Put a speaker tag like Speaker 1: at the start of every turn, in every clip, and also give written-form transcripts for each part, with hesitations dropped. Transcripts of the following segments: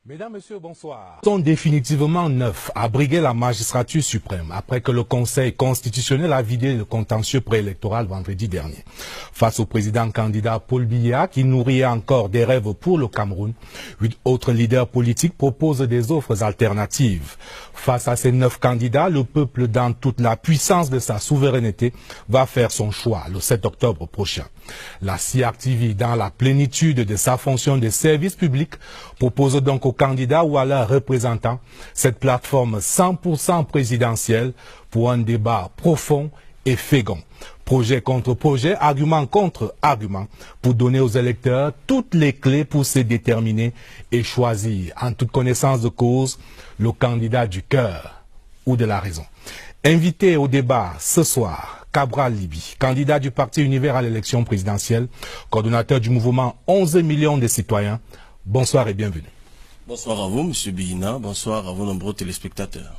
Speaker 1: Mesdames, Messieurs, bonsoir. Sont définitivement neufs à briguer la magistrature suprême après que le Conseil constitutionnel a vidé le contentieux préélectoral vendredi dernier. Face au président candidat Paul Biya qui nourrit encore des rêves pour le Cameroun, 8 autres leaders politiques proposent des offres alternatives. Face à ces 9 candidats, le peuple, dans toute la puissance de sa souveraineté, va faire son choix le 7 octobre prochain. La CRTV, dans la plénitude de sa fonction de service public, propose donc aux candidats ou à leurs représentants cette plateforme 100% présidentielle pour un débat profond et fécond. Projet contre projet, argument contre argument, pour donner aux électeurs toutes les clés pour se déterminer et choisir, en toute connaissance de cause, le candidat du cœur ou de la raison. Invité au débat ce soir, Cabral Libi, candidat du Parti Univers à l'élection présidentielle, coordonnateur du mouvement 11 millions de citoyens. Bonsoir et bienvenue.
Speaker 2: Bonsoir à vous, M. Bihina. Bonsoir à vos nombreux téléspectateurs.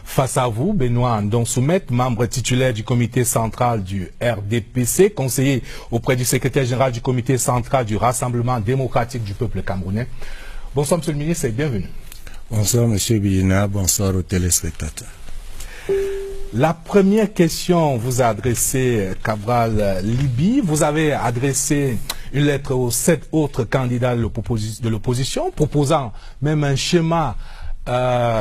Speaker 1: Face à vous, Benoît Ndonsoumet, membre titulaire du comité central du RDPC, conseiller auprès du secrétaire général du comité central du Rassemblement démocratique du peuple camerounais. Bonsoir, Monsieur le ministre, et bienvenue.
Speaker 3: Bonsoir, M. Bihina. Bonsoir aux téléspectateurs.
Speaker 1: La première question vous a adressée, Cabral Libi. Vous avez adressé une lettre aux 7 autres candidats de l'opposition, proposant même un schéma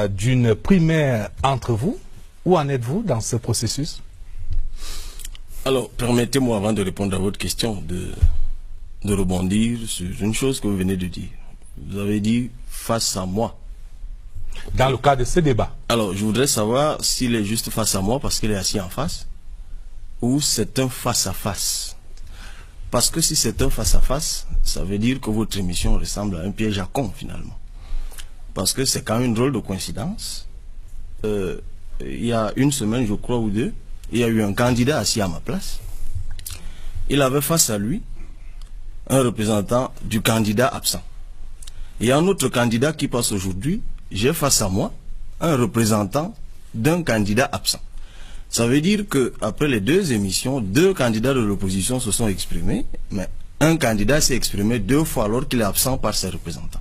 Speaker 1: d'une primaire entre vous. Où en êtes-vous dans ce processus?
Speaker 2: Alors, permettez-moi, avant de répondre à votre question, de rebondir sur une chose que vous venez de dire. Vous avez dit « face à moi ».
Speaker 1: Dans le cadre de ce débat.
Speaker 2: Alors, je voudrais savoir s'il est juste face à moi parce qu'il est assis en face, ou c'est un face-à-face. Parce que si c'est un face-à-face, ça veut dire que votre émission ressemble à un piège à con, finalement. Parce que c'est quand même une drôle de coïncidence. Il y a une semaine, je crois, ou deux, il y a eu un candidat assis à ma place. Il avait face à lui un représentant du candidat absent. Il y a un autre candidat qui passe aujourd'hui. J'ai face à moi un représentant d'un candidat absent. Ça veut dire que après les 2 émissions, 2 candidats de l'opposition se sont exprimés, mais un candidat s'est exprimé 2 fois alors qu'il est absent par ses représentants.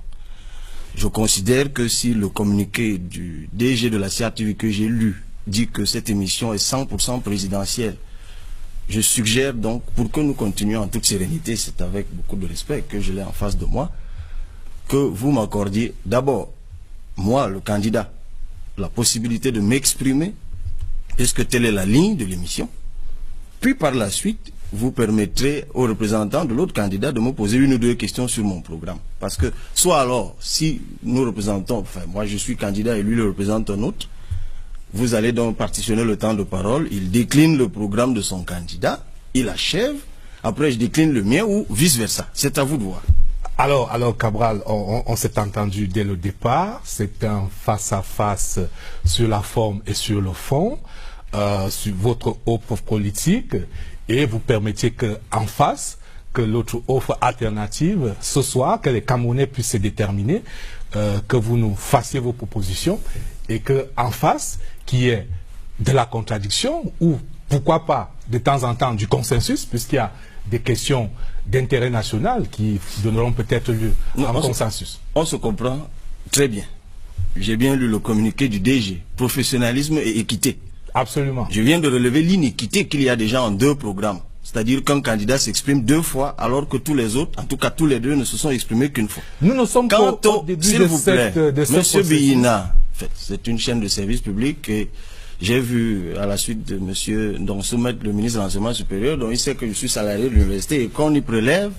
Speaker 2: Je considère que si le communiqué du DG de la CRTV que j'ai lu dit que cette émission est 100% présidentielle, je suggère donc, pour que nous continuions en toute sérénité, c'est avec beaucoup de respect que je l'ai en face de moi, que vous m'accordiez d'abord, moi, le candidat, la possibilité de m'exprimer, puisque telle est la ligne de l'émission. Puis par la suite, vous permettrez aux représentants de l'autre candidat de me poser 1 ou 2 questions sur mon programme. Parce que, soit alors, si nous représentons, enfin moi je suis candidat et lui le représente un autre, vous allez donc partitionner le temps de parole, il décline le programme de son candidat, il achève, après je décline le mien ou vice-versa. C'est à vous de voir.
Speaker 1: Alors Cabral, on s'est entendu dès le départ, c'est un face-à-face sur la forme et sur le fond, sur votre offre politique, et vous permettiez qu'en face, que l'autre offre alternative, ce soir, que les Camerounais puissent se déterminer, que vous nous fassiez vos propositions, et qu'en face, qu'il y ait de la contradiction, ou pourquoi pas, de temps en temps, du consensus, puisqu'il y a des questions d'intérêt national qui donneront peut-être lieu à un consensus.
Speaker 2: On se comprend très bien. J'ai bien lu le communiqué du DG, professionnalisme et équité.
Speaker 1: Absolument.
Speaker 2: Je viens de relever l'inéquité qu'il y a déjà en 2 programmes. C'est-à-dire qu'un candidat s'exprime 2 fois alors que tous les autres, en tout cas tous les 2, ne se sont exprimés qu'une fois.
Speaker 1: Nous ne sommes pas au début
Speaker 2: s'il vous plaît, Monsieur Bihina, c'est une chaîne de service public et j'ai vu à la suite de M. Ndonsoumet, le ministre de l'Enseignement supérieur, dont il sait que je suis salarié de l'université et qu'on y prélève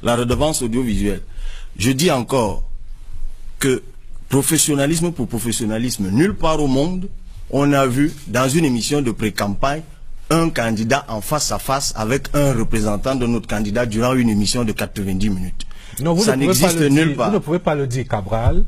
Speaker 2: la redevance audiovisuelle. Je dis encore que professionnalisme pour professionnalisme, nulle part au monde, on a vu dans une émission de pré-campagne un candidat en face à face avec un représentant de notre candidat durant une émission de 90 minutes.
Speaker 1: Non, ça n'existe nulle part. Vous ne pouvez pas le dire, Cabral.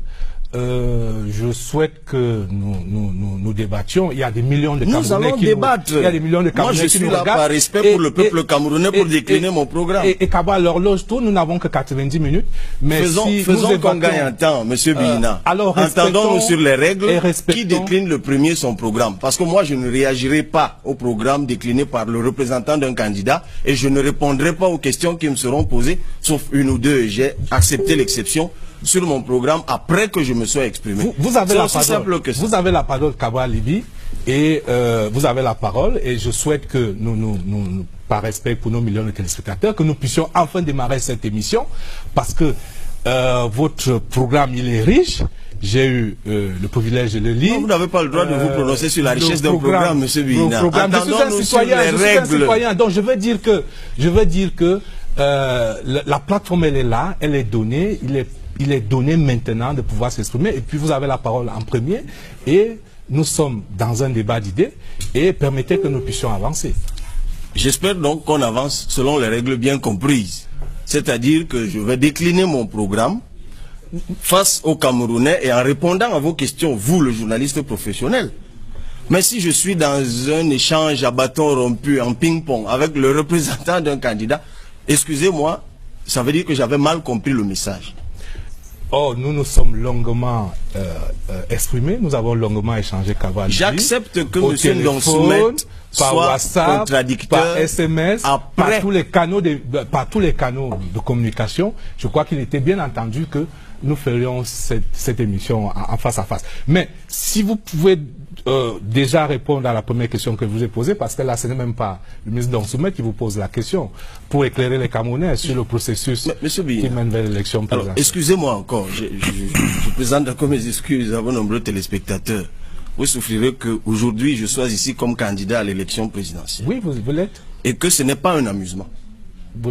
Speaker 1: Je souhaite que nous débattions. Il y a des millions de Camerounais
Speaker 2: qui nous regardent. Il y a des millions de Camerounais qui nous regardent. Moi, je suis là par respect pour le peuple camerounais pour décliner mon programme.
Speaker 1: Et Cabral, l'horloge tourne, nous n'avons que 90 minutes. Mais
Speaker 2: faisons qu'on gagne en temps, M. Bihina. Entendons-nous sur les règles qui décline le premier son programme. Parce que moi, je ne réagirai pas au programme décliné par le représentant d'un candidat et je ne répondrai pas aux questions qui me seront posées, sauf 1 ou 2. J'ai accepté l'exception sur mon programme après que je me sois exprimé.
Speaker 1: Vous avez la parole.
Speaker 2: Simple que ça.
Speaker 1: Vous avez la parole, Cabral Libye, et vous avez la parole, et je souhaite que nous, par respect pour nos millions de téléspectateurs, que nous puissions enfin démarrer cette émission, parce que votre programme, il est riche. J'ai eu le privilège de le lire.
Speaker 2: Non, vous n'avez pas le droit de vous prononcer sur la richesse d'un programme, M. Bihina.
Speaker 1: Je suis un citoyen, donc je veux dire que la plateforme, elle est là, elle est donnée, il est donné maintenant de pouvoir s'exprimer, et puis vous avez la parole en premier, et nous sommes dans un débat d'idées, et permettez que nous puissions avancer.
Speaker 2: J'espère donc qu'on avance selon les règles bien comprises. C'est-à-dire que je vais décliner mon programme face aux Camerounais et en répondant à vos questions, vous, le journaliste professionnel. Mais si je suis dans un échange à bâton rompu, en ping-pong, avec le représentant d'un candidat, excusez-moi, ça veut dire que j'avais mal compris le message.
Speaker 1: Oh, nous nous sommes longuement exprimés, nous avons longuement échangé.
Speaker 2: J'accepte que M. Ndonsoumet
Speaker 1: par
Speaker 2: soit
Speaker 1: WhatsApp,
Speaker 2: contradicteur,
Speaker 1: par SMS,
Speaker 2: après.
Speaker 1: par tous les canaux de communication. Je crois qu'il était bien entendu que nous ferions cette émission en face à face. Mais si vous pouvez déjà répondre à la première question que je vous ai posée, parce que là, ce n'est même pas le ministre Ndonsoumet qui vous pose la question, pour éclairer les Camerounais sur le processus qui mène vers l'élection présidentielle.
Speaker 2: Excusez-moi encore, je présente encore mes excuses à vos nombreux téléspectateurs. Vous souffrirez qu'aujourd'hui, je sois ici comme candidat à l'élection présidentielle.
Speaker 1: Oui, vous l'êtes.
Speaker 2: Et que ce n'est pas un amusement.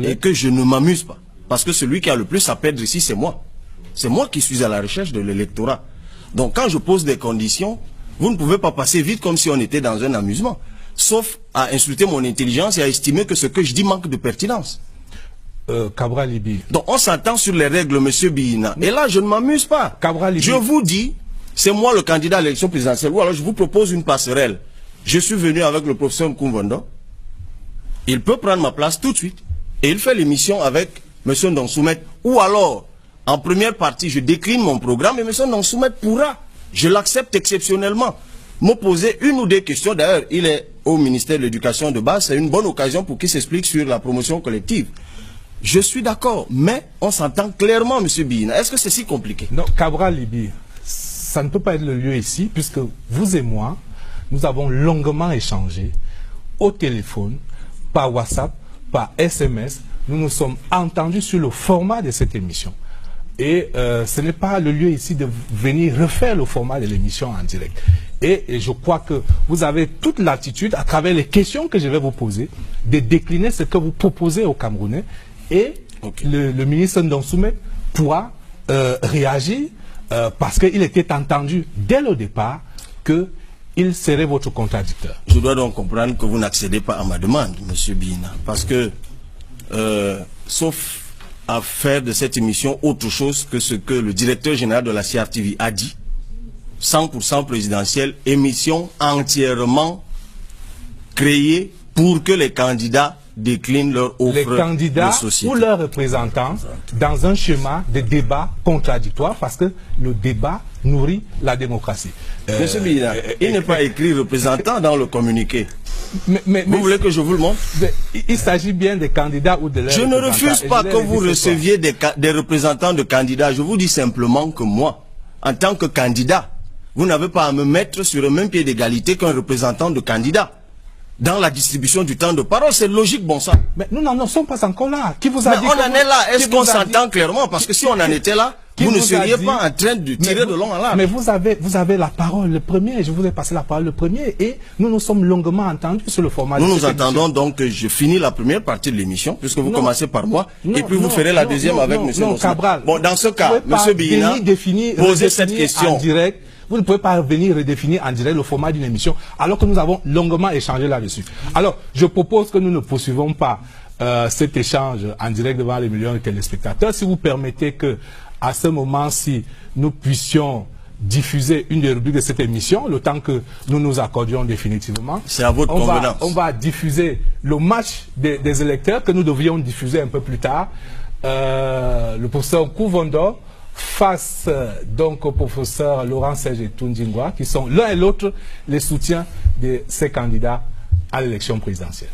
Speaker 2: Et que je ne m'amuse pas. Parce que celui qui a le plus à perdre ici, c'est moi. C'est moi qui suis à la recherche de l'électorat. Donc quand je pose des conditions, vous ne pouvez pas passer vite comme si on était dans un amusement. Sauf à insulter mon intelligence et à estimer que ce que je dis manque de pertinence.
Speaker 1: Cabral Libye.
Speaker 2: Donc on s'entend sur les règles, M. Bihina. Et là, je ne m'amuse pas.
Speaker 1: Cabral Libye.
Speaker 2: Je vous dis, c'est moi le candidat à l'élection présidentielle. Ou alors je vous propose une passerelle. Je suis venu avec le professeur Nkoumvondo. Il peut prendre ma place tout de suite. Et il fait l'émission avec M. Ndonsoumet. Ou alors, en première partie, je décline mon programme et M. Ndonsoumet pourra, je l'accepte exceptionnellement, m'opposer une ou deux questions. D'ailleurs, il est au ministère de l'Éducation de base. C'est une bonne occasion pour qu'il s'explique sur la promotion collective. Je suis d'accord, mais on s'entend clairement, M. Bihina. Est-ce que c'est si compliqué?
Speaker 1: Non, Cabral Libye, ça ne peut pas être le lieu ici, puisque vous et moi, nous avons longuement échangé au téléphone, par WhatsApp, par SMS. Nous nous sommes entendus sur le format de cette émission. Et ce n'est pas le lieu ici de venir refaire le format de l'émission en direct. Et je crois que vous avez toute l'attitude, à travers les questions que je vais vous poser, de décliner ce que vous proposez aux Camerounais. Et le ministre Ndonsoumet pourra réagir parce qu'il était entendu dès le départ qu'il serait votre contradicteur.
Speaker 2: Je dois donc comprendre que vous n'accédez pas à ma demande, M. Bihina, parce que, sauf à faire de cette émission autre chose que ce que le directeur général de la CRTV a dit, 100% présidentielle, émission entièrement créée pour que les candidats déclinent leur offre
Speaker 1: les candidats
Speaker 2: de société.
Speaker 1: Ou leurs représentants dans un schéma de débat contradictoire, parce que le débat nourrit la démocratie.
Speaker 2: Monsieur Bihina, il n'est pas écrit représentant dans le communiqué. Vous voulez que je vous le montre?
Speaker 1: Il s'agit bien des candidats ou de leurs
Speaker 2: représentants. Je ne refuse pas que vous receviez des représentants de candidats. Je vous dis simplement que moi, en tant que candidat, vous n'avez pas à me mettre sur le même pied d'égalité qu'un représentant de candidat. Dans la distribution du temps de parole, c'est logique, bon sang.
Speaker 1: Mais nous n'en sommes pas encore là. Qui vous a dit
Speaker 2: on en est là. Est-ce qu'on s'entend clairement? Parce que si on en était là, vous ne seriez pas en train de tirer de long en large.
Speaker 1: Mais vous avez la parole le premier. Je vous ai passé la parole le premier. Et nous nous sommes longuement entendus sur le format.
Speaker 2: Nous nous entendons donc que je finis la première partie de l'émission, puisque vous commencez par moi, et puis vous ferez la deuxième avec M.
Speaker 1: Cabral.
Speaker 2: Bon, dans ce cas, M. Bihina, posez cette question.
Speaker 1: En direct. Vous ne pouvez pas venir redéfinir en direct le format d'une émission, alors que nous avons longuement échangé là-dessus. Alors, je propose que nous ne poursuivons pas cet échange en direct devant les millions de téléspectateurs. Si vous permettez que, à ce moment-ci, nous puissions diffuser une des rubriques de cette émission, le temps que nous nous accordions définitivement.
Speaker 2: C'est à votre convenance.
Speaker 1: On va diffuser le match des électeurs que nous devrions diffuser un peu plus tard. Le professeur Nkoumvondo face donc au professeur Laurent Serge Toundingwa, qui sont l'un et l'autre les soutiens de ces candidats à l'élection présidentielle.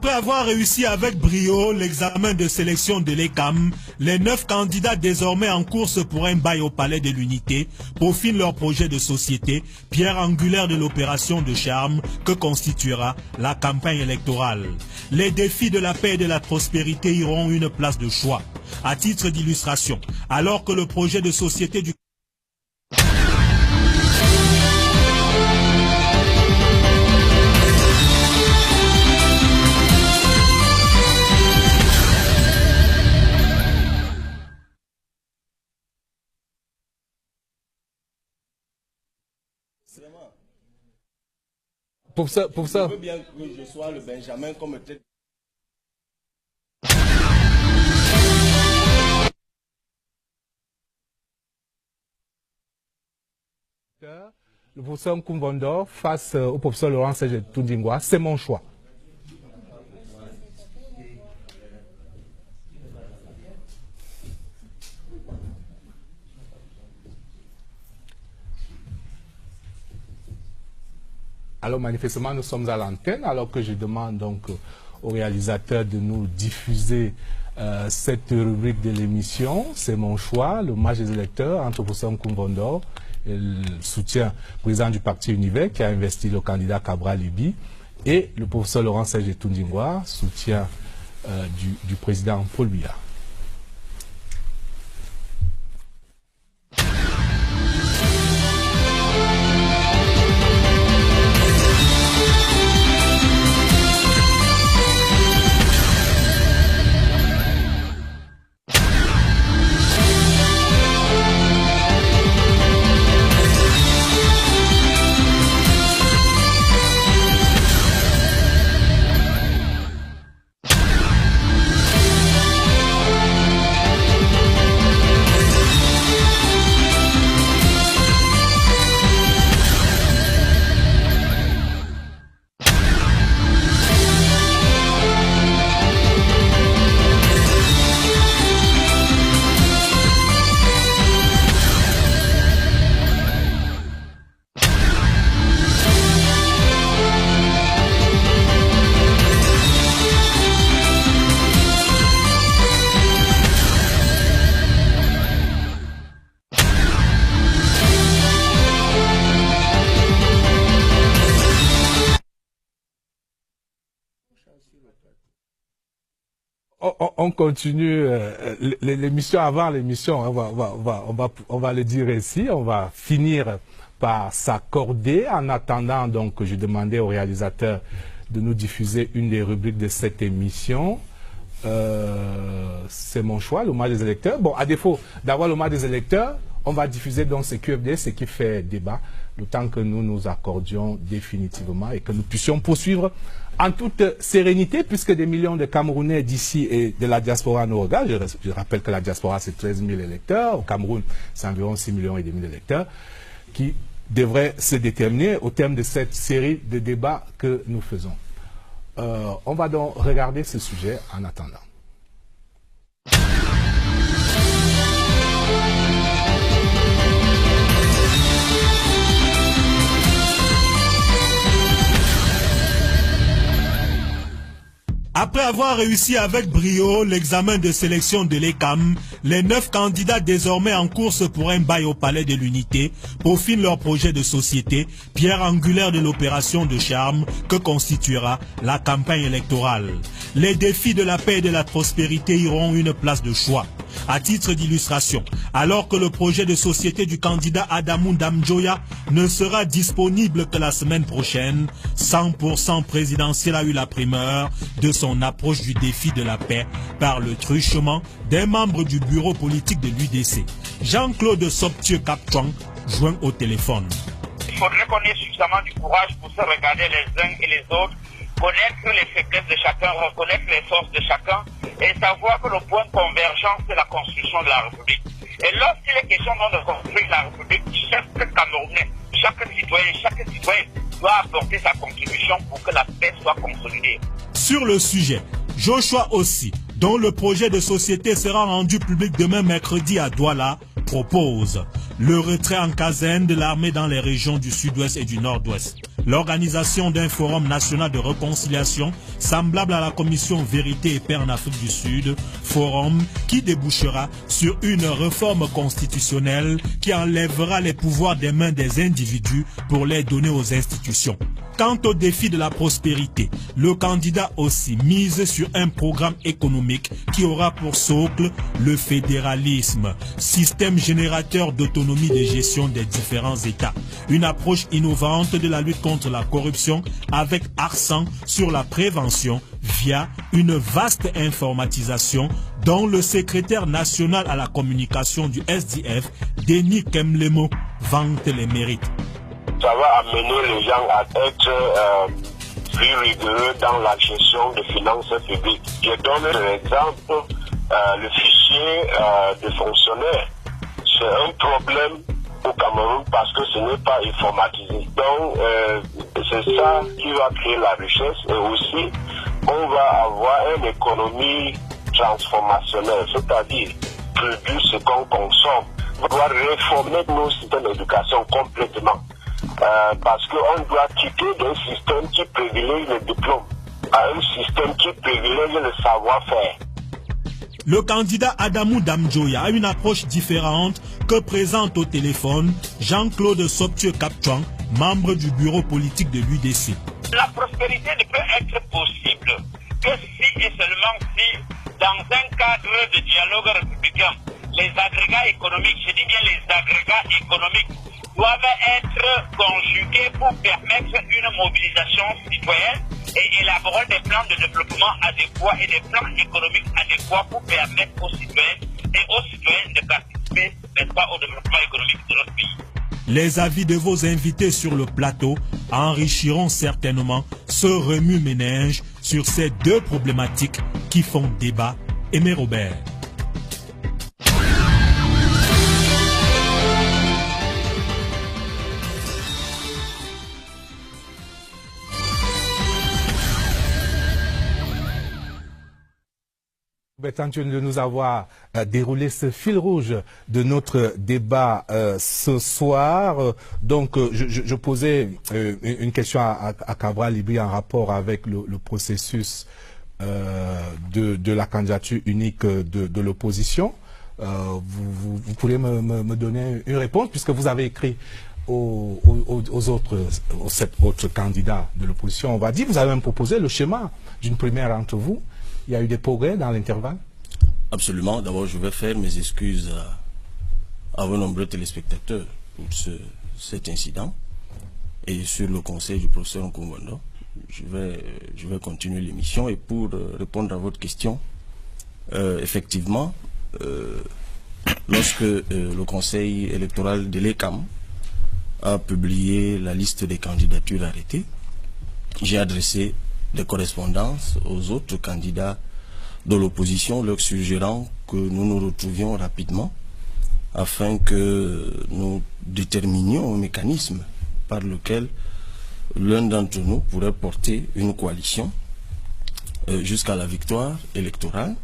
Speaker 4: Après avoir réussi avec brio l'examen de sélection de l'ECAM, les 9 candidats désormais en course pour un bail au Palais de l'Unité peaufinent leur projet de société, pierre angulaire de l'opération de charme que constituera la campagne électorale. Les défis de la paix et de la prospérité y auront une place de choix. À titre d'illustration, alors que le projet de société du
Speaker 1: Pour ça.
Speaker 2: Je veux bien que je sois le Benjamin comme tête.
Speaker 1: Le professeur Nkumvondo face au professeur Laurent Serge Tundingwa, c'est mon choix. Alors manifestement, nous sommes à l'antenne, alors que je demande donc au réalisateur de nous diffuser cette rubrique de l'émission. C'est mon choix, le match des électeurs entre le professeur Nkumvondo et le soutien président du parti Univers qui a investi le candidat Cabral Libi et le professeur Laurent Serge Tundingwa, soutien du président Paul Biya. On continue l'émission avant l'émission, on va le dire ici, on va finir par s'accorder. En attendant, donc, je demandais au réalisateur de nous diffuser une des rubriques de cette émission. C'est mon choix, le match des électeurs. Bon, à défaut d'avoir le match des électeurs, on va diffuser donc ce QFD, ce qui fait débat, le temps que nous nous accordions définitivement et que nous puissions poursuivre en toute sérénité, puisque des millions de Camerounais d'ici et de la diaspora nous regardent. Je rappelle que la diaspora, c'est 13 000 électeurs. Au Cameroun, c'est environ 6,5 millions d'électeurs qui devraient se déterminer au terme de cette série de débats que nous faisons. On va donc regarder ce sujet en attendant.
Speaker 4: Après avoir réussi avec brio l'examen de sélection de l'ECAM, les 9 candidats désormais en course pour un bail au Palais de l'Unité peaufinent leur projet de société, pierre angulaire de l'opération de charme que constituera la campagne électorale. Les défis de la paix et de la prospérité y auront une place de choix. À titre d'illustration, alors que le projet de société du candidat Adamou Damjoya ne sera disponible que la semaine prochaine, 100% présidentiel a eu la primeur de son approche du défi de la paix par le truchement des membres du bureau politique de l'UDC. Jean-Claude Soptieux Captouan, joint au téléphone.
Speaker 5: Il faudrait qu'on ait suffisamment du courage pour se regarder les uns et les autres, connaître les faiblesses de chacun, reconnaître les forces de chacun et savoir que le point de convergence, c'est la construction de la République. Et lorsqu'il est question de construire la République, chaque Camerounais, chaque citoyen doit apporter sa contribution pour que la paix soit consolidée.
Speaker 4: Sur le sujet, Joshua aussi, dont le projet de société sera rendu public demain mercredi à Douala, propose. le retrait en caserne de l'armée dans les régions du sud-ouest et du nord-ouest, l'organisation d'un forum national de réconciliation semblable à la commission Vérité et Paix en Afrique du Sud, forum qui débouchera sur une réforme constitutionnelle qui enlèvera les pouvoirs des mains des individus pour les donner aux institutions. Quant au défi de la prospérité, le candidat aussi mise sur un programme économique qui aura pour socle le fédéralisme, système générateur d'autonomie de gestion des différents États. Une approche innovante de la lutte contre la corruption avec accent sur la prévention via une vaste informatisation dont le secrétaire national à la communication du SDF, Denis Kemlemo, vante les mérites.
Speaker 6: Ça va amener les gens à être plus rigoureux dans la gestion des finances publiques. Je donne un exemple, le fichier des fonctionnaires. C'est un problème au Cameroun parce que ce n'est pas informatisé. Donc, c'est ça qui va créer la richesse et aussi, on va avoir une économie transformationnelle, c'est-à-dire produire ce qu'on consomme. On doit réformer nos systèmes d'éducation complètement. Parce qu'on doit quitter d'un système qui privilégie le diplôme à un système qui privilégie le savoir-faire.
Speaker 4: Le candidat Adamou Damjoya a une approche différente que présente au téléphone Jean-Claude Soptieu-Kapchouan, membre du bureau politique de l'UDC.
Speaker 5: La prospérité ne peut être possible que si et seulement si, dans un cadre de dialogue républicain, les agrégats économiques, je dis bien les agrégats économiques, doivent être conjugués pour permettre une mobilisation citoyenne et élaborer des plans de développement adéquats et des plans économiques adéquats pour permettre aux citoyens et aux citoyennes de participer, n'est-ce pas, au développement économique de notre pays.
Speaker 4: Les avis de vos invités sur le plateau enrichiront certainement ce remue-ménage sur ces deux problématiques qui font débat. Aimé Robert.
Speaker 1: Tant de nous avoir déroulé ce fil rouge de notre débat ce soir. Donc, je posais une question à Cabral Libri en rapport avec le processus de la candidature unique de l'opposition. Vous pourriez me donner une réponse puisque vous avez écrit aux 7 autres candidats de l'opposition. On va dire, vous avez même proposé le schéma d'une première entre vous. Il y a eu des progrès dans l'intervalle?
Speaker 2: Absolument. D'abord, je vais faire mes excuses à vos nombreux téléspectateurs pour cet incident. Et sur le conseil du professeur Nkungondo, je vais continuer l'émission. Et pour répondre à votre question, effectivement, lorsque le conseil électoral de l'ECAM a publié la liste des candidatures arrêtées, j'ai adressé des correspondances aux autres candidats de l'opposition, leur suggérant que nous nous retrouvions rapidement afin que nous déterminions un mécanisme par lequel l'un d'entre nous pourrait porter une coalition jusqu'à la victoire électorale.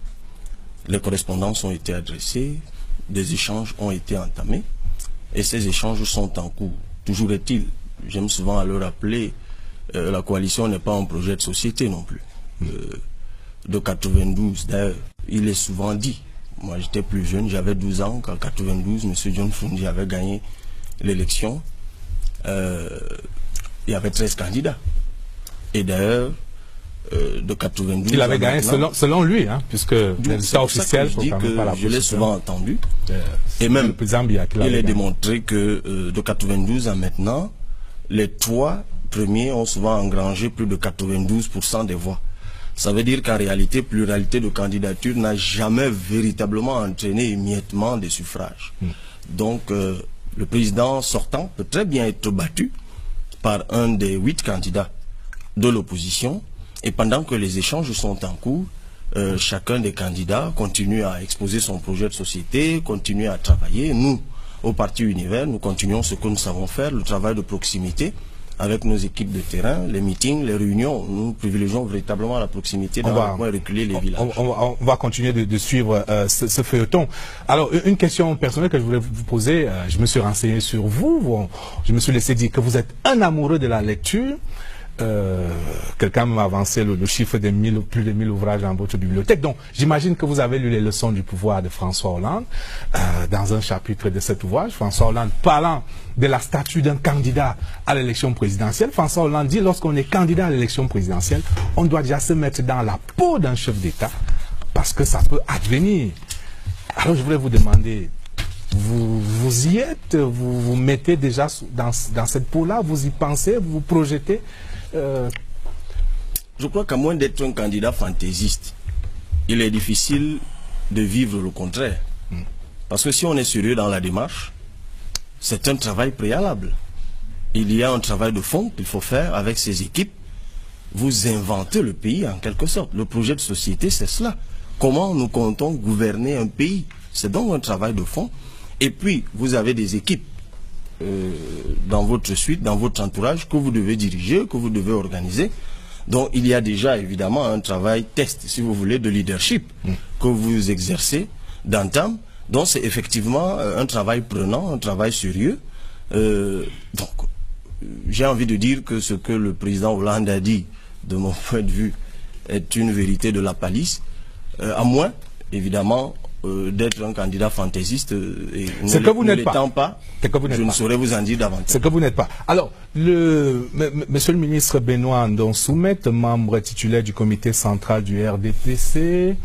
Speaker 2: Les correspondances ont été adressées, des échanges ont été entamés et ces échanges sont en cours. Toujours est-il, j'aime souvent à le rappeler, la coalition n'est pas un projet de société non plus. De 92, d'ailleurs, il est souvent dit. Moi, j'étais plus jeune, j'avais 12 ans, qu'en 92, M. John Fundi avait gagné l'élection. Il y avait 13 candidats. Et d'ailleurs, de 92...
Speaker 1: Il avait gagné selon lui, hein, puisque l'état officiel...
Speaker 2: Je l'ai souvent entendu. Et même, il est démontré que de 92 à maintenant, les 3 premiers ont souvent engrangé plus de 92% des voix. Ça veut dire qu'en réalité, pluralité de candidatures n'a jamais véritablement entraîné émiettement des suffrages. Donc, le président sortant peut très bien être battu par un des 8 candidats de l'opposition. Et pendant que les échanges sont en cours, chacun des candidats continue à exposer son projet de société, continue à travailler. Nous, au Parti Univers, nous continuons ce que nous savons faire, le travail de proximité, avec nos équipes de terrain, les meetings, les réunions. Nous privilégions véritablement la proximité dans le coin et reculer les villages.
Speaker 1: On va continuer de suivre ce feuilleton. Alors, une question personnelle que je voulais vous poser, je me suis renseigné sur vous, je me suis laissé dire que vous êtes un amoureux de la lecture. Quelqu'un m'a avancé le chiffre de plus de 1000 ouvrages dans votre bibliothèque. Donc, j'imagine que vous avez lu les leçons du pouvoir de François Hollande. Dans un chapitre de cet ouvrage, François Hollande parlant de la statue d'un candidat à l'élection présidentielle. François Hollande dit, lorsqu'on est candidat à l'élection présidentielle, on doit déjà se mettre dans la peau d'un chef d'État parce que ça peut advenir. Alors, je voulais vous demander, vous y êtes, vous mettez déjà dans cette peau-là, vous y pensez, vous vous projetez.
Speaker 2: Je crois qu'à moins d'être un candidat fantaisiste, il est difficile de vivre le contraire. Parce que si on est sérieux dans la démarche, c'est un travail préalable. Il y a un travail de fond qu'il faut faire avec ses équipes. Vous inventez le pays en quelque sorte. Le projet de société, c'est cela. Comment nous comptons gouverner un pays? C'est donc un travail de fond. Et puis, vous avez des équipes dans votre suite, dans votre entourage, que vous devez diriger, que vous devez organiser. Donc, il y a déjà évidemment un travail test, si vous voulez, de leadership que vous exercez d'entame. Donc, c'est effectivement un travail prenant, un travail sérieux. Donc, j'ai envie de dire que ce que le président Hollande a dit, de mon point de vue, est une vérité de la palisse, à moins, évidemment, d'être un candidat fantaisiste et ne l'étant pas, je ne saurais vous en dire davantage.
Speaker 1: C'est que vous n'êtes pas. Alors, Monsieur le ministre Benoît Ndonsoumet, membre titulaire du comité central du RDPC,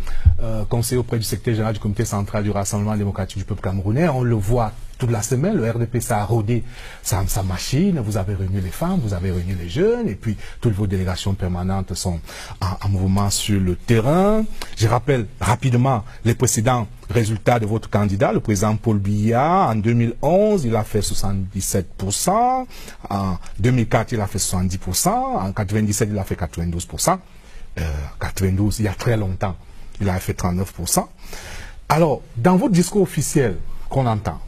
Speaker 1: conseiller auprès du secrétaire général du comité central du Rassemblement démocratique du peuple camerounais, on le voit toute la semaine, le RDPC a rodé sa machine, vous avez réuni les femmes, vous avez réuni les jeunes, et puis toutes vos délégations permanentes sont en mouvement sur le terrain. Je rappelle rapidement les précédents résultats de votre candidat, le président Paul Biya. En 2011, il a fait 77%, en 2004, il a fait 70%, en 97, il a fait 92%, 92, il y a très longtemps, il a fait 39%. Alors, dans votre discours officiel qu'on entend,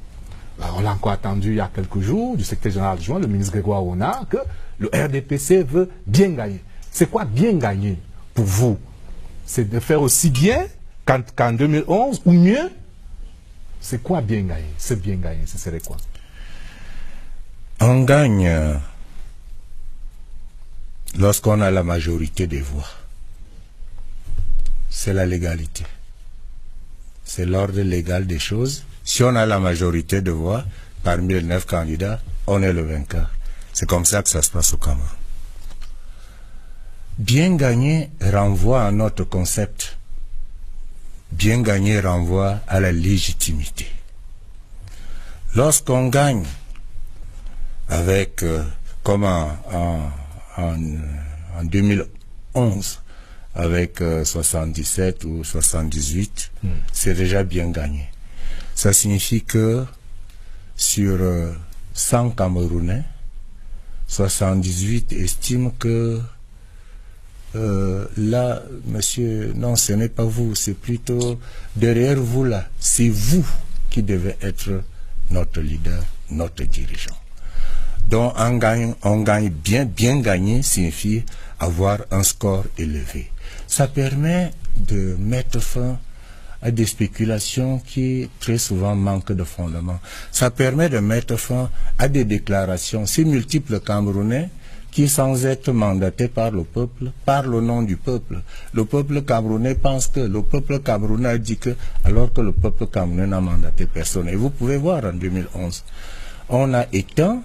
Speaker 1: on l'a encore attendu il y a quelques jours du secrétaire général adjoint, le ministre Grégoire Ona, que le RDPC veut bien gagner. C'est quoi bien gagner pour vous? C'est de faire aussi bien qu'en 2011 ou mieux? C'est quoi bien gagner? C'est bien gagner, ce serait quoi?
Speaker 3: On gagne lorsqu'on a la majorité des voix. C'est la légalité. C'est l'ordre légal des choses. Si on a la majorité de voix, parmi les 9 candidats, on est le vainqueur. C'est comme ça que ça se passe au Cameroun. Bien gagner renvoie à notre concept. Bien gagner renvoie à la légitimité. Lorsqu'on gagne avec, comme en 2011, avec 77 ou 78, c'est déjà bien gagné. Ça signifie que sur 100 Camerounais, 78 estiment que là, monsieur, non, ce n'est pas vous, c'est plutôt derrière vous là, c'est vous qui devez être notre leader, notre dirigeant. Donc on gagne bien gagner signifie avoir un score élevé. Ça permet de mettre fin à des spéculations qui très souvent manquent de fondement. Ça permet de mettre fin à des déclarations si multiples Camerounais qui, sans être mandatés par le peuple, parlent au nom du peuple. Le peuple camerounais pense que le peuple camerounais a dit que, alors que le peuple camerounais n'a mandaté personne. Et vous pouvez voir en 2011, on a éteint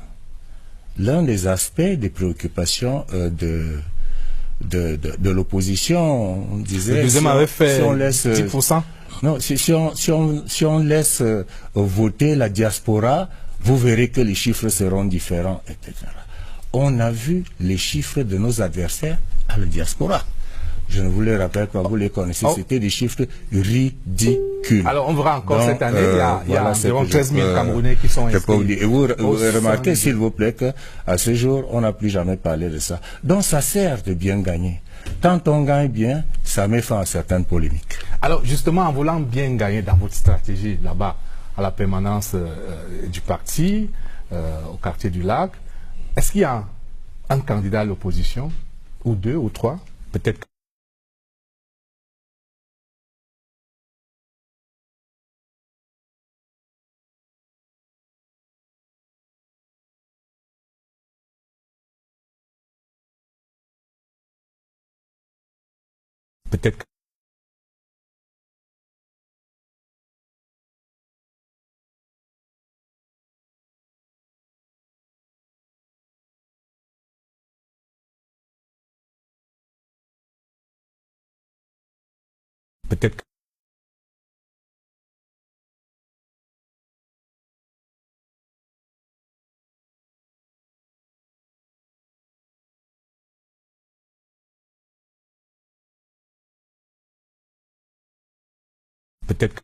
Speaker 3: l'un des aspects des préoccupations de l'opposition. On disait,
Speaker 1: le deuxième avait fait
Speaker 3: si on laisse
Speaker 1: 10%.
Speaker 3: Non, si on laisse voter la diaspora, vous verrez que les chiffres seront différents, etc. On a vu les chiffres de nos adversaires à la diaspora. Je ne vous les rappelle pas, vous les connaissez, c'était des chiffres ridicules.
Speaker 1: Alors on verra encore cette année, il y a environ 13 000 Camerounais qui sont inscrits.
Speaker 3: Et vous remarquez, s'il vous plaît, qu'à ce jour, on n'a plus jamais parlé de ça. Donc ça sert de bien gagner. Quand on gagne bien, ça met fin à certaines polémiques.
Speaker 1: Alors justement, en voulant bien gagner dans votre stratégie là-bas, à la permanence du parti, au quartier du Lac, est-ce qu'il y a un candidat à l'opposition, ou deux, ou trois, peut-être. Peut-être. Peut-être. Peut-être.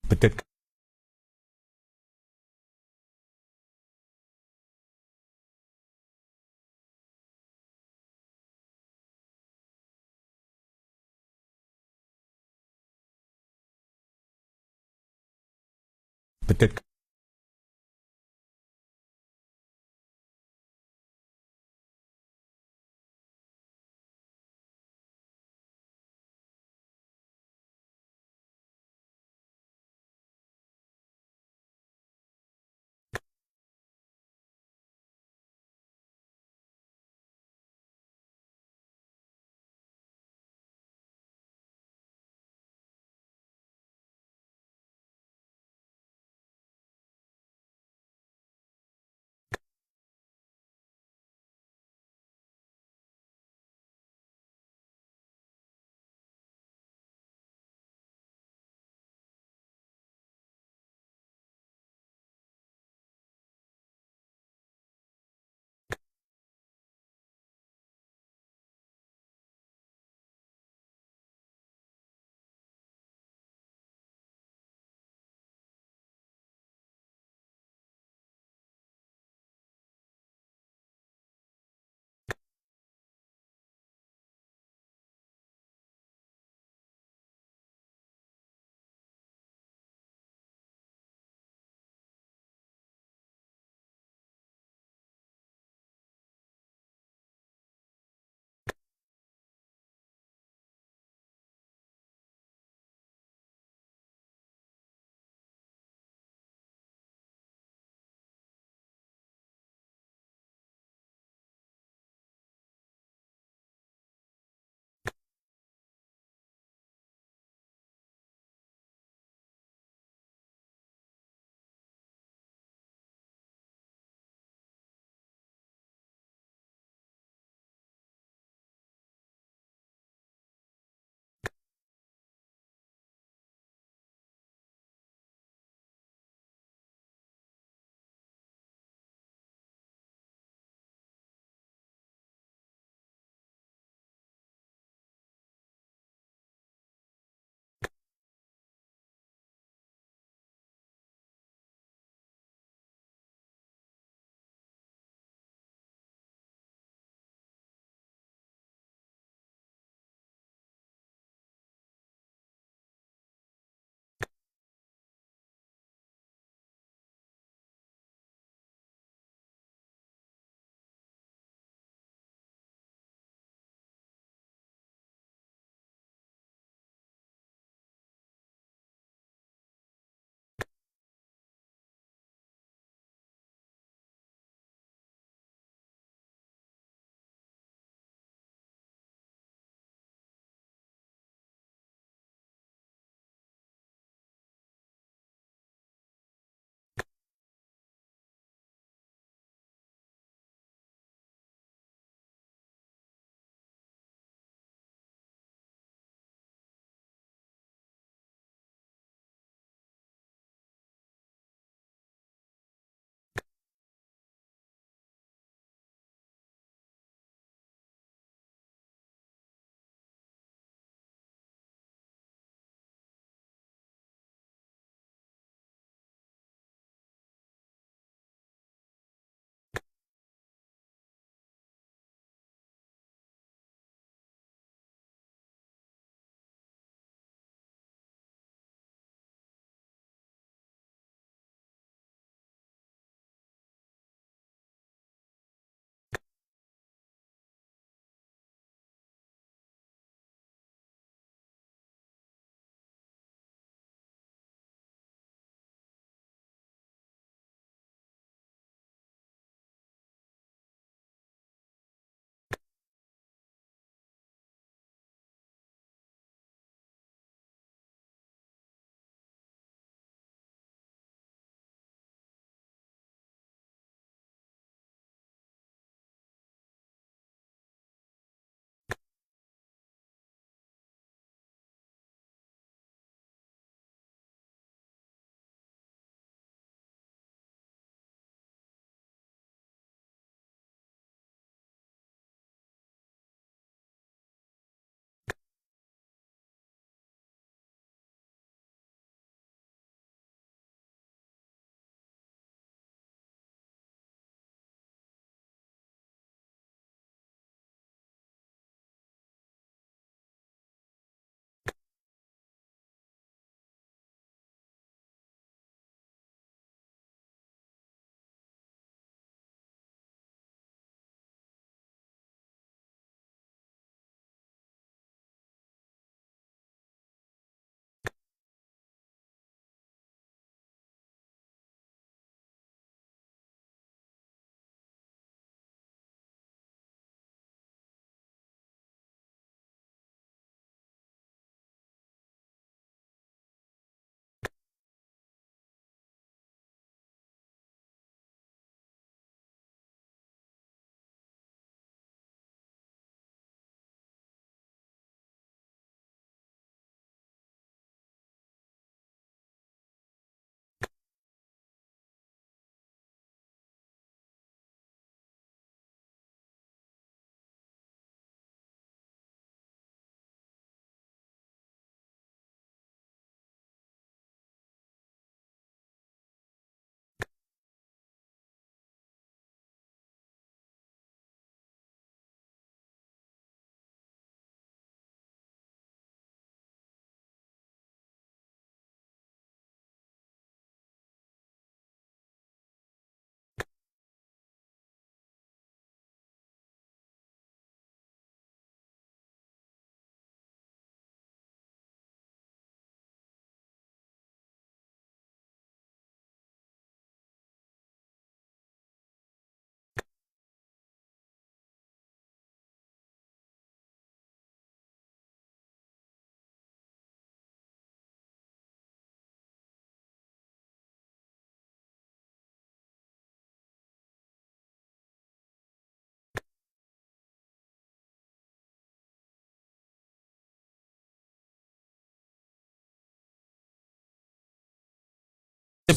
Speaker 1: Peut-être. Peut-être.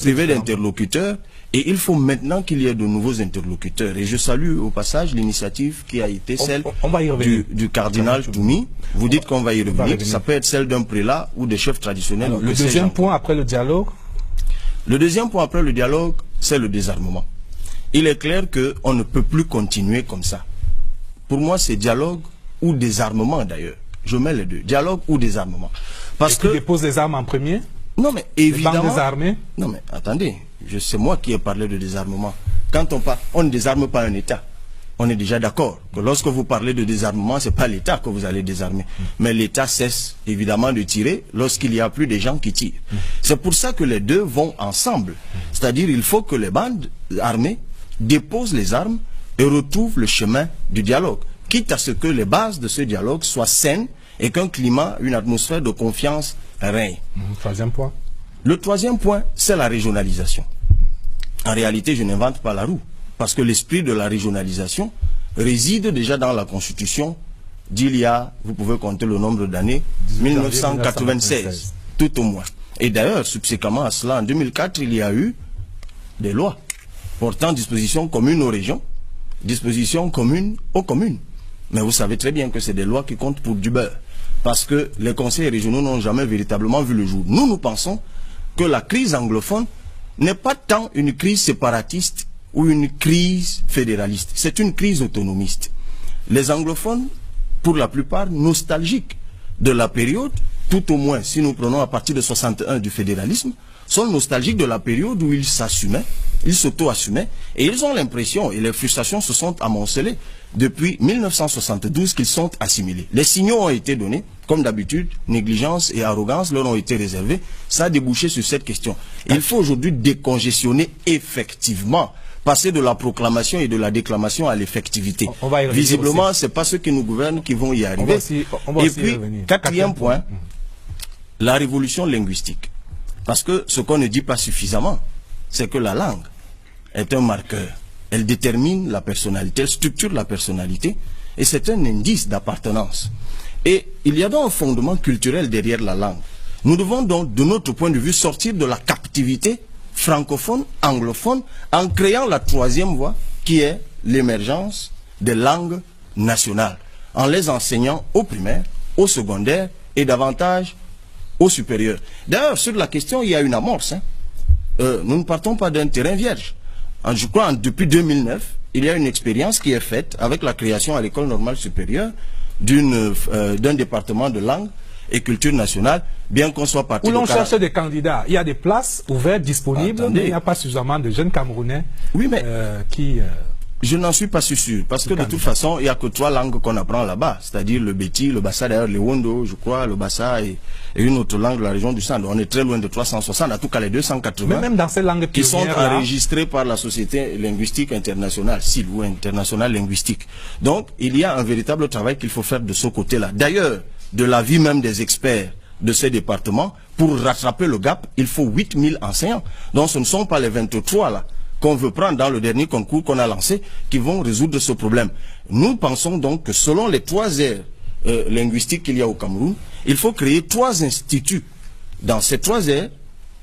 Speaker 2: privé d'interlocuteurs et il faut maintenant qu'il y ait de nouveaux interlocuteurs. Et je salue au passage l'initiative qui a été celle du cardinal Toumi. Vous dites qu'on va y revenir. Ça peut être celle d'un prélat ou des chefs traditionnels.
Speaker 1: Alors, le deuxième point après le dialogue?
Speaker 2: Le deuxième point après le dialogue, c'est le désarmement. Il est clair qu'on ne peut plus continuer comme ça. Pour moi, c'est dialogue ou désarmement d'ailleurs. Je mets les deux. Dialogue ou désarmement. Parce que...
Speaker 1: Qui dépose les armes en premier?
Speaker 2: Non mais évidemment...
Speaker 1: Désarmés?
Speaker 2: Non mais attendez, c'est moi qui ai parlé de désarmement. Quand on parle, on ne désarme pas un État. On est déjà d'accord que lorsque vous parlez de désarmement, c'est pas l'État que vous allez désarmer. Mais l'État cesse évidemment de tirer lorsqu'il y a plus de gens qui tirent. C'est pour ça que les deux vont ensemble. C'est-à-dire il faut que les bandes armées déposent les armes et retrouvent le chemin du dialogue. Quitte à ce que les bases de ce dialogue soient saines et qu'un climat, une atmosphère de confiance règne.
Speaker 1: Troisième point.
Speaker 2: Le troisième point, c'est la régionalisation. En réalité, je n'invente pas la roue. Parce que l'esprit de la régionalisation réside déjà dans la Constitution d'il y a, vous pouvez compter le nombre d'années, 1996, tout au moins. Et d'ailleurs, subséquemment à cela, en 2004, il y a eu des lois portant dispositions communes aux régions, dispositions communes aux communes. Mais vous savez très bien que c'est des lois qui comptent pour du beurre. Parce que les conseils régionaux n'ont jamais véritablement vu le jour. Nous pensons que la crise anglophone n'est pas tant une crise séparatiste ou une crise fédéraliste. C'est une crise autonomiste. Les anglophones, pour la plupart, nostalgiques de la période, tout au moins, si nous prenons à partir de 61 du fédéralisme, sont nostalgiques de la période où ils s'assumaient, ils s'auto-assumaient, et ils ont l'impression, et les frustrations se sont amoncelées depuis 1972 qu'ils sont assimilés. Les signaux ont été donnés, comme d'habitude, négligence et arrogance leur ont été réservés. Ça a débouché sur cette question. Il faut aujourd'hui décongestionner effectivement, passer de la proclamation et de la déclamation à l'effectivité. Visiblement, ce n'est pas ceux qui nous gouvernent qui vont y arriver. Et puis, quatrième point, la révolution linguistique. Parce que ce qu'on ne dit pas suffisamment, c'est que la langue est un marqueur. Elle détermine la personnalité, elle structure la personnalité, et c'est un indice d'appartenance. Et il y a donc un fondement culturel derrière la langue. Nous devons donc, de notre point de vue, sortir de la captivité francophone, anglophone, en créant la troisième voie, qui est l'émergence des langues nationales, en les enseignant au primaire, au secondaire, et davantage au supérieur. D'ailleurs, sur la question, il y a une amorce. Nous ne partons pas d'un terrain vierge. Je crois depuis 2009, il y a une expérience qui est faite avec la création à l'école normale supérieure d'un département de langue et culture nationale, bien qu'on soit parti...
Speaker 1: Où l'on cherche des candidats. Il y a des places ouvertes, disponibles, mais il n'y a pas suffisamment de jeunes Camerounais qui...
Speaker 2: Je n'en suis pas sûr, parce que de toute façon, il n'y a que 3 langues qu'on apprend là-bas, c'est-à-dire le Béti, le Bassa, d'ailleurs, le Wondo, je crois, le Bassa et une autre langue de la région du Centre. On est très loin de 360, en tout cas les 280.
Speaker 1: Mais même dans ces langues
Speaker 2: qui sont enregistrées par la Société linguistique internationale, SIL, ou internationale linguistique. Donc, il y a un véritable travail qu'il faut faire de ce côté-là. D'ailleurs, de l'avis même des experts de ces départements, pour rattraper le gap, il faut 8000 enseignants. Donc, ce ne sont pas les 23 là qu'on veut prendre dans le dernier concours qu'on a lancé, qui vont résoudre ce problème. Nous pensons donc que selon les 3 aires linguistiques qu'il y a au Cameroun, il faut créer 3 instituts. Dans ces 3 aires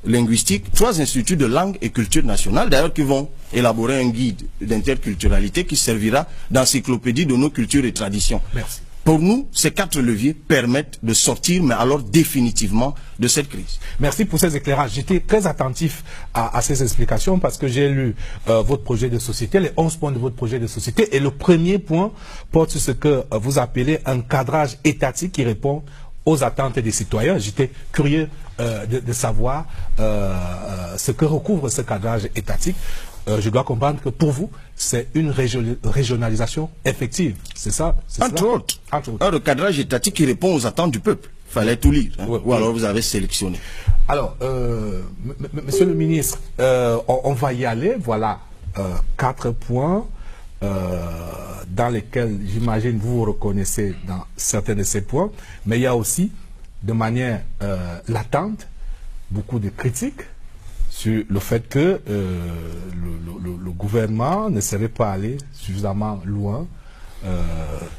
Speaker 2: linguistiques, 3 instituts de langue et culture nationale, d'ailleurs qui vont élaborer un guide d'interculturalité qui servira d'encyclopédie de nos cultures et traditions.
Speaker 1: Merci.
Speaker 2: Pour nous, ces 4 leviers permettent de sortir, mais alors définitivement, de cette crise.
Speaker 1: Merci pour ces éclairages. J'étais très attentif à ces explications parce que j'ai lu votre projet de société, les 11 points de votre projet de société. Et le premier point porte sur ce que vous appelez un cadrage étatique qui répond aux attentes des citoyens. J'étais curieux de savoir ce que recouvre ce cadrage étatique. Je dois comprendre que pour vous, c'est une régionalisation effective. C'est ça?
Speaker 2: Entre autres. Un cadrage étatique qui répond aux attentes du peuple. Il fallait tout lire. Hein, ou alors vous avez sélectionné.
Speaker 1: Alors, monsieur le ministre, on va y aller. Voilà 4 points dans lesquels, j'imagine, vous vous reconnaissez dans certains de ces points. Mais il y a aussi, de manière latente, beaucoup de critiques sur le fait que le gouvernement ne serait pas allé suffisamment loin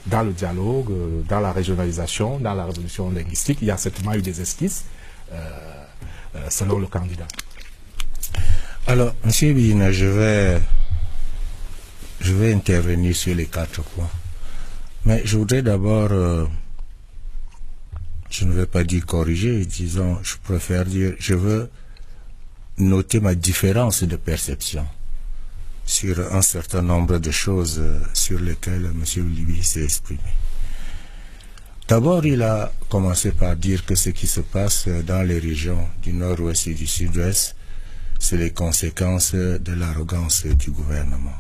Speaker 1: dans le dialogue, dans la régionalisation, dans la révolution linguistique. Il y a certainement eu des esquisses selon le candidat.
Speaker 3: Alors, M. Bina, je vais intervenir sur les 4 points. Mais je voudrais d'abord, je ne vais pas dire corriger, disons, je préfère dire, je veux noter ma différence de perception sur un certain nombre de choses sur lesquelles M. Libye s'est exprimé. D'abord, il a commencé par dire que ce qui se passe dans les régions du nord-ouest et du sud-ouest, c'est les conséquences de l'arrogance du gouvernement.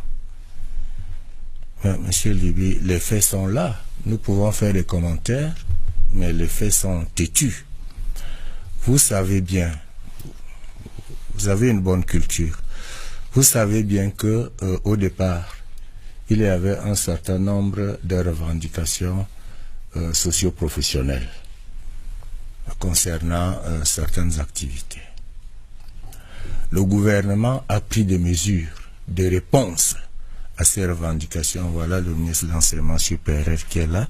Speaker 3: Mais, Monsieur Libye, les faits sont là. Nous pouvons faire des commentaires, mais les faits sont têtus. Vous savez bien, vous avez une bonne culture. Vous savez bien que au départ, il y avait un certain nombre de revendications socio-professionnelles concernant certaines activités. Le gouvernement a pris des mesures, des réponses à ces revendications. Voilà le ministre de l'Enseignement supérieur qui est là,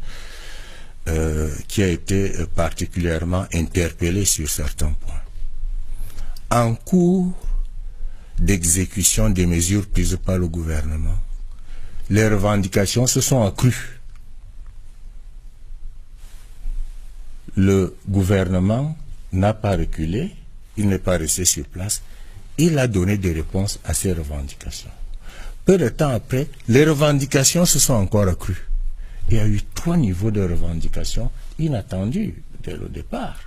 Speaker 3: qui a été particulièrement interpellé sur certains points. En cours d'exécution des mesures prises par le gouvernement, les revendications se sont accrues. Le gouvernement n'a pas reculé, il n'est pas resté sur place, il a donné des réponses à ces revendications. Peu de temps après, les revendications se sont encore accrues. Il y a eu 3 niveaux de revendications inattendus dès le départ.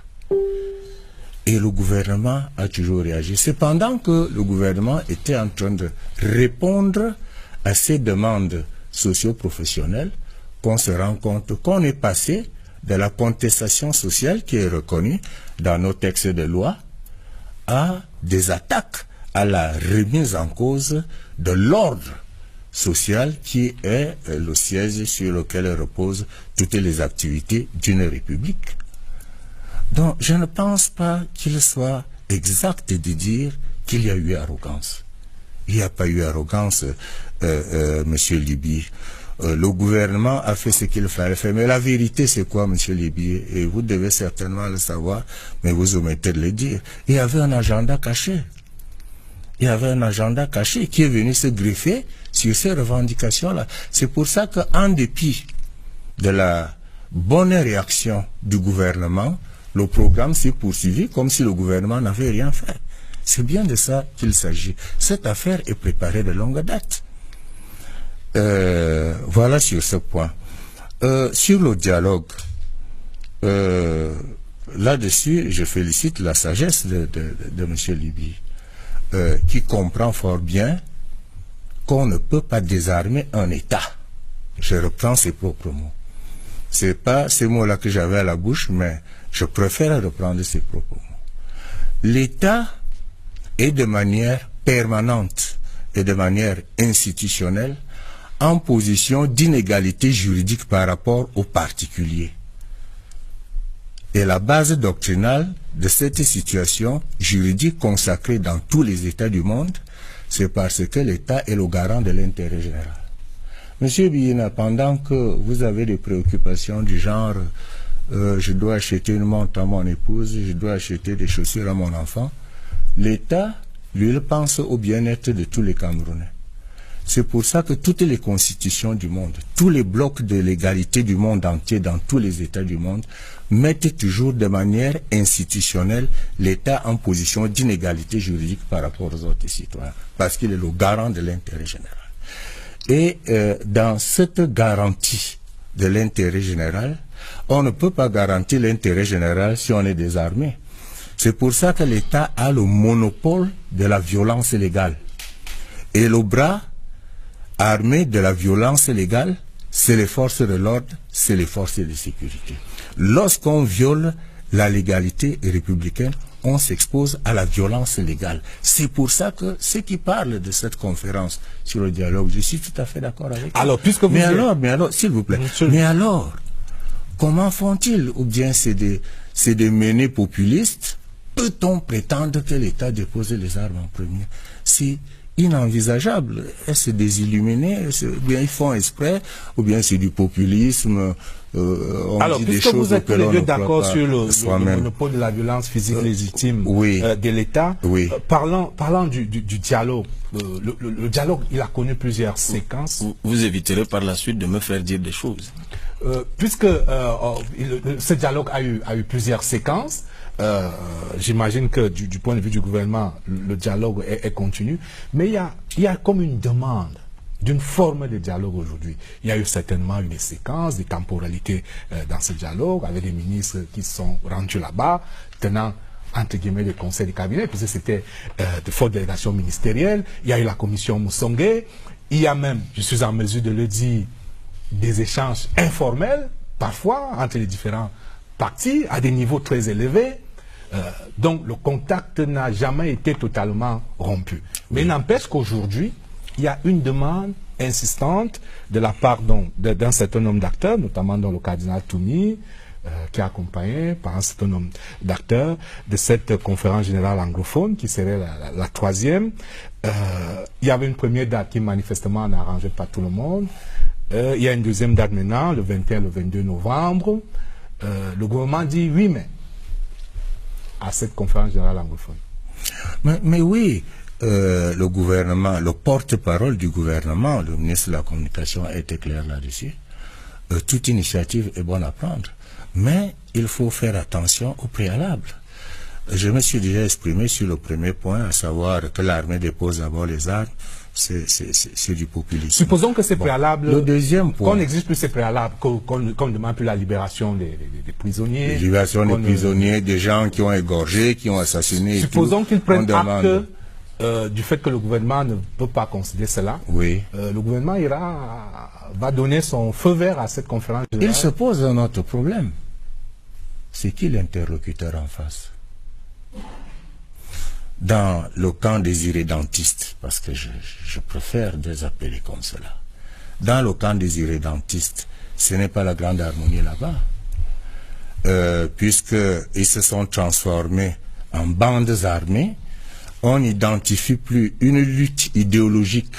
Speaker 3: Et le gouvernement a toujours réagi. C'est pendant que le gouvernement était en train de répondre à ces demandes socio-professionnelles qu'on se rend compte qu'on est passé de la contestation sociale qui est reconnue dans nos textes de loi à des attaques à la remise en cause de l'ordre social qui est le siège sur lequel reposent toutes les activités d'une république. Donc, je ne pense pas qu'il soit exact de dire qu'il y a eu arrogance. Il n'y a pas eu arrogance, Monsieur Libye. Le gouvernement a fait ce qu'il fallait faire. Mais la vérité, c'est quoi, Monsieur Libye? Et vous devez certainement le savoir, mais vous omettez de le dire. Il y avait un agenda caché. Il y avait un agenda caché qui est venu se greffer sur ces revendications-là. C'est pour ça qu'en dépit de la bonne réaction du gouvernement, le programme s'est poursuivi comme si le gouvernement n'avait rien fait. C'est bien de ça qu'il s'agit. Cette affaire est préparée de longue date. Voilà sur ce point. Sur le dialogue, là-dessus, je félicite la sagesse de M. Libye, qui comprend fort bien qu'on ne peut pas désarmer un État. Je reprends ses propres mots. Ce n'est pas ces mots-là que j'avais à la bouche, mais je préfère reprendre ses propres mots. L'État est de manière permanente et de manière institutionnelle en position d'inégalité juridique par rapport aux particuliers. Et la base doctrinale de cette situation juridique consacrée dans tous les États du monde, c'est parce que l'État est le garant de l'intérêt général. Monsieur Biyina, pendant que vous avez des préoccupations du genre je dois acheter une montre à mon épouse, je dois acheter des chaussures à mon enfant, l'État, lui, il pense au bien-être de tous les Camerounais. C'est pour ça que toutes les constitutions du monde, tous les blocs de l'égalité du monde entier dans tous les États du monde mettent toujours de manière institutionnelle l'État en position d'inégalité juridique par rapport aux autres citoyens, parce qu'il est le garant de l'intérêt général. Et dans cette garantie de l'intérêt général, on ne peut pas garantir l'intérêt général si on est désarmé. C'est pour ça que l'État a le monopole de la violence légale. Et le bras armé de la violence légale, c'est les forces de l'ordre, c'est les forces de sécurité. Lorsqu'on viole la légalité républicaine, on s'expose à la violence légale. C'est pour ça que ceux qui parlent de cette conférence sur le dialogue, je suis tout à fait d'accord avec eux.
Speaker 1: Alors, puisque vous...
Speaker 3: Mais alors, s'il vous plaît, mais alors, comment font-ils? Ou bien c'est des menées populistes? Peut-on prétendre que l'État dépose les armes en premier? C'est inenvisageable. Est-ce des illuminés, ou bien ils font exprès, ou bien c'est du populisme.
Speaker 1: Alors, puisque vous êtes tous les deux d'accord sur le monopole de la violence physique légitime de l'État, parlant du dialogue, le dialogue, il a connu plusieurs séquences.
Speaker 2: Vous éviterez par la suite de me faire dire des choses.
Speaker 1: Puisque ce dialogue a eu plusieurs séquences, j'imagine que du point de vue du gouvernement, le dialogue est continu, mais il y a comme une demande d'une forme de dialogue aujourd'hui. Il y a eu certainement une séquence, des temporalités dans ce dialogue, avec des ministres qui sont rendus là-bas, tenant entre guillemets le conseil du cabinet, puisque c'était de fortes délégations ministérielles. Il y a eu la commission Moussongué, il y a même, je suis en mesure de le dire, des échanges informels, parfois, entre les différents partis, à des niveaux très élevés. Donc le contact n'a jamais été totalement rompu. Mais n'empêche qu'aujourd'hui, il y a une demande insistante de la part d'un certain nombre d'acteurs, notamment dans le cardinal Toumi, qui est accompagné par un certain nombre d'acteurs de cette conférence générale anglophone, qui serait la troisième. Il y avait une première date qui manifestement n'arrangeait pas tout le monde. Il y a une deuxième date maintenant, le 21 et le 22 novembre. Le gouvernement dit 8 mai à cette conférence générale anglophone.
Speaker 3: Mais oui, le gouvernement, le porte-parole du gouvernement, le ministre de la Communication a été clair là-dessus. Toute initiative est bonne à prendre, mais il faut faire attention au préalable. Je me suis déjà exprimé sur le premier point, à savoir que l'armée dépose d'abord les armes. C'est du populisme.
Speaker 1: Supposons que c'est préalable.
Speaker 3: Le deuxième point.
Speaker 1: Qu'on n'existe plus ces préalables, qu'on ne demande plus la libération des prisonniers.
Speaker 3: La libération des prisonniers, des gens qui ont égorgé, qui ont assassiné.
Speaker 1: Supposons qu'ils prennent acte du fait que le gouvernement ne peut pas considérer cela.
Speaker 3: Oui.
Speaker 1: Le gouvernement va donner son feu vert à cette conférence générale.
Speaker 3: Il se pose un autre problème. C'est qui l'interlocuteur en face? Dans le camp des irrédentistes, parce que je préfère les appeler comme cela, dans le camp des irrédentistes, ce n'est pas la grande harmonie là-bas, puisqu'ils se sont transformés en bandes armées. On n'identifie plus une lutte idéologique,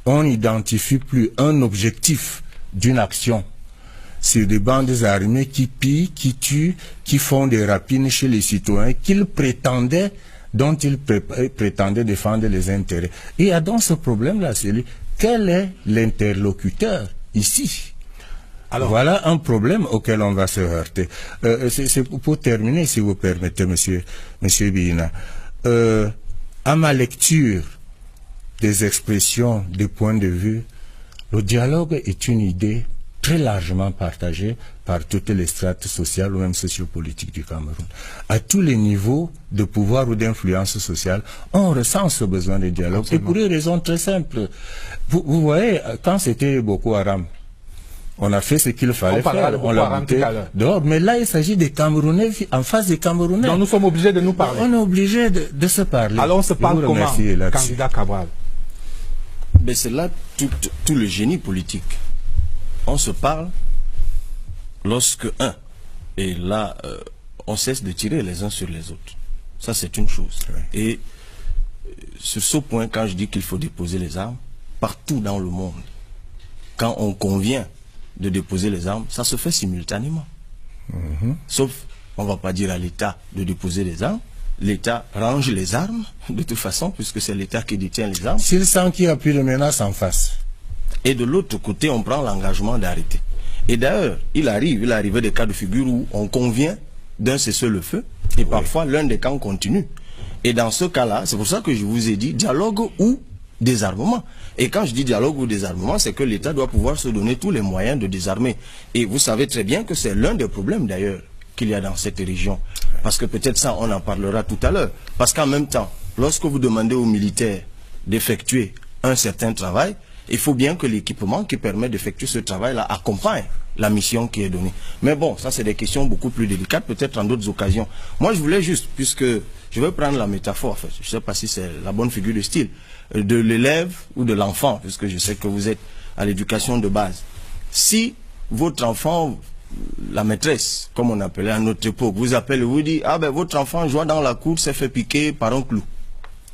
Speaker 3: on n'identifie plus un objectif d'une action. C'est des bandes armées qui pillent, qui tuent, qui font des rapines chez les citoyens, dont ils prétendaient défendre les intérêts. Et il y a donc ce problème-là, c'est quel est l'interlocuteur ici? Alors, voilà un problème auquel on va se heurter. C'est pour terminer, si vous permettez, monsieur Bina. À ma lecture des expressions, des points de vue, le dialogue est une idée très largement partagée par toutes les strates sociales ou même sociopolitiques du Cameroun. À tous les niveaux de pouvoir ou d'influence sociale, on ressent ce besoin de dialogue. Absolument. Et pour une raison très simple. Vous voyez, quand c'était Boko Haram, on a fait ce qu'il fallait faire. On l'a monté dehors. Mais là, il s'agit des Camerounais en face des Camerounais.
Speaker 1: Donc nous sommes obligés de nous parler.
Speaker 3: On est obligés de se parler.
Speaker 1: Alors on se parle comment, candidat Cabral?
Speaker 2: Mais c'est là tout le génie politique. On se parle lorsque, et là, on cesse de tirer les uns sur les autres. Ça, c'est une chose. Oui. Et sur ce point, quand je dis qu'il faut déposer les armes, partout dans le monde, quand on convient de déposer les armes, ça se fait simultanément. Sauf, on ne va pas dire à l'État de déposer les armes. L'État range les armes, de toute façon, puisque c'est l'État qui détient les armes.
Speaker 3: S'il sent qu'il n'y a plus de menace en face.
Speaker 2: Et de l'autre côté, on prend l'engagement d'arrêter. Et d'ailleurs, il arrive des cas de figure où on convient d'un cessez-le-feu, et parfois l'un des camps continue. Et dans ce cas-là, c'est pour ça que je vous ai dit dialogue ou désarmement. Et quand je dis dialogue ou désarmement, c'est que l'État doit pouvoir se donner tous les moyens de désarmer. Et vous savez très bien que c'est l'un des problèmes d'ailleurs qu'il y a dans cette région. Parce que peut-être ça, on en parlera tout à l'heure. Parce qu'en même temps, lorsque vous demandez aux militaires d'effectuer un certain travail, il faut bien que l'équipement qui permet d'effectuer ce travail-là accompagne la mission qui est donnée. Mais bon, ça c'est des questions beaucoup plus délicates, peut-être en d'autres occasions. Moi je voulais juste, puisque je vais prendre la métaphore, en fait, je ne sais pas si c'est la bonne figure de style, de l'élève ou de l'enfant, puisque je sais que vous êtes à l'éducation de base. Si votre enfant, la maîtresse, comme on appelait à notre époque, vous appelle et vous dit, ah ben votre enfant jouant dans la cour s'est fait piquer par un clou.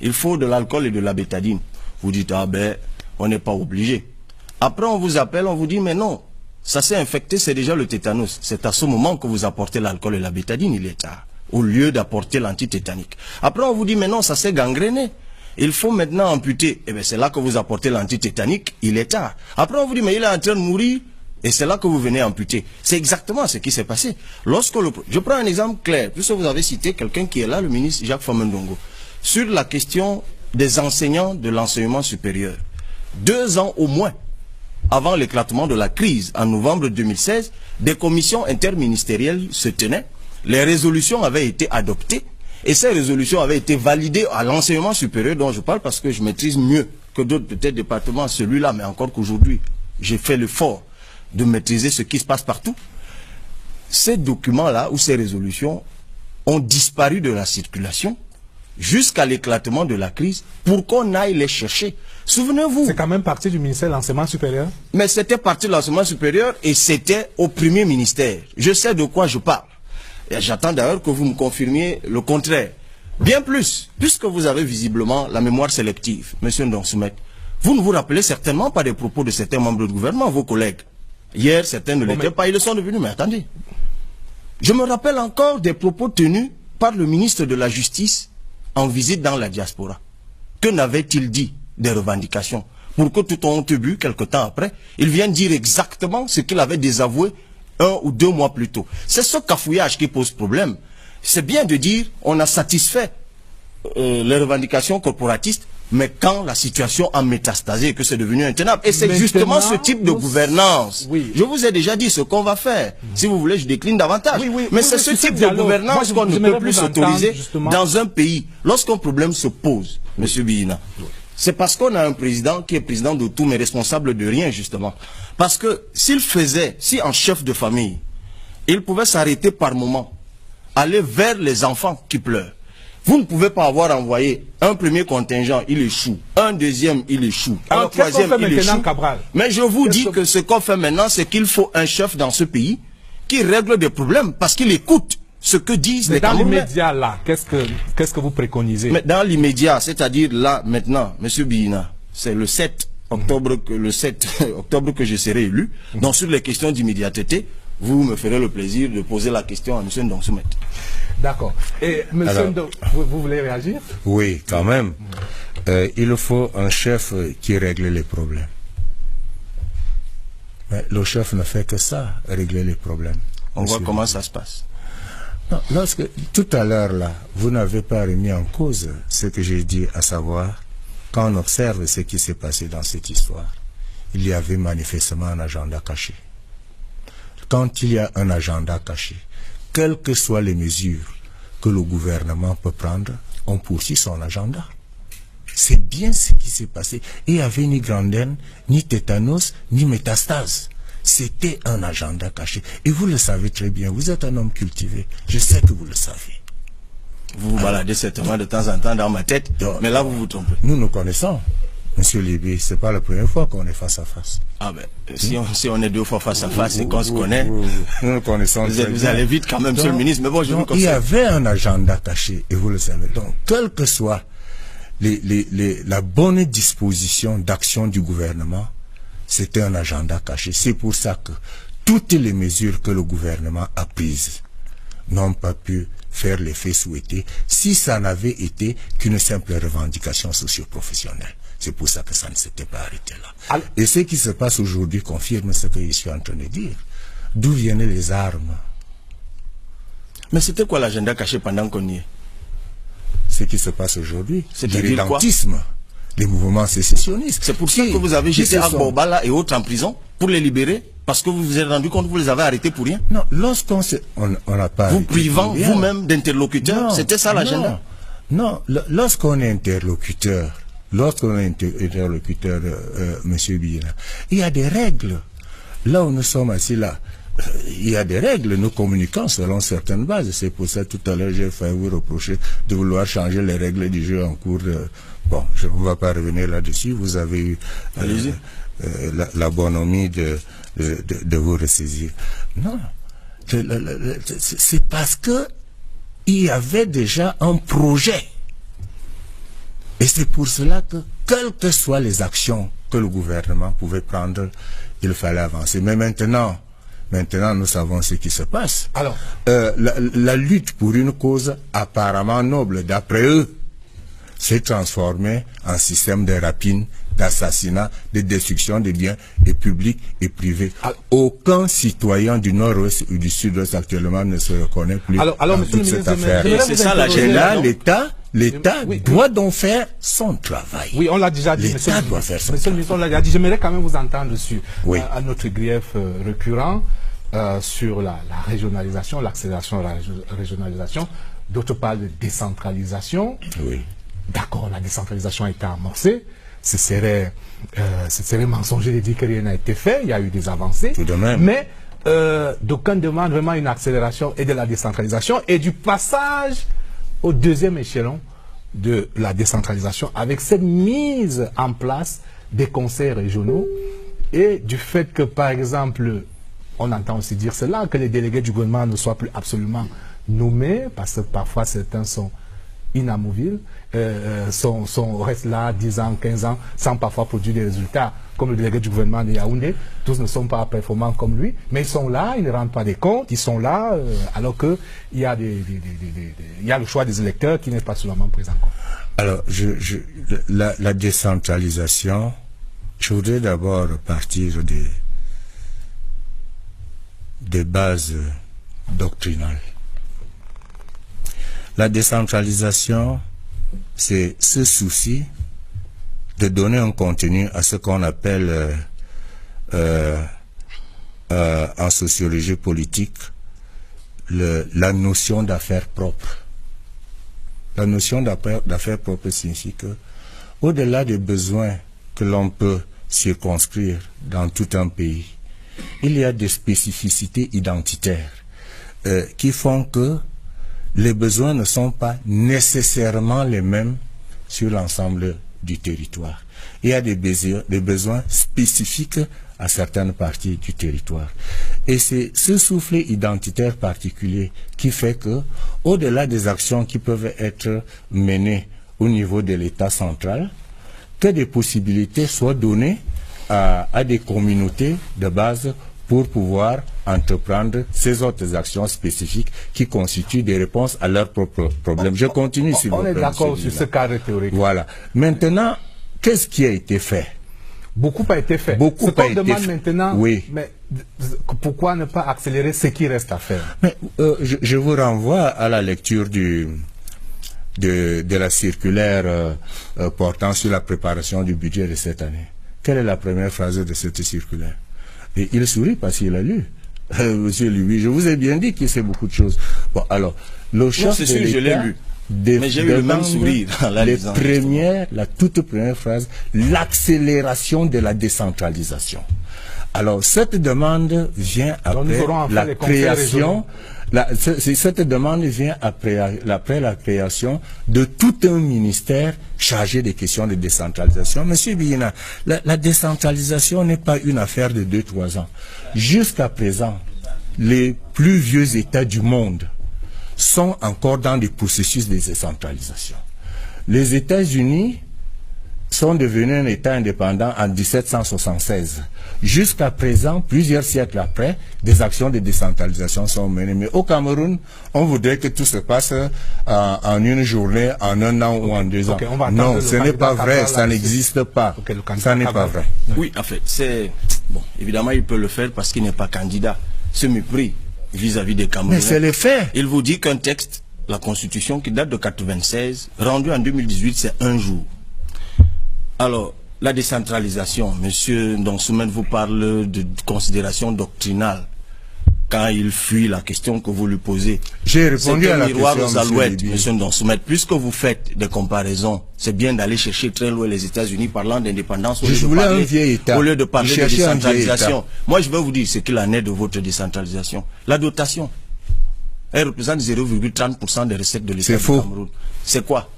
Speaker 2: Il faut de l'alcool et de la bétadine. Vous dites, ah ben, on n'est pas obligé. Après, on vous appelle, on vous dit, mais non, ça s'est infecté, c'est déjà le tétanos. C'est à ce moment que vous apportez l'alcool et la bétadine, il est tard, au lieu d'apporter l'antitétanique. Après, on vous dit, mais non, ça s'est gangréné. Il faut maintenant amputer. Eh bien, c'est là que vous apportez l'antitétanique, il est tard. Après, on vous dit, mais il est en train de mourir, et c'est là que vous venez amputer. C'est exactement ce qui s'est passé. Je prends un exemple clair, puisque vous avez cité quelqu'un qui est là, le ministre Jacques Famendongo, sur la question des enseignants de l'enseignement supérieur. 2 ans au moins avant l'éclatement de la crise, en novembre 2016, des commissions interministérielles se tenaient, les résolutions avaient été adoptées, et ces résolutions avaient été validées à l'enseignement supérieur dont je parle parce que je maîtrise mieux que d'autres peut-être départements celui-là, mais encore qu'aujourd'hui, j'ai fait l'effort de maîtriser ce qui se passe partout. Ces documents-là ou ces résolutions ont disparu de la circulation jusqu'à l'éclatement de la crise pour qu'on aille les chercher. Souvenez-vous.
Speaker 1: C'est quand même parti du ministère de l'enseignement supérieur.
Speaker 2: Mais c'était parti de l'enseignement supérieur et c'était au premier ministère. Je sais de quoi je parle. Et j'attends d'ailleurs que vous me confirmiez le contraire. Bien plus, puisque vous avez visiblement la mémoire sélective, monsieur Ndonsoumet, vous ne vous rappelez certainement pas des propos de certains membres du gouvernement, vos collègues. Hier, certains ne l'étaient pas, ils le sont devenus, mais attendez. Je me rappelle encore des propos tenus par le ministre de la Justice en visite dans la diaspora. Que n'avait-il dit des revendications? Pour que tout honte bu, quelque temps après, il vient dire exactement ce qu'il avait désavoué 1 ou 2 mois plus tôt. C'est ce cafouillage qui pose problème. C'est bien de dire on a satisfait les revendications corporatistes, mais quand la situation a métastasé et que c'est devenu intenable. Et c'est justement ce type de gouvernance. Oui. Je vous ai déjà dit ce qu'on va faire. Si vous voulez, je décline davantage. Mais c'est ce type de gouvernance qu'on ne peut plus s'autoriser dans un pays. Lorsqu'un problème se pose, monsieur Bihina, c'est parce qu'on a un président qui est président de tout mais responsable de rien, justement. Parce que s'il faisait, si en chef de famille, il pouvait s'arrêter par moment, aller vers les enfants qui pleurent. Vous ne pouvez pas avoir envoyé un premier contingent, il échoue. Un deuxième, il échoue. Un troisième, il échoue. Mais je vous dis que ce qu'on fait maintenant, c'est qu'il faut un chef dans ce pays qui règle des problèmes parce qu'il écoute ce que disent les Camerounais.
Speaker 1: Dans l'immédiat, là, qu'est-ce que vous préconisez?
Speaker 2: Mais dans l'immédiat, c'est-à-dire là, maintenant, monsieur Bihina, c'est le 7 octobre que je serai élu. Donc sur les questions d'immédiateté, vous me ferez le plaisir de poser la question à M. Ndonsoumet.
Speaker 1: D'accord. Et monsieur vous voulez réagir?
Speaker 3: Oui, quand même. Il faut un chef qui règle les problèmes. Mais le chef ne fait que ça, régler les problèmes.
Speaker 2: On voit comment ça se passe.
Speaker 3: Non, lorsque, tout à l'heure, là, vous n'avez pas remis en cause ce que j'ai dit, à savoir, quand on observe ce qui s'est passé dans cette histoire, il y avait manifestement un agenda caché. Quand il y a un agenda caché, quelles que soient les mesures que le gouvernement peut prendre, on poursuit son agenda. C'est bien ce qui s'est passé. Et il n'y avait ni gangrène, ni tétanos, ni métastase. C'était un agenda caché. Et vous le savez très bien, vous êtes un homme cultivé. Je sais que vous le savez.
Speaker 2: Vous vous baladez certainement de temps en temps dans ma tête, mais là vous vous trompez.
Speaker 3: Nous nous connaissons. Monsieur Libé, c'est pas la première fois qu'on est face à face.
Speaker 2: Ah ben, si on est 2 fois face à face et qu'on se connaît,
Speaker 3: nous nous connaissons.
Speaker 2: Vous allez vite quand même, monsieur le ministre, mais bon, je vous conseille.
Speaker 3: Il y avait un agenda caché, et vous le savez. Donc, quelle que soit la bonne disposition d'action du gouvernement, c'était un agenda caché. C'est pour ça que toutes les mesures que le gouvernement a prises n'ont pas pu faire l'effet souhaité si ça n'avait été qu'une simple revendication socio-professionnelle. C'est pour ça que ça ne s'était pas arrêté là. Et ce qui se passe aujourd'hui confirme ce que je suis en train de dire. D'où viennent les armes?
Speaker 2: Mais c'était quoi l'agenda caché pendant qu'on y est?
Speaker 3: Ce qui se passe aujourd'hui,
Speaker 2: c'est
Speaker 3: le rédentisme, les mouvements sécessionnistes.
Speaker 2: C'est pour ça que vous avez jeté Agbobala et autres en prison pour les libérer? Parce que vous vous êtes rendu compte que vous les avez arrêtés pour rien?
Speaker 3: Non, lorsqu'on n'a pas...
Speaker 2: Vous privant vous-même d'interlocuteurs, c'était ça l'agenda?
Speaker 3: Non, lorsqu'on est interlocuteur, monsieur Bihina, il y a des règles. Là où nous sommes assis là, il y a des règles. Nous communiquons selon certaines bases. C'est pour ça tout à l'heure j'ai failli vous reprocher de vouloir changer les règles du jeu en cours de... Bon, je ne vais pas revenir là-dessus. Vous avez eu la bonhomie de vous ressaisir. Non. C'est parce que il y avait déjà un projet. Et c'est pour cela que quelles que soient les actions que le gouvernement pouvait prendre, il fallait avancer. Mais maintenant nous savons ce qui se passe.
Speaker 1: Alors,
Speaker 3: la lutte pour une cause apparemment noble, d'après eux, s'est transformée en système de rapine, d'assassinat, de destruction des biens et publics et privés. Aucun citoyen du Nord-Ouest ou du Sud-Ouest actuellement ne se reconnaît plus dans toute cette affaire.
Speaker 2: Et c'est ça la
Speaker 3: là, l'État doit donc faire son travail.
Speaker 1: Oui, on l'a déjà dit.
Speaker 3: L'État doit faire son
Speaker 1: Monsieur le ministre, on l'a déjà dit. J'aimerais quand même vous entendre sur
Speaker 3: à
Speaker 1: notre grief récurrent sur la régionalisation, l'accélération de la régionalisation. D'autres parlent de décentralisation.
Speaker 3: Oui.
Speaker 1: D'accord, la décentralisation a été amorcée. Ce serait mensonger de dire que rien n'a été fait. Il y a eu des avancées.
Speaker 3: Tout de même.
Speaker 1: Mais d'aucuns demandent vraiment une accélération et de la décentralisation et du passage au deuxième échelon de la décentralisation avec cette mise en place des conseils régionaux et du fait que, par exemple, on entend aussi dire cela, que les délégués du gouvernement ne soient plus absolument nommés parce que parfois certains sont inamovibles, restent là 10 ans, 15 ans, sans parfois produire des résultats, comme le délégué du gouvernement de Yaoundé. Tous ne sont pas performants comme lui, mais ils sont là, ils ne rendent pas des comptes, ils sont là, alors qu'il y a le choix des électeurs qui n'est pas seulement pris en compte.
Speaker 3: Alors, la décentralisation, je voudrais d'abord partir des bases doctrinales. La décentralisation, c'est ce souci de donner un contenu à ce qu'on appelle en sociologie politique la notion d'affaires propres. La notion d'affaires propres signifie que, au-delà des besoins que l'on peut circonscrire dans tout un pays, il y a des spécificités identitaires qui font que les besoins ne sont pas nécessairement les mêmes sur l'ensemble du territoire. Il y a des besoins spécifiques à certaines parties du territoire. Et c'est ce soufflet identitaire particulier qui fait que, au-delà des actions qui peuvent être menées au niveau de l'État central, que des possibilités soient données à des communautés de base pour pouvoir entreprendre ces autres actions spécifiques qui constituent des réponses à leurs propres problèmes. Je continue, s'il vous plaît.
Speaker 1: On est d'accord sur ce cadre théorique.
Speaker 3: Voilà. Maintenant, qu'est-ce qui a été fait?
Speaker 1: Beaucoup a été fait.
Speaker 3: Beaucoup
Speaker 1: ce qu'on demande maintenant,
Speaker 3: oui.
Speaker 1: Mais pourquoi ne pas accélérer ce qui reste à faire?
Speaker 3: Mais, je vous renvoie à la lecture de la circulaire portant sur la préparation du budget de cette année. Quelle est la première phrase de cette circulaire? Et il sourit parce qu'il a lu. Monsieur Louis, je vous ai bien dit qu'il sait beaucoup de choses. Bon, alors, le chef de l'État,
Speaker 2: je l'ai lu. Mais j'ai eu le même sourire.
Speaker 3: La toute première phrase, l'accélération de la décentralisation. Alors, cette demande vient après la création. Cette demande vient après la création de tout un ministère chargé des questions de décentralisation. Monsieur Biyina, la décentralisation n'est pas une affaire de 2-3 ans. Jusqu'à présent, les plus vieux États du monde sont encore dans des processus de décentralisation. Les États-Unis sont devenus un État indépendant en 1776. Jusqu'à présent, plusieurs siècles après, des actions de décentralisation sont menées. Mais au Cameroun, on voudrait que tout se passe en une journée, en un an ou en 2 ans. Non, ce n'est pas vrai, ça n'existe pas. Ça n'est pas vrai.
Speaker 2: Oui, en fait, c'est... Bon, évidemment, il peut le faire parce qu'il n'est pas candidat. Ce mépris vis-à-vis des Camerounais.
Speaker 3: Mais c'est les faits.
Speaker 2: Il vous dit qu'un texte, la Constitution, qui date de 1996, rendu en 2018, c'est un jour. Alors, la décentralisation, monsieur Ndonsoumen vous parle de considération doctrinale quand il fuit la question que vous lui posez.
Speaker 3: J'ai répondu à la
Speaker 2: miroir
Speaker 3: question,
Speaker 2: aux alouettes, monsieur Ndonsoumen. Puisque vous faites des comparaisons, c'est bien d'aller chercher très loin les États-Unis parlant d'indépendance au lieu de parler de décentralisation. Moi, je vais vous dire ce qu'il en est de votre décentralisation. La dotation, elle représente 0,30% des recettes de l'État du Cameroun. C'est quoi?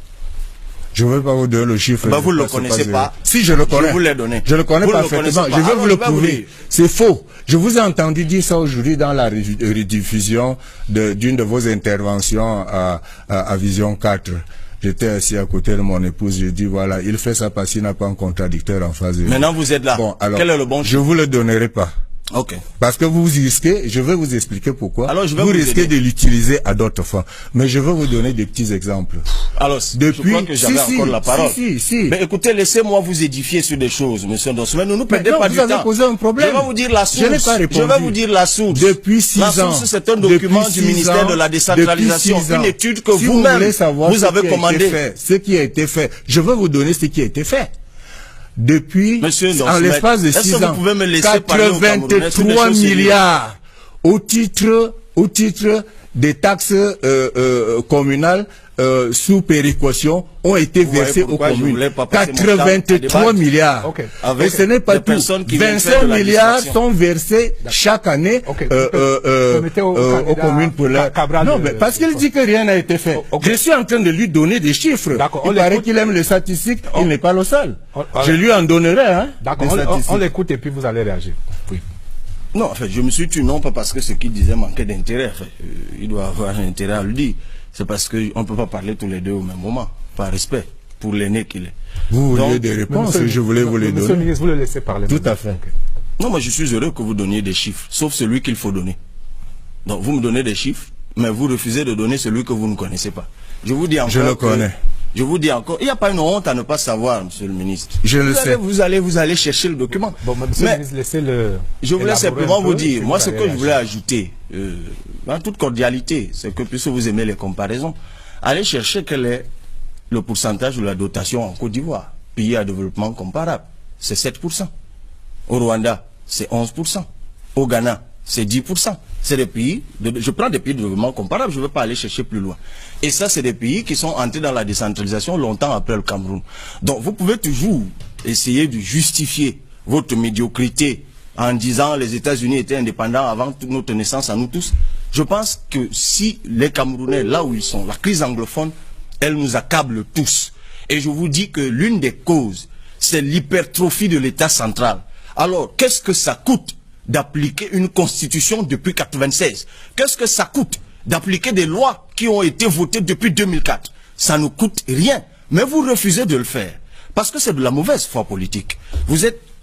Speaker 3: Je ne vais pas vous donner le chiffre.
Speaker 2: Vous ne le connaissez pas.
Speaker 3: Si, je le connais.
Speaker 2: Je vous l'ai donné.
Speaker 3: Je le connais parfaitement. Je vais vous le prouver. C'est faux. Je vous ai entendu dire ça aujourd'hui dans la rediffusion d'une de vos interventions à Vision 4. J'étais assis à côté de mon épouse, je dis voilà, il fait ça parce qu'il n'a pas un contradicteur en face de lui.
Speaker 2: Maintenant vous êtes là.
Speaker 3: Bon, alors,
Speaker 2: quel est le bon
Speaker 3: chiffre? Je vous le donnerai pas.
Speaker 2: Ok.
Speaker 3: Parce que vous risquez, je vais vous expliquer pourquoi.
Speaker 2: Alors, je vais
Speaker 3: vous
Speaker 2: vous
Speaker 3: risquez
Speaker 2: aider
Speaker 3: de l'utiliser à d'autres fins. Mais je vais vous donner des petits exemples.
Speaker 2: Alors,
Speaker 3: depuis,
Speaker 2: je crois que j'avais encore la parole.
Speaker 3: Si.
Speaker 2: Mais écoutez, laissez-moi vous édifier sur des choses, monsieur Dossman. Ne nous perdez
Speaker 3: non,
Speaker 2: pas du temps.
Speaker 3: Vous avez posé un problème.
Speaker 2: Je vais vous dire la source.
Speaker 3: Je n'ai pas répondu.
Speaker 2: Je vais vous dire la source.
Speaker 3: Depuis 6 ans.
Speaker 2: La source, c'est un document du ministère de la décentralisation. Une étude que vous-même, vous avez commandée.
Speaker 3: Ce qui a été fait. Je vais vous donner ce qui a été fait. Depuis, en l'espace de 6 ans, 83 milliards au titre des taxes communales sous péréquation ont été versés aux communes. 83 milliards. Okay. Et ce n'est pas tout. 25 milliards sont versés chaque année aux communes pour la... Non, mais parce qu'il dit que rien n'a été fait. Je suis en train de lui donner des chiffres. Il paraît qu'il aime les statistiques. Il n'est pas le seul. Je lui en donnerai. Hein,
Speaker 1: d'accord, on l'écoute et puis vous allez réagir. Oui.
Speaker 2: Non, en fait, je me suis tué non pas parce que ce qu'il disait manquait d'intérêt. En fait, il doit avoir un intérêt à le dire. C'est parce qu'on ne peut pas parler tous les deux au même moment, par respect pour l'aîné qu'il est.
Speaker 3: Vous vouliez des réponses, je voulais vous les donner.
Speaker 1: Monsieur le ministre, vous le laissez parler.
Speaker 3: Tout à fait.
Speaker 2: Non, moi je suis heureux que vous donniez des chiffres, sauf celui qu'il faut donner. Donc vous me donnez des chiffres, mais vous refusez de donner celui que vous ne connaissez pas. Je vous dis encore.
Speaker 3: Je le connais.
Speaker 2: Je vous dis encore, il n'y a pas une honte à ne pas savoir, monsieur le ministre.
Speaker 3: Je le sais.
Speaker 2: Vous allez chercher le document.
Speaker 1: Bon, monsieur le ministre, laissez-le.
Speaker 2: Je voulais simplement vous dire, moi ce que je voulais ajouter, en toute cordialité, c'est que puisque vous aimez les comparaisons, allez chercher quel est le pourcentage de la dotation en Côte d'Ivoire, pays à développement comparable. C'est 7%. Au Rwanda, c'est 11%. Au Ghana, c'est 10%. C'est des pays, je prends des pays de développement comparables, je ne veux pas aller chercher plus loin. Et ça, c'est des pays qui sont entrés dans la décentralisation longtemps après le Cameroun. Donc, vous pouvez toujours essayer de justifier votre médiocrité en disant les États-Unis étaient indépendants avant toute notre naissance à nous tous. Je pense que si les Camerounais, là où ils sont, la crise anglophone, elle nous accable tous. Et je vous dis que l'une des causes, c'est l'hypertrophie de l'État central. Alors, qu'est-ce que ça coûte d'appliquer une constitution depuis 1996? Qu'est-ce que ça coûte d'appliquer des lois qui ont été votées depuis 2004? Ça ne coûte rien. Mais vous refusez de le faire. Parce que c'est de la mauvaise foi politique.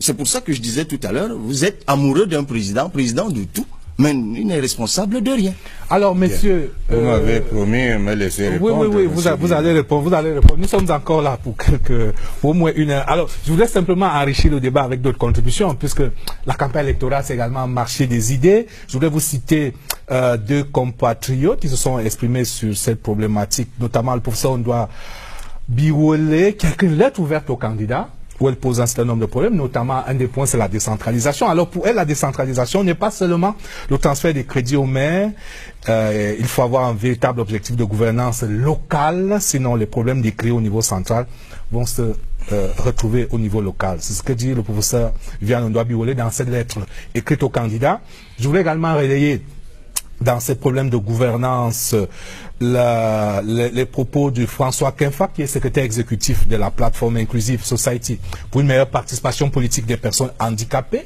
Speaker 2: C'est pour ça que je disais tout à l'heure, vous êtes amoureux d'un président de tout, mais il n'est responsable de rien.
Speaker 1: Alors, messieurs...
Speaker 3: Vous m'avez promis de me laisser répondre.
Speaker 1: Oui, vous allez répondre, Nous sommes encore là pour au moins 1 heure. Alors, je voudrais simplement enrichir le débat avec d'autres contributions, puisque la campagne électorale, c'est également un marché des idées. Je voudrais vous citer 2 compatriotes qui se sont exprimés sur cette problématique, notamment le professeur Ondoa Biwole, qui a écrit une lettre ouverte aux candidats, où elle pose un certain nombre de problèmes, notamment un des points, c'est la décentralisation. Alors pour elle, la décentralisation n'est pas seulement le transfert des crédits aux maires, il faut avoir un véritable objectif de gouvernance locale, sinon les problèmes décrits au niveau central vont se retrouver au niveau local. C'est ce que dit le professeur Viviane Ondoa Biwole dans cette lettre écrite aux candidats. Je voulais également relayer dans ces problèmes de gouvernance les propos de François Kenfa, qui est secrétaire exécutif de la plateforme Inclusive Society pour une meilleure participation politique des personnes handicapées.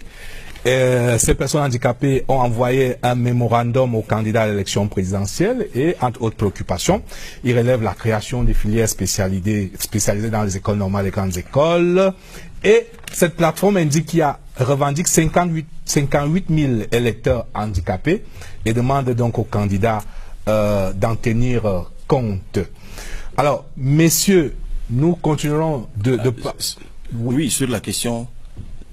Speaker 1: Ces personnes handicapées ont envoyé un mémorandum aux candidats à l'élection présidentielle et, entre autres préoccupations, ils relèvent la création des filières spécialisées dans les écoles normales et grandes écoles. Et cette plateforme revendique 58 000 électeurs handicapés et demande donc aux candidats d'en tenir compte. Alors, messieurs, nous continuerons
Speaker 2: Oui, sur la question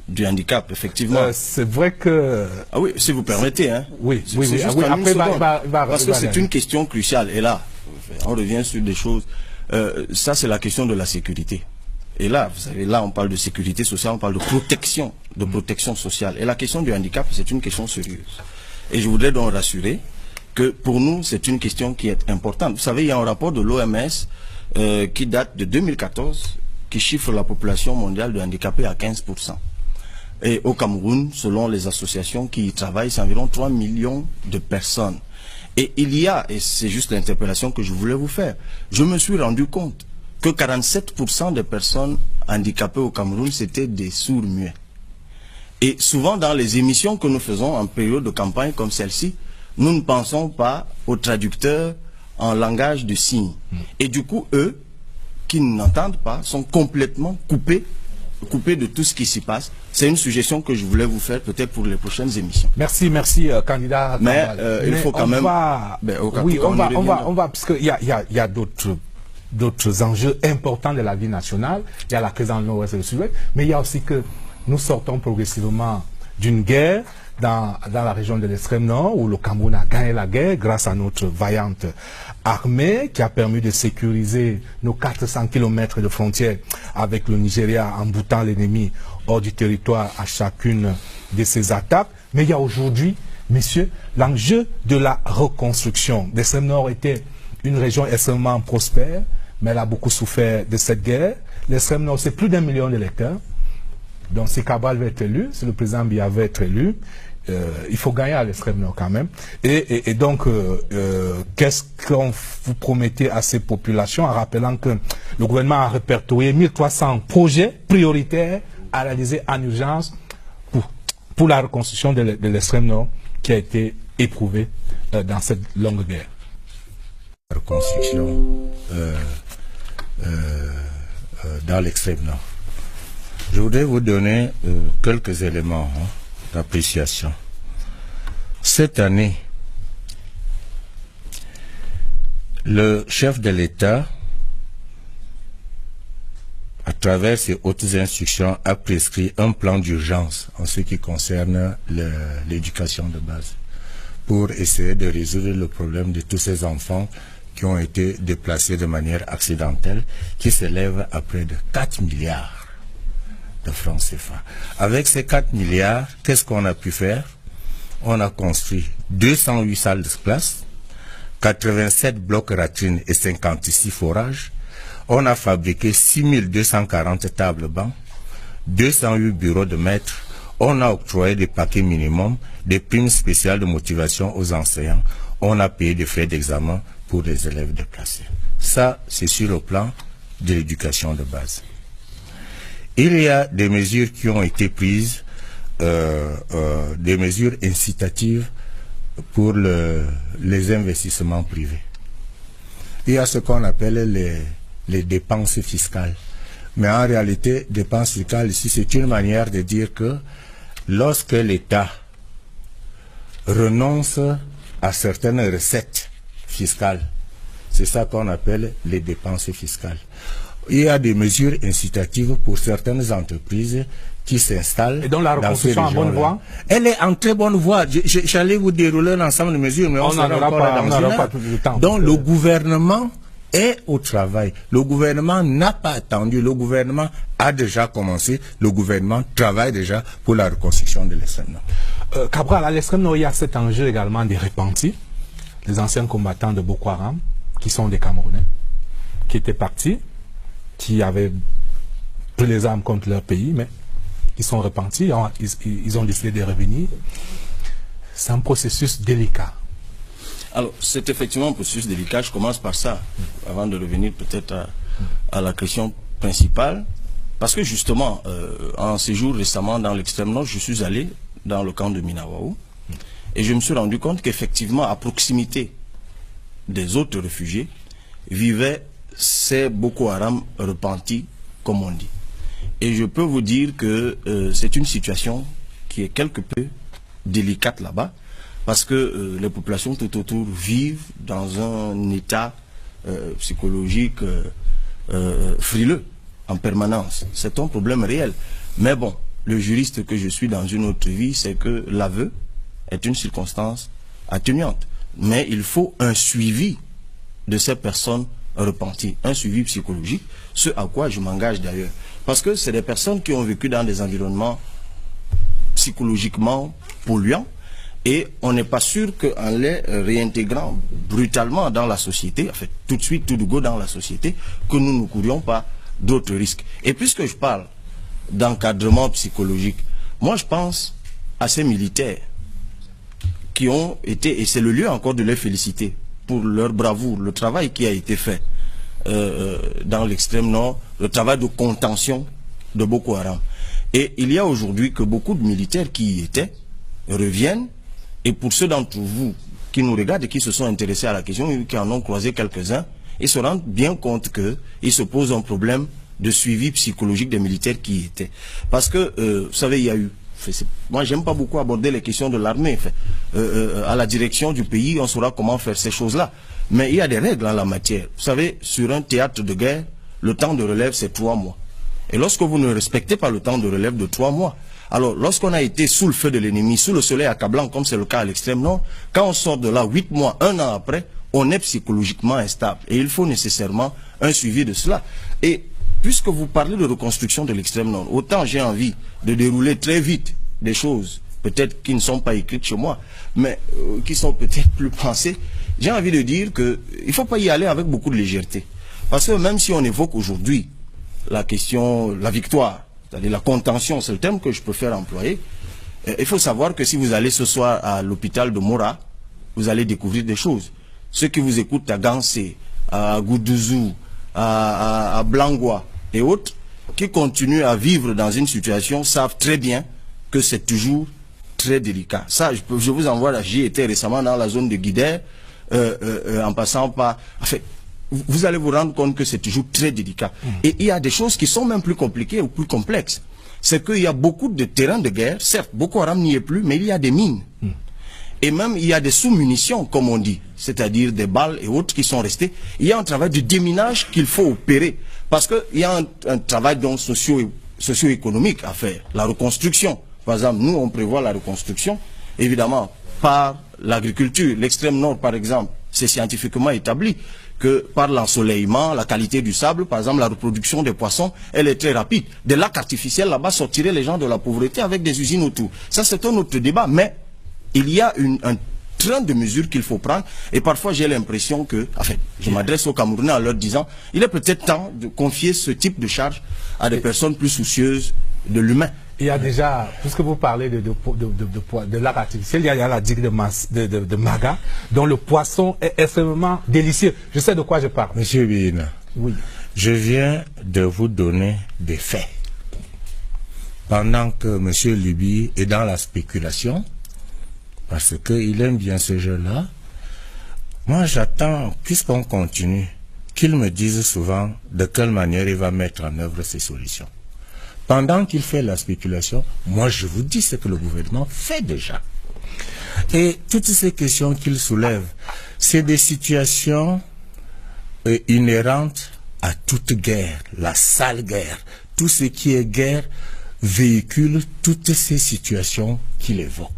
Speaker 2: du handicap, effectivement.
Speaker 1: C'est vrai que...
Speaker 2: Ah oui, si vous permettez. Hein.
Speaker 1: Oui.
Speaker 2: Après, parce que c'est une question cruciale. Et là, on revient sur des choses. Ça, c'est la question de la sécurité. Et là, vous savez, là, on parle de sécurité sociale, on parle de protection sociale. Et la question du handicap, c'est une question sérieuse. Et je voudrais donc rassurer que pour nous, c'est une question qui est importante. Vous savez, il y a un rapport de l'OMS qui date de 2014, qui chiffre la population mondiale de handicapés à 15%. Et au Cameroun, selon les associations qui y travaillent, c'est environ 3 millions de personnes. Et il y a, et c'est juste l'interpellation que je voulais vous faire, je me suis rendu compte que 47% des personnes handicapées au Cameroun, c'était des sourds-muets. Et souvent, dans les émissions que nous faisons en période de campagne comme celle-ci, nous ne pensons pas aux traducteurs en langage de signes. Et du coup, eux, qui n'entendent pas, sont complètement coupés de tout ce qui s'y passe. C'est une suggestion que je voulais vous faire peut-être pour les prochaines émissions.
Speaker 1: Merci, candidat.
Speaker 2: Mais il faut quand même...
Speaker 1: on va, parce qu'il y a d'autres enjeux importants de la vie nationale. Il y a la crise dans le nord-ouest et le sud-ouest, mais il y a aussi que nous sortons progressivement d'une guerre dans la région de l'extrême nord, où le Cameroun a gagné la guerre grâce à notre vaillante armée qui a permis de sécuriser nos 400 km de frontières avec le Nigeria en boutant l'ennemi hors du territoire à chacune de ses attaques. Mais il y a aujourd'hui, messieurs, l'enjeu de la reconstruction. L'extrême nord était une région extrêmement prospère, mais elle a beaucoup souffert de cette guerre. L'extrême nord, c'est plus d'1 million d'électeurs. Donc si Cabral va être élu, si le président Biya va être élu, il faut gagner à l'extrême nord quand même. Et donc, qu'est-ce qu'on vous promettez à ces populations en rappelant que le gouvernement a répertorié 1300 projets prioritaires à réaliser en urgence pour la reconstruction de l'extrême nord qui a été éprouvée dans cette longue guerre.
Speaker 3: La reconstruction dans l'extrême nord. Je voudrais vous donner quelques éléments d'appréciation. Cette année, le chef de l'État, à travers ses hautes instructions, a prescrit un plan d'urgence en ce qui concerne l'éducation de base, pour essayer de résoudre le problème de tous ces enfants qui ont été déplacés de manière accidentelle, qui s'élève à près de 4 milliards de francs CFA. Avec ces 4 milliards, qu'est-ce qu'on a pu faire? On a construit 208 salles de classe, 87 blocs latrines et 56 forages. On a fabriqué 6240 tables bancs, 208 bureaux de maîtres. On a octroyé des paquets minimums, des primes spéciales de motivation aux enseignants. On a payé des frais d'examen pour les élèves déplacés. Ça, c'est sur le plan de l'éducation de base. Il y a des mesures qui ont été prises, des mesures incitatives pour les investissements privés. Il y a ce qu'on appelle les dépenses fiscales. Mais en réalité, dépenses fiscales ici, c'est une manière de dire que lorsque l'État renonce à certaines recettes fiscales, c'est ça qu'on appelle les dépenses fiscales. Il y a des mesures incitatives pour certaines entreprises qui s'installent.
Speaker 1: Et donc la reconstruction en bonne voie?
Speaker 3: Elle est en très bonne voie. J'allais vous dérouler un ensemble de mesures, mais on n'aura pas tout le temps. Donc le gouvernement est au travail. Le gouvernement n'a pas attendu. Le gouvernement a déjà commencé. Le gouvernement travaille déjà pour la reconstruction de l'extrême nord.
Speaker 1: Cabral, à l'extrême nord, il y a cet enjeu également des repentis, les anciens combattants de Boko Haram, qui sont des Camerounais, qui étaient partis, qui avaient pris les armes contre leur pays, mais ils sont repentis, ils ont décidé de revenir. C'est un processus délicat.
Speaker 2: Alors, c'est effectivement un processus délicat. Je commence par ça, avant de revenir peut-être à la question principale. Parce que justement, en séjour récemment dans l'extrême nord, je suis allé dans le camp de Minawaou et je me suis rendu compte qu'effectivement, à proximité des autres réfugiés, vivaient ces Boko Haram repentis, comme on dit. Et je peux vous dire que c'est une situation qui est quelque peu délicate là-bas, parce que les populations tout autour vivent dans un état psychologique frileux en permanence. C'est un problème réel. Mais bon, le juriste que je suis dans une autre vie, c'est que l'aveu est une circonstance atténuante. Mais il faut un suivi de ces personnes repenties, un suivi psychologique, ce à quoi je m'engage d'ailleurs. Parce que c'est des personnes qui ont vécu dans des environnements psychologiquement polluants et on n'est pas sûr qu'en les réintégrant brutalement dans la société, en fait tout de suite, tout de go dans la société, que nous ne courions pas d'autres risques. Et puisque je parle d'encadrement psychologique, moi je pense à ces militaires qui ont été, et c'est le lieu encore de les féliciter pour leur bravoure, le travail qui a été fait dans l'extrême nord, le travail de contention de Boko Haram. Et il y a aujourd'hui que beaucoup de militaires qui y étaient reviennent, et pour ceux d'entre vous qui nous regardent et qui se sont intéressés à la question, qui en ont croisé quelques-uns, ils se rendent bien compte qu'il se pose un problème de suivi psychologique des militaires qui y étaient. Parce que, vous savez, il y a eu... Moi, j'aime pas beaucoup aborder les questions de l'armée. À la direction du pays, on saura comment faire ces choses-là. Mais il y a des règles en la matière. Vous savez, sur un théâtre de guerre, le temps de relève, c'est 3 mois. Et lorsque vous ne respectez pas le temps de relève de 3 mois, alors lorsqu'on a été sous le feu de l'ennemi, sous le soleil accablant, comme c'est le cas à l'extrême nord, quand on sort de là 8 mois, 1 an après, on est psychologiquement instable. Et il faut nécessairement un suivi de cela. Et puisque vous parlez de reconstruction de l'extrême nord, autant j'ai envie de dérouler très vite des choses, peut-être qui ne sont pas écrites chez moi, mais qui sont peut-être plus pensées. J'ai envie de dire qu'il ne faut pas y aller avec beaucoup de légèreté. Parce que même si on évoque aujourd'hui la question, la victoire, c'est-à-dire la contention, c'est le terme que je préfère employer, il faut savoir que si vous allez ce soir à l'hôpital de Mora, vous allez découvrir des choses. Ceux qui vous écoutent à Gansé, à Goudouzou, à Blangwa et autres, qui continuent à vivre dans une situation, savent très bien que c'est toujours très délicat. Ça, je vous envoie là, j'y étais récemment dans la zone de Guidère, en passant par... En fait, vous allez vous rendre compte que c'est toujours très délicat. Et il y a des choses qui sont même plus compliquées ou plus complexes. C'est qu'il y a beaucoup de terrains de guerre, certes, Boko Haram n'y est plus, mais il y a des mines. Et même, il y a des sous-munitions, comme on dit, c'est-à-dire des balles et autres qui sont restées. Il y a un travail de déminage qu'il faut opérer. Parce qu'il y a un travail donc socio-économique à faire. La reconstruction. Par exemple, nous, on prévoit la reconstruction, évidemment, par l'agriculture. L'extrême nord, par exemple, c'est scientifiquement établi que par l'ensoleillement, la qualité du sable, par exemple, la reproduction des poissons, elle est très rapide. Des lacs artificiels, là-bas, sortiraient les gens de la pauvreté avec des usines autour. Ça, c'est un autre débat, mais il y a un train de mesures qu'il faut prendre. Et parfois, j'ai l'impression que, enfin, je m'adresse aux Camerounais en leur disant, il est peut-être temps de confier ce type de charge à des personnes plus soucieuses de l'humain.
Speaker 1: Il y a déjà, puisque vous parlez de lac artificiel, il y a la digue de Maga, dont le poisson est extrêmement délicieux. Je sais de quoi je parle.
Speaker 3: Monsieur Bina,
Speaker 1: oui.
Speaker 3: Je viens de vous donner des faits. Pendant que Monsieur Liby est dans la spéculation, parce qu'il aime bien ce jeu-là, moi j'attends, puisqu'on continue, qu'il me dise souvent de quelle manière il va mettre en œuvre ces solutions. Pendant qu'il fait la spéculation, moi je vous dis ce que le gouvernement fait déjà. Et toutes ces questions qu'il soulève, c'est des situations inhérentes à toute guerre, la sale guerre. Tout ce qui est guerre véhicule toutes ces situations qu'il évoque.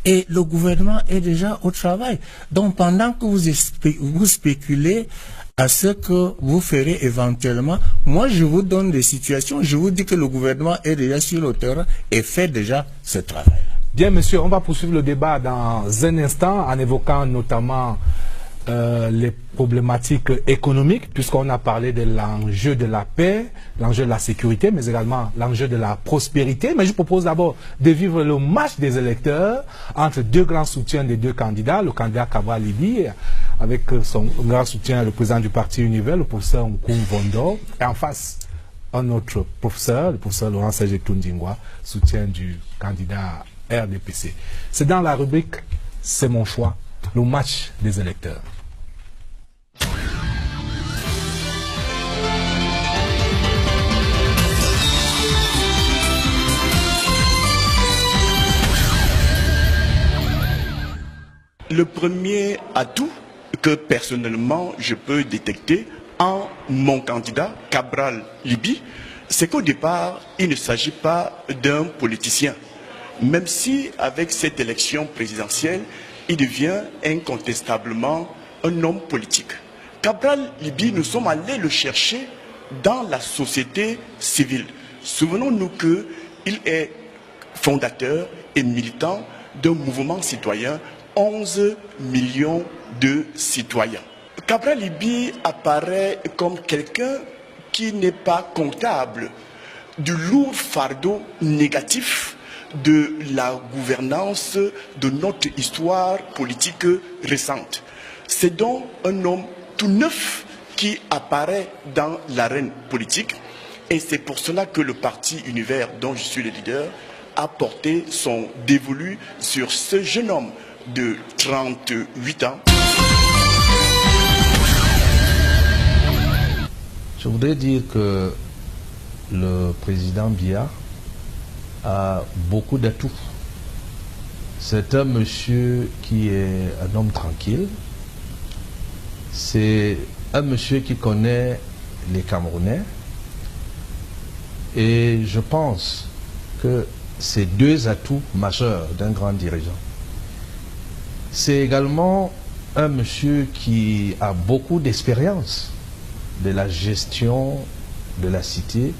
Speaker 3: Et le gouvernement est déjà au travail. Donc pendant que vous spéculez à ce que vous ferez éventuellement, moi je vous donne des situations, je vous dis que le gouvernement est déjà sur le terrain et fait déjà ce travail.
Speaker 1: Bien, monsieur, on va poursuivre le débat dans un instant en évoquant notamment les problématiques économiques, puisqu'on a parlé de l'enjeu de la paix, l'enjeu de la sécurité, mais également l'enjeu de la prospérité. Mais je propose d'abord de vivre le match des électeurs entre deux grands soutiens des deux candidats, le candidat Cabral Liby, avec son grand soutien, le président du parti Univers, le professeur Nkoum Vondo, et en face, un autre professeur, le professeur Laurent Serge Toundingwa, soutien du candidat RDPC. C'est dans la rubrique « C'est mon choix », le match des électeurs.
Speaker 7: Le premier atout que personnellement je peux détecter en mon candidat, Cabral Liby, c'est qu'au départ, il ne s'agit pas d'un politicien. Même si, avec cette élection présidentielle, il devient incontestablement un homme politique. Cabral Liby, nous sommes allés le chercher dans la société civile. Souvenons-nous qu'il est fondateur et militant d'un mouvement citoyen, 11 millions de citoyens. Cabral Liby apparaît comme quelqu'un qui n'est pas comptable du lourd fardeau négatif de la gouvernance de notre histoire politique récente. C'est donc un homme tout neuf qui apparaît dans l'arène politique et c'est pour cela que le parti Univers, dont je suis le leader, a porté son dévolu sur ce jeune homme de 38 ans.
Speaker 8: Je voudrais dire que le président Biya a beaucoup d'atouts. C'est un monsieur qui est un homme tranquille. C'est un monsieur qui connaît les Camerounais. Et je pense que c'est deux atouts majeurs d'un grand dirigeant. C'est également un monsieur qui a beaucoup d'expérience de la gestion de la cité,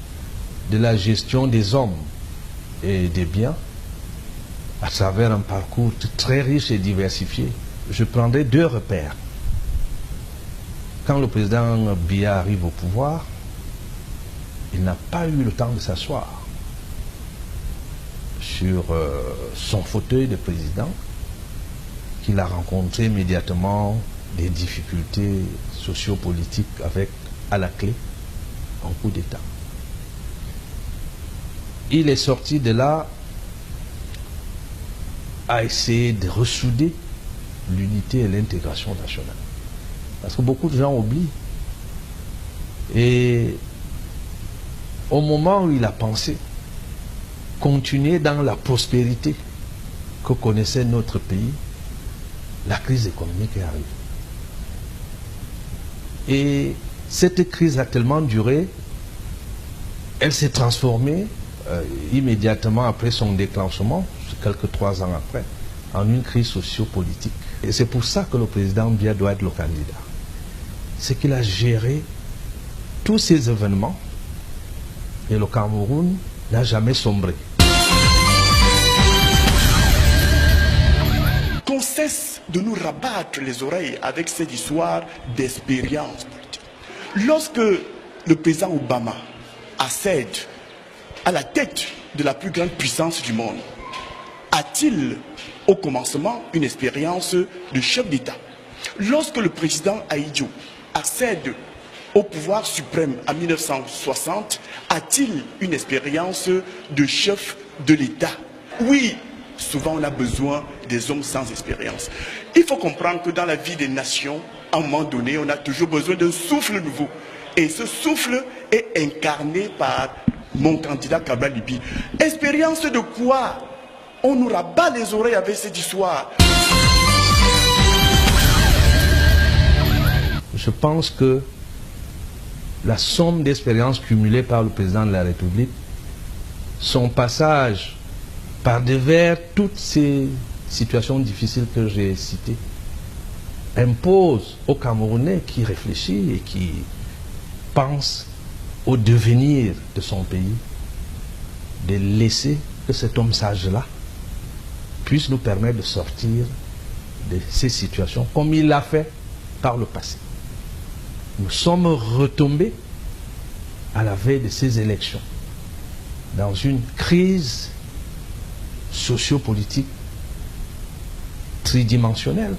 Speaker 8: de la gestion des hommes et des biens, à travers un parcours très riche et diversifié. Je prendrai deux repères. Quand le président Biya arrive au pouvoir, il n'a pas eu le temps de s'asseoir sur son fauteuil de président, qu'il a rencontré immédiatement des difficultés sociopolitiques avec, à la clé, un coup d'État. Il est sorti de là à essayer de ressouder l'unité et l'intégration nationale. Parce que beaucoup de gens oublient. Et au moment où il a pensé continuer dans la prospérité que connaissait notre pays, la crise économique est arrivée. Et cette crise a tellement duré, elle s'est transformée immédiatement après son déclenchement, quelques 3 ans après, en une crise socio-politique. Et c'est pour ça que le président Biya doit être le candidat. C'est qu'il a géré tous ces événements et le Cameroun n'a jamais sombré.
Speaker 7: Qu'on cesse de nous rabattre les oreilles avec cette histoire d'expérience politique. Lorsque le président Obama accède à la tête de la plus grande puissance du monde, a-t-il au commencement une expérience de chef d'État? Lorsque le président Ahidjo accède au pouvoir suprême en 1960, a-t-il une expérience de chef de l'État? Oui, souvent on a besoin des hommes sans expérience. Il faut comprendre que dans la vie des nations, à un moment donné, on a toujours besoin d'un souffle nouveau. Et ce souffle est incarné par mon candidat Cabral Libye. Expérience de quoi? On nous rabat les oreilles avec cette histoire.
Speaker 8: Je pense que la somme d'expériences cumulées par le président de la République, son passage par devers toutes ces situations difficiles que j'ai citées, impose aux Camerounais qui réfléchissent et qui pensent au devenir de son pays, de laisser que cet homme sage-là puisse nous permettre de sortir de ces situations comme il l'a fait par le passé. Nous sommes retombés à la veille de ces élections dans une crise sociopolitique tridimensionnelle.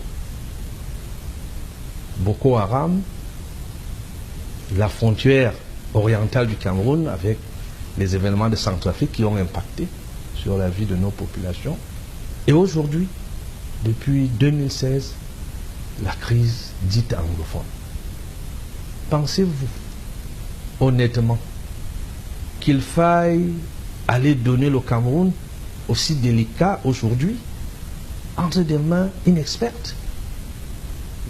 Speaker 8: Boko Haram, la frontière orientale du Cameroun avec les événements de Centrafrique qui ont impacté sur la vie de nos populations. Et aujourd'hui, depuis 2016, la crise dite anglophone. Pensez-vous honnêtement qu'il faille aller donner le Cameroun aussi délicat aujourd'hui entre des mains inexpertes?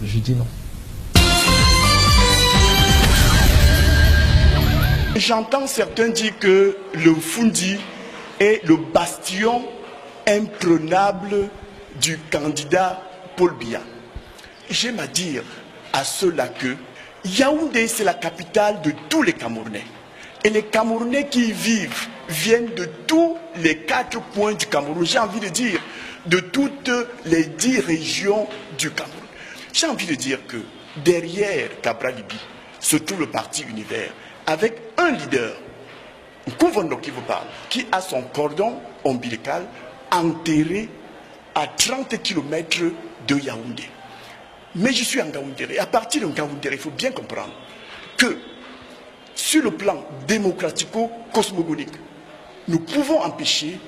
Speaker 8: Je dis non.
Speaker 7: J'entends certains dire que le Fundi est le bastion imprenable du candidat Paul Biya. J'aime à dire à ceux-là que Yaoundé, c'est la capitale de tous les Camerounais. Et les Camerounais qui y vivent viennent de tous les 4 coins du Cameroun. J'ai envie de dire de toutes les 10 régions du Cameroun. J'ai envie de dire que derrière Cabral Libye se trouve le parti Univers avec un leader, Kouvondo qui vous parle, qui a son cordon ombilical enterré à 30 km de Yaoundé. Mais je suis en Ngaoundéré. À partir de Ngaoundéré, il faut bien comprendre que sur le plan démocratico-cosmogonique, nous pouvons empêcher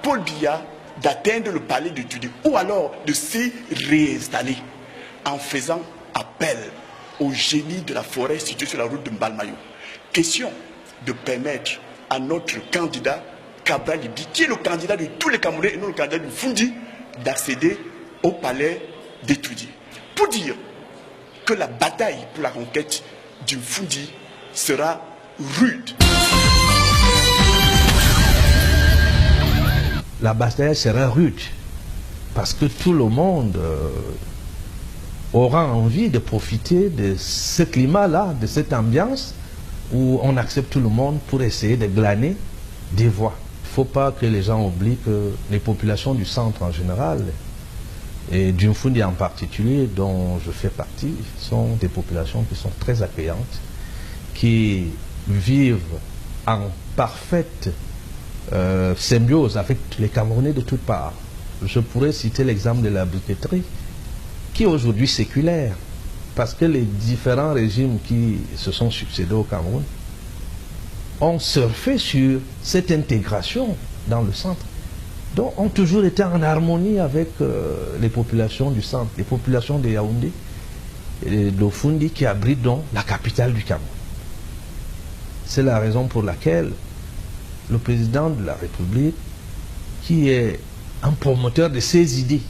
Speaker 7: Paul Biya d'atteindre le palais de Tudik ou alors de s'y réinstaller en faisant appel au génie de la forêt située sur la route de Mbalmayo. question de permettre à notre candidat, Cabral Libye, qui est le candidat de tous les Camerounais et non le candidat du Fundi, d'accéder au palais d'étudier. Pour dire que la bataille pour la conquête du Fundi sera rude.
Speaker 8: La bataille sera rude parce que tout le monde aura envie de profiter de ce climat-là, de cette ambiance où on accepte tout le monde pour essayer de glaner des voix. Il ne faut pas que les gens oublient que les populations du centre en général et du Mfundi en particulier, dont je fais partie, sont des populations qui sont très accueillantes, qui vivent en parfaite symbiose avec les Camerounais de toutes parts. Je pourrais citer l'exemple de la briqueterie, qui est aujourd'hui séculaire, parce que les différents régimes qui se sont succédés au Cameroun ont surfé sur cette intégration dans le centre, donc ont toujours été en harmonie avec les populations du centre, les populations de Yaoundé et de Fundi qui abritent donc la capitale du Cameroun. C'est la raison pour laquelle le président de la République, qui est un promoteur de ces idées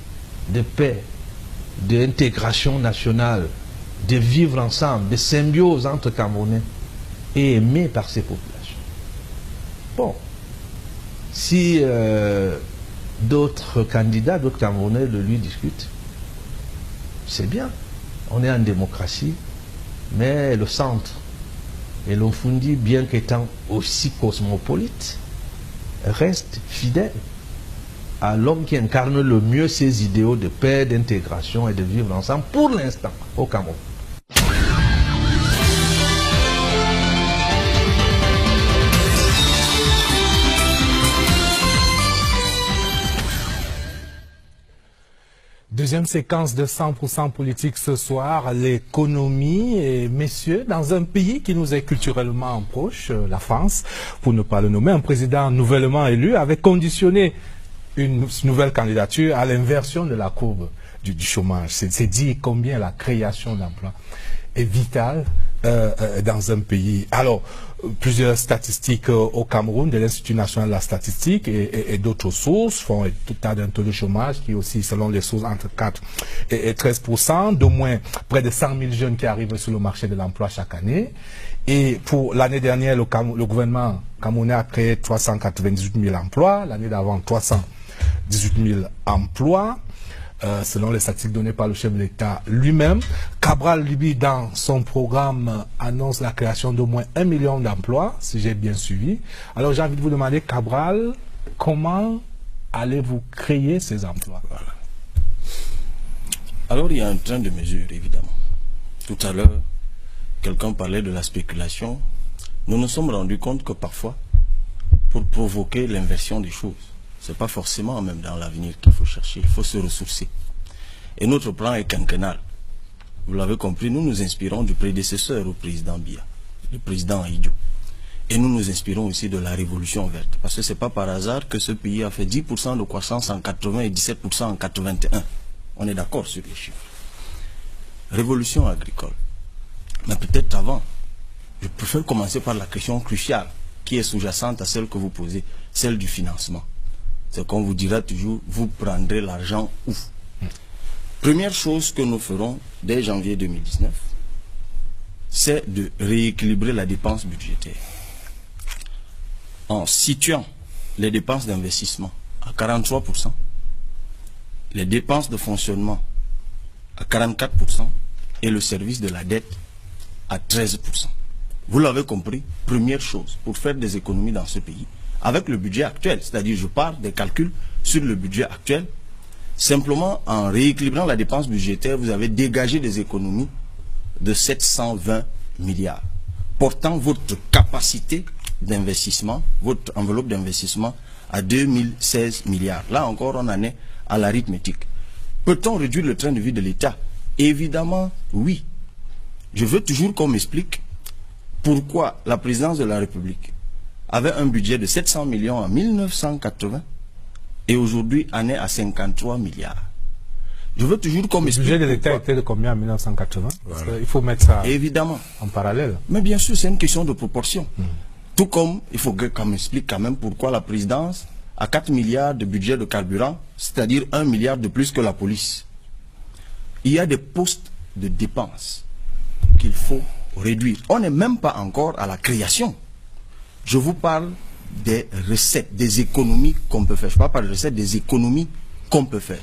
Speaker 8: de paix, d'intégration nationale, de vivre ensemble, de symbiose entre Camerounais, est aimé par ces populations. Bon, si d'autres candidats, d'autres Camerounais de lui discutent, c'est bien, on est en démocratie, mais le centre et le Fundi, bien qu'étant aussi cosmopolite, reste fidèle à l'homme qui incarne le mieux ces idéaux de paix, d'intégration et de vivre ensemble pour l'instant au Cameroun.
Speaker 1: Deuxième séquence de 100% politique ce soir, l'économie. Et messieurs, dans un pays qui nous est culturellement proche, la France, pour ne pas le nommer, un président nouvellement élu avait conditionné une nouvelle candidature à l'inversion de la courbe du chômage. C'est dire combien la création d'emplois est vitale dans un pays. Alors, plusieurs statistiques au Cameroun, de l'Institut national de la statistique et d'autres sources font tout à d'un taux de chômage qui est aussi, selon les sources, entre 4 et 13%, d'au moins près de 100 000 jeunes qui arrivent sur le marché de l'emploi chaque année. Et pour l'année dernière, le gouvernement camerounais a créé 398 000 emplois, l'année d'avant 318 000 emplois. Selon les statistiques données par le chef de l'État lui-même. Cabral Libye, dans son programme, annonce la création d'au moins 1 million d'emplois, si j'ai bien suivi. Alors j'ai envie de vous demander, Cabral, comment allez-vous créer ces emplois?
Speaker 2: Voilà. Alors il y a un train de mesure, évidemment. Tout à l'heure, quelqu'un parlait de la spéculation. Nous nous sommes rendus compte que parfois, pour provoquer l'inversion des choses, c'est pas forcément même dans l'avenir qu'il faut chercher, il faut se ressourcer. Et notre plan est quinquennal. Vous l'avez compris, nous nous inspirons du prédécesseur au président Biya, le président Aïdjo. Et nous nous inspirons aussi de la révolution verte. Parce que c'est pas par hasard que ce pays a fait 10% de croissance en 80 et 17% en 81. On est d'accord sur les chiffres. Révolution agricole. Mais peut-être avant, je préfère commencer par la question cruciale qui est sous-jacente à celle que vous posez, celle du financement. C'est qu'on vous dira toujours, vous prendrez l'argent où? Première chose que nous ferons dès janvier 2019, c'est de rééquilibrer la dépense budgétaire. En situant les dépenses d'investissement à 43%, les dépenses de fonctionnement à 44% et le service de la dette à 13%. Vous l'avez compris, première chose, pour faire des économies dans ce pays, avec le budget actuel, c'est-à-dire je pars des calculs sur le budget actuel, simplement en rééquilibrant la dépense budgétaire, vous avez dégagé des économies de 720 milliards, portant votre capacité d'investissement, votre enveloppe d'investissement à 2016 milliards. Là encore, on en est à l'arithmétique. Peut-on réduire le train de vie de l'État? Évidemment, oui. Je veux toujours qu'on m'explique pourquoi la présidence de la République avait un budget de 700 millions en 1980 et aujourd'hui en est à 53 milliards. Je veux toujours qu'on m'explique.
Speaker 1: Le budget de l'État était de combien en 1980? Parce qu'il faut mettre ça
Speaker 2: évidemment
Speaker 1: en parallèle.
Speaker 2: Mais bien sûr, c'est une question de proportion. Tout comme il faut qu'on m'explique quand même pourquoi la présidence a 4 milliards de budget de carburant, c'est-à-dire 1 milliard de plus que la police. Il y a des postes de dépenses qu'il faut réduire. On n'est même pas encore à la création. Je vous parle des recettes, des économies qu'on peut faire. Je ne parle pas de recettes, des économies qu'on peut faire.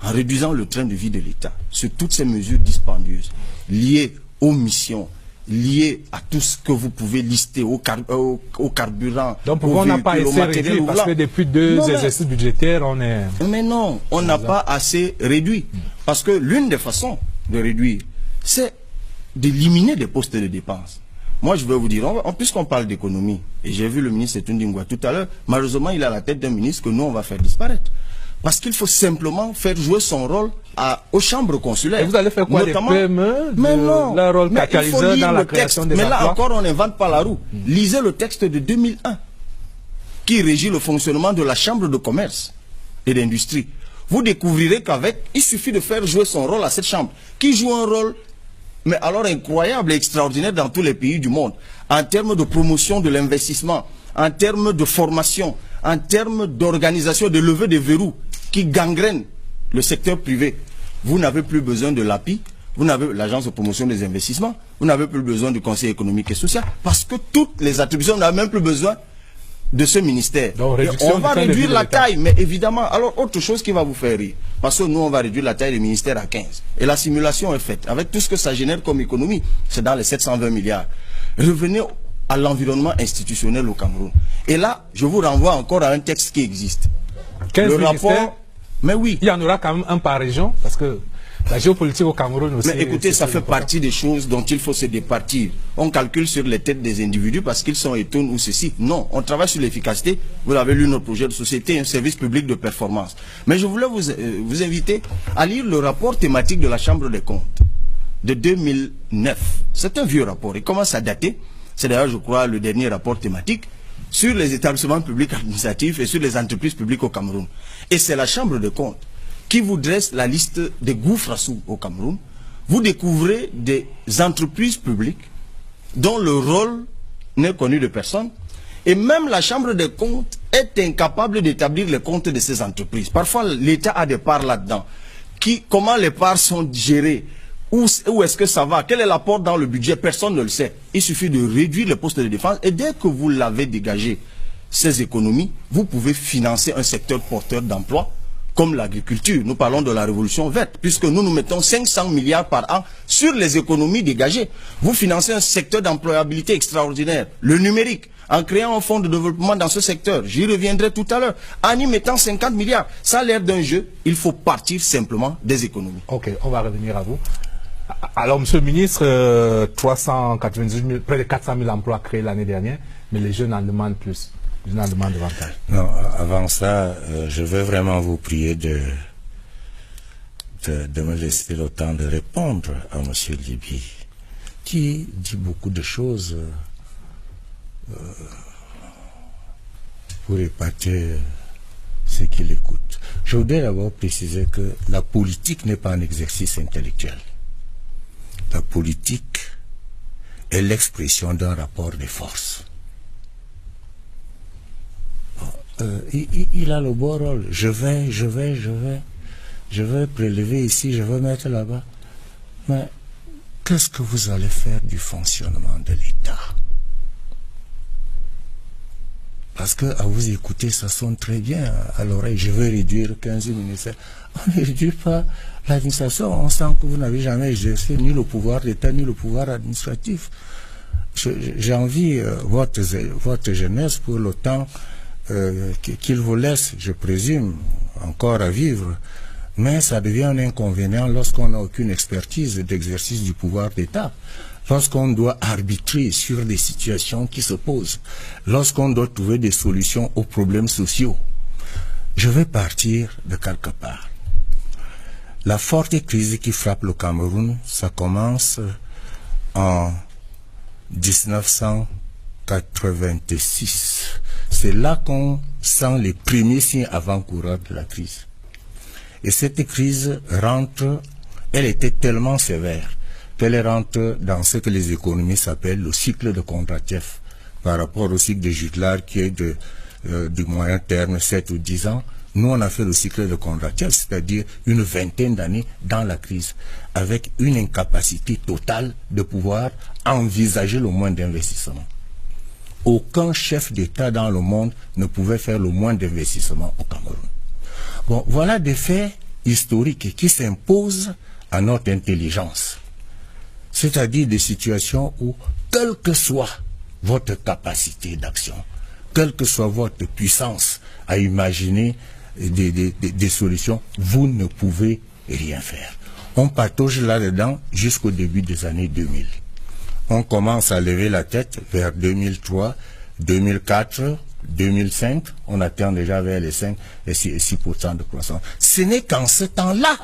Speaker 2: En réduisant le train de vie de l'État sur toutes ces mesures dispendieuses, liées aux missions, liées à tout ce que vous pouvez lister, au carburant.
Speaker 1: Donc pourquoi on n'a pas assez réduit? Parce que depuis deux exercices budgétaires, on est...
Speaker 2: Mais non, on n'a pas assez réduit. Parce que l'une des façons de réduire, c'est d'éliminer des postes de dépenses. Moi, je vais vous dire, puisqu'on parle d'économie, et j'ai vu le ministre Tundingwa tout à l'heure, malheureusement, il a la tête d'un ministre que nous, on va faire disparaître. Parce qu'il faut simplement faire jouer son rôle aux chambres consulaires.
Speaker 1: Et vous allez faire quoi, notamment, les PME,
Speaker 2: mais non,
Speaker 1: leur rôle catalyseur dans la création des
Speaker 2: emplois.
Speaker 1: Mais
Speaker 2: là encore, on n'invente pas la roue. Lisez le texte de 2001 qui régit le fonctionnement de la chambre de commerce et d'industrie. Vous découvrirez qu'avec, il suffit de faire jouer son rôle à cette chambre, qui joue un rôle, mais alors incroyable et extraordinaire dans tous les pays du monde, en termes de promotion de l'investissement, en termes de formation, en termes d'organisation, de levée des verrous qui gangrènent le secteur privé. Vous n'avez plus besoin de l'API, vous n'avez l'agence de promotion des investissements, vous n'avez plus besoin du Conseil économique et social, parce que toutes les attributions, on n'a même plus besoin de ce ministère. Donc, on va réduire la taille, mais évidemment, alors autre chose qui va vous faire rire, parce que nous on va réduire la taille des ministères à 15. Et la simulation est faite, avec tout ce que ça génère comme économie, c'est dans les 720 milliards. Revenez à l'environnement institutionnel au Cameroun. Et là, je vous renvoie encore à un texte qui existe.
Speaker 1: 15
Speaker 2: le rapport, mais oui.
Speaker 1: Il y en aura quand même un par région, parce que la géopolitique au Cameroun aussi...
Speaker 2: Mais écoutez, ça fait partie des choses dont il faut se départir. On calcule sur les têtes des individus parce qu'ils sont étonnés ou ceci. Non, on travaille sur l'efficacité. Vous avez lu notre projet de société, un service public de performance. Mais je voulais vous inviter à lire le rapport thématique de la Chambre des comptes de 2009. C'est un vieux rapport. Il commence à dater. C'est d'ailleurs, je crois, le dernier rapport thématique sur les établissements publics administratifs et sur les entreprises publiques au Cameroun. Et c'est la Chambre des comptes qui vous dresse la liste des gouffres à sous au Cameroun. Vous découvrez des entreprises publiques dont le rôle n'est connu de personne. Et même la Chambre des comptes est incapable d'établir les comptes de ces entreprises. Parfois, l'État a des parts là-dedans. Comment les parts sont gérées? Où est-ce que ça va? Quel est l'apport dans le budget? Personne ne le sait. Il suffit de réduire les postes de défense et dès que vous l'avez dégagé, ces économies, vous pouvez financer un secteur porteur d'emploi comme l'agriculture. Nous parlons de la révolution verte, puisque nous mettons 500 milliards par an sur les économies dégagées. Vous financez un secteur d'employabilité extraordinaire, le numérique, en créant un fonds de développement dans ce secteur. J'y reviendrai tout à l'heure. En y mettant 50 milliards, ça a l'air d'un jeu. Il faut partir simplement des économies.
Speaker 1: Ok, on va revenir à vous. Alors, monsieur le ministre, 398 000, près de 400 000 emplois créés l'année dernière, mais les jeunes en demandent plus. Ils en demandent davantage.
Speaker 3: Non, avant ça, je vais vraiment vous prier de me laisser le temps de répondre à monsieur Liby, qui dit beaucoup de choses pour épater ceux qui l'écoutent. Je voudrais d'abord préciser que la politique n'est pas un exercice intellectuel. La politique est l'expression d'un rapport de force. Il a le beau rôle. Je vais prélever ici, je vais mettre là-bas. Mais qu'est-ce que vous allez faire du fonctionnement de l'État? Parce que à vous écouter, ça sonne très bien à l'oreille. Je veux réduire 15 ministères. On ne réduit pas l'administration. On sent que vous n'avez jamais exercé ni le pouvoir d'État, ni le pouvoir administratif. J'ai envie, votre jeunesse, pour le temps qu'il vous laisse, je présume, encore à vivre, mais ça devient un inconvénient lorsqu'on n'a aucune expertise d'exercice du pouvoir d'État, lorsqu'on doit arbitrer sur des situations qui se posent, lorsqu'on doit trouver des solutions aux problèmes sociaux. Je vais partir de quelque part. La forte crise qui frappe le Cameroun, ça commence en 1986. C'est là qu'on sent les premiers signes avant-coureurs de la crise. Et cette crise rentre, elle était tellement sévère qu'elle rentre dans ce que les économistes appellent le cycle de Kondratiev, par rapport au cycle de Juglar qui est du moyen terme, 7 ou 10 ans. Nous, on a fait le cycle de Kondratiev, c'est-à-dire une vingtaine d'années dans la crise, avec une incapacité totale de pouvoir envisager le moindre investissement. Aucun chef d'État dans le monde ne pouvait faire le moindre d'investissement au Cameroun. Bon, voilà des faits historiques qui s'imposent à notre intelligence. C'est-à-dire des situations où, quelle que soit votre capacité d'action, quelle que soit votre puissance à imaginer des solutions, vous ne pouvez rien faire. On patauge là-dedans jusqu'au début des années 2000. On commence à lever la tête vers 2003, 2004, 2005. On atteint déjà vers les 5 et 6% de croissance. Ce n'est qu'en ce temps-là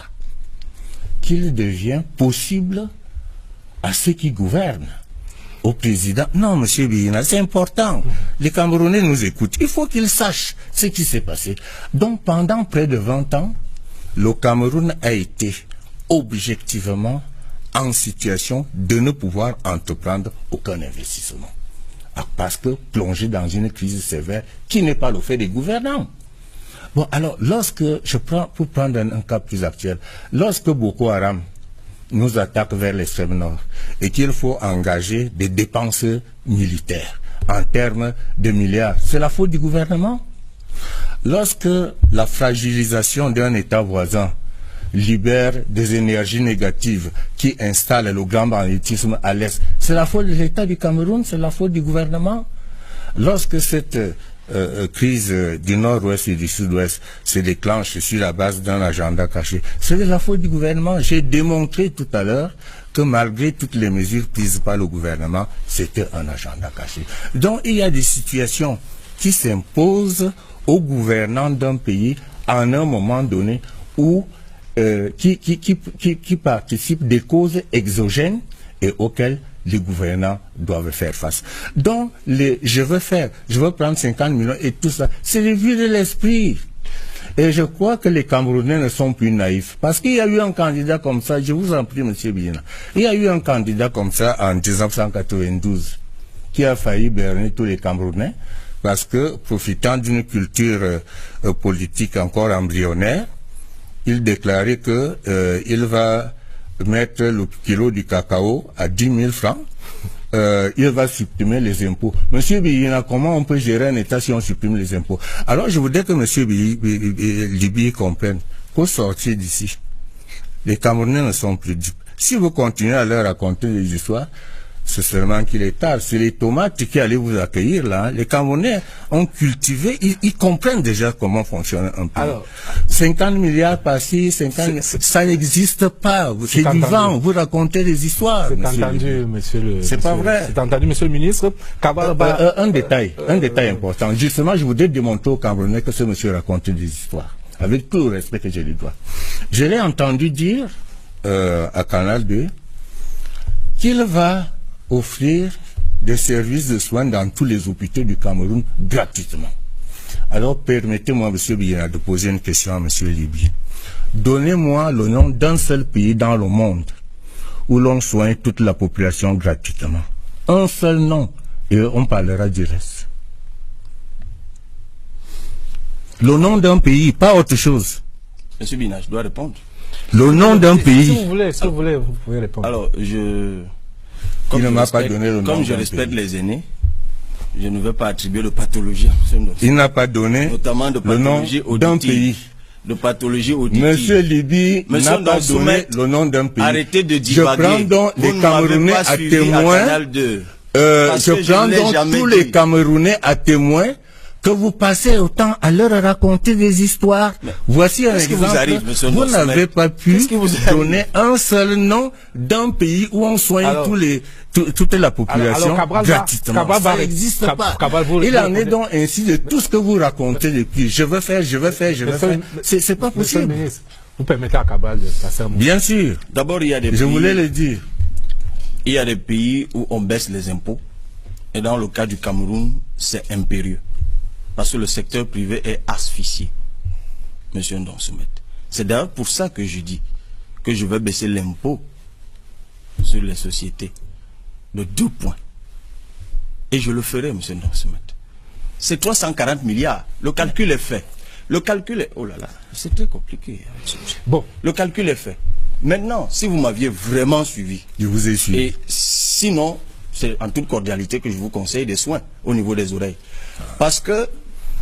Speaker 3: qu'il devient possible à ceux qui gouvernent, au président. Non, monsieur Biyina, c'est important. Les Camerounais nous écoutent. Il faut qu'ils sachent ce qui s'est passé. Donc, pendant près de 20 ans, le Cameroun a été objectivement en situation de ne pouvoir entreprendre aucun investissement. Parce que plongé dans une crise sévère qui n'est pas le fait des gouvernants. Bon, alors, pour prendre un cas plus actuel, lorsque Boko Haram nous attaque vers l'extrême nord et qu'il faut engager des dépenses militaires en termes de milliards, c'est la faute du gouvernement. Lorsque la fragilisation d'un État voisin libère des énergies négatives qui installent le grand banditisme à l'Est, c'est la faute de l'État du Cameroun, c'est la faute du gouvernement. Lorsque cette crise du nord-ouest et du sud-ouest se déclenche sur la base d'un agenda caché, c'est de la faute du gouvernement. J'ai démontré tout à l'heure que malgré toutes les mesures prises par le gouvernement, c'était un agenda caché. Donc il y a des situations qui s'imposent aux gouvernants d'un pays en un moment donné où qui participent des causes exogènes et auxquelles les gouvernants doivent faire face. Donc, je veux prendre 50 millions et tout ça, c'est le vieux de l'esprit. Et je crois que les Camerounais ne sont plus naïfs. Parce qu'il y a eu un candidat comme ça, je vous en prie, monsieur Biyina, il y a eu un candidat comme ça en 1992 qui a failli berner tous les Camerounais parce que, profitant d'une culture politique encore embryonnaire, il déclarait que il va mettre le kilo du cacao à 10 000 francs, il va supprimer les impôts. Monsieur Biyina, comment on peut gérer un État si on supprime les impôts? Alors je voudrais que monsieur Libi comprenne qu'au sortir d'ici, les Camerounais ne sont plus dupes. Si vous continuez à leur raconter des histoires, c'est seulement qu'il est tard. C'est les tomates qui allaient vous accueillir là. Les Camerounais ont cultivé, ils comprennent déjà comment fonctionne un pays. Alors, 50 milliards par-ci, 50 milliards, ça n'existe pas. C'est du vent, vous racontez des histoires.
Speaker 1: C'est entendu, monsieur le...
Speaker 3: C'est pas vrai.
Speaker 1: C'est entendu, monsieur le ministre.
Speaker 3: Un détail important. Justement, je voudrais démontrer aux Camerounais que ce monsieur racontait des histoires. Avec tout le respect que je lui dois. Je l'ai entendu dire à Canal 2 qu'il va offrir des services de soins dans tous les hôpitaux du Cameroun gratuitement. Alors permettez-moi, monsieur Biyina, de poser une question à monsieur Libi. Donnez-moi le nom d'un seul pays dans le monde où l'on soigne toute la population gratuitement. Un seul nom, et on parlera du reste. Le nom d'un pays, pas autre chose.
Speaker 2: Monsieur Biyina, je dois répondre.
Speaker 3: Le nom d'un pays.
Speaker 1: Si vous voulez, vous pouvez répondre.
Speaker 2: Alors,
Speaker 3: Il ne m'a pas donné le nom.
Speaker 2: Comme je respecte les aînés, je ne veux pas attribuer de pathologie à M. Ndonso.
Speaker 3: Il n'a pas donné
Speaker 2: notamment de pathologie
Speaker 3: le nom d'un pays.
Speaker 2: De pathologie auditive.
Speaker 3: Monsieur Libi n'a pas donné le nom d'un pays.
Speaker 2: Arrêtez de divaguer.
Speaker 3: Je prends donc les Camerounais à témoin. Je prends donc tous les Camerounais à témoin que vous passez autant à leur raconter des histoires. Voici un exemple. Vous n'avez pas pu donner un seul nom d'un pays où on soigne toute la population gratuitement. Ça n'existe pas. Il en est donc ainsi de tout ce que vous racontez depuis. Je veux faire. C'est pas possible.
Speaker 1: Vous permettez à Cabral de passer un mot?
Speaker 3: Bien sûr.
Speaker 2: D'abord, il y a des pays.
Speaker 3: Je voulais le dire.
Speaker 2: Il y a des pays où on baisse les impôts. Et dans le cas du Cameroun, c'est impérieux. Parce que le secteur privé est asphyxié. Monsieur Ndonso. C'est d'ailleurs pour ça que je dis que je vais baisser l'impôt sur les sociétés de 2 points. Et je le ferai, monsieur Ndonsumet. C'est 340 milliards. Le calcul est fait. Le calcul est... Oh là là, c'est très compliqué.
Speaker 1: Bon.
Speaker 2: Le calcul est fait. Maintenant, si vous m'aviez vraiment suivi...
Speaker 3: Je vous ai suivi.
Speaker 2: Et sinon, c'est en toute cordialité que je vous conseille des soins au niveau des oreilles. Parce que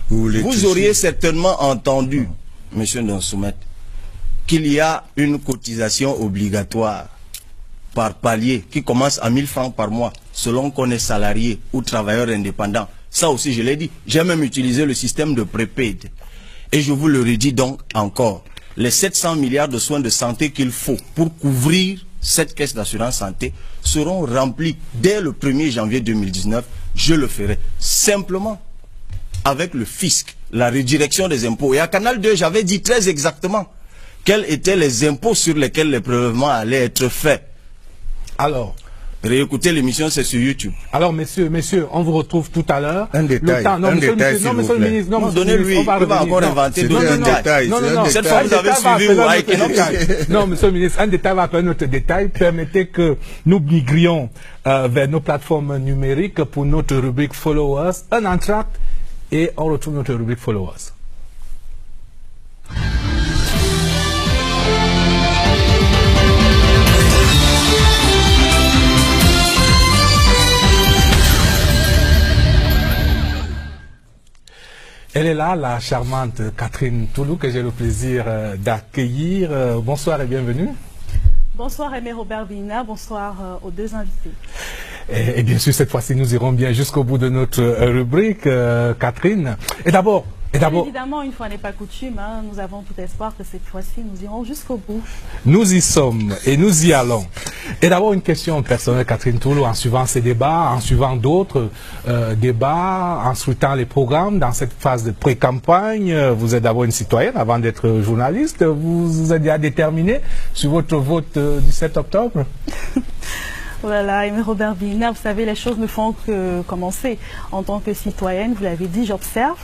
Speaker 2: vous auriez certainement entendu, monsieur Ndonsumet, qu'il y a une cotisation obligatoire par palier qui commence à 1000 francs par mois, selon qu'on est salarié ou travailleur indépendant. Ça aussi, je l'ai dit. J'ai même utilisé le système de prépaid. Et je vous le redis donc encore. Les 700 milliards de soins de santé qu'il faut pour couvrir cette caisse d'assurance santé seront remplis dès le 1er janvier 2019. Je le ferai simplement avec le fisc, la redirection des impôts. Et à Canal 2, j'avais dit très exactement quels étaient les impôts sur lesquels les prélèvements allaient être faits.
Speaker 1: Alors,
Speaker 2: réécoutez l'émission, c'est sur YouTube.
Speaker 1: Alors, messieurs, on vous retrouve tout à l'heure.
Speaker 3: Un détail.
Speaker 1: Monsieur le ministre,
Speaker 2: non, donnez-lui, il va encore inventer d'autres détails.
Speaker 1: Non,
Speaker 2: cette fois, vous avez suivi.
Speaker 1: Non, monsieur le ministre, un détail va appeler notre détail. Permettez que nous migrions vers nos plateformes numériques pour notre rubrique Followers. Un entracte et on retrouve notre rubrique Followers. Elle est là, la charmante Catherine Toulou, que j'ai le plaisir d'accueillir. Bonsoir et bienvenue.
Speaker 9: Bonsoir Aimé Robert Bina, bonsoir aux deux invités.
Speaker 1: Et bien sûr, cette fois-ci, nous irons bien jusqu'au bout de notre rubrique, Catherine. Et d'abord...
Speaker 9: Évidemment, une fois n'est pas coutume, hein, nous avons tout espoir que cette fois-ci, nous irons jusqu'au bout.
Speaker 1: Nous y sommes et nous y allons. Et d'abord, une question personnelle, Catherine Toulou, en suivant ces débats, en suivant d'autres débats, en scrutant les programmes dans cette phase de pré-campagne, vous êtes d'abord une citoyenne avant d'être journaliste. Vous êtes déjà déterminée sur votre vote du 7 octobre?
Speaker 9: Voilà, Aimé Robert Bina, vous savez, les choses ne font que commencer. En tant que citoyenne, vous l'avez dit, j'observe.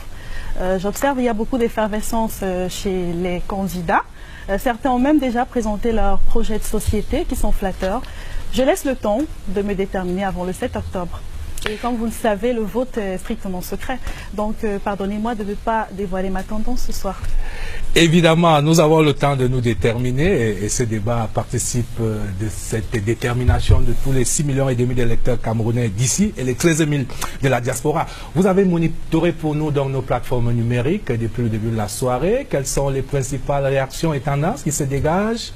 Speaker 9: J'observe, il y a beaucoup d'effervescence chez les candidats. Certains ont même déjà présenté leurs projets de société qui sont flatteurs. Je laisse le temps de me déterminer avant le 7 octobre. Et comme vous le savez, le vote est strictement secret. Donc, pardonnez-moi de ne pas dévoiler ma tendance ce soir.
Speaker 1: Évidemment, nous avons le temps de nous déterminer et ce débat participe de cette détermination de tous les 6,5 millions d'électeurs camerounais d'ici et les 13 000 de la diaspora. Vous avez monitoré pour nous dans nos plateformes numériques depuis le début de la soirée. Quelles sont les principales réactions et tendances qui se dégagent?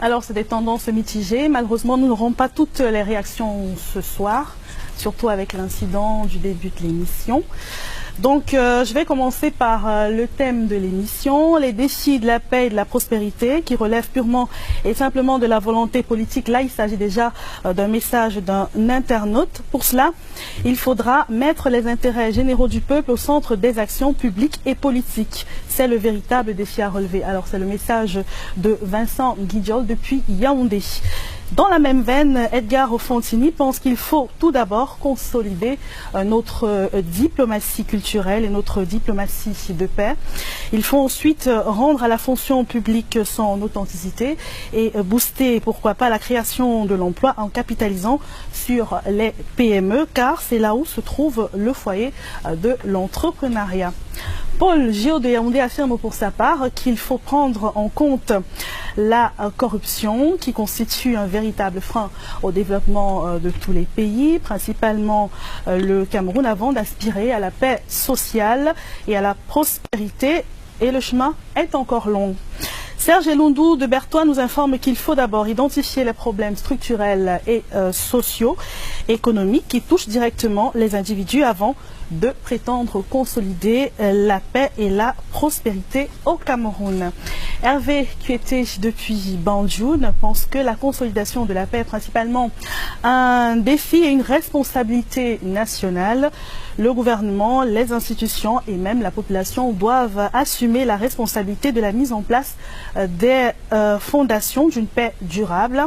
Speaker 9: Alors, c'est des tendances mitigées. Malheureusement, nous n'aurons pas toutes les réactions ce soir, surtout avec l'incident du début de l'émission. Donc, je vais commencer par le thème de l'émission, les défis de la paix et de la prospérité, qui relèvent purement et simplement de la volonté politique. Là, il s'agit déjà d'un message d'un internaute. Pour cela, il faudra mettre les intérêts généraux du peuple au centre des actions publiques et politiques. C'est le véritable défi à relever. Alors, c'est le message de Vincent Guidiol depuis Yaoundé. Dans la même veine, Edgar Fontini pense qu'il faut tout d'abord consolider notre diplomatie culturelle et notre diplomatie de paix. Il faut ensuite rendre à la fonction publique son authenticité et booster, pourquoi pas, la création de l'emploi en capitalisant sur les PME, car c'est là où se trouve le foyer de l'entrepreneuriat. Paul Gio de Yaoundé affirme pour sa part qu'il faut prendre en compte la corruption qui constitue un véritable frein au développement de tous les pays, principalement le Cameroun, avant d'aspirer à la paix sociale et à la prospérité. Et le chemin est encore long. Serge Elundou de Bertois nous informe qu'il faut d'abord identifier les problèmes structurels et sociaux, économiques qui touchent directement les individus avant de prétendre consolider la paix et la prospérité au Cameroun. Hervé Kuete depuis Banjoun pense que la consolidation de la paix est principalement un défi et une responsabilité nationale. Le gouvernement, les institutions et même la population doivent assumer la responsabilité de la mise en place des fondations d'une paix durable.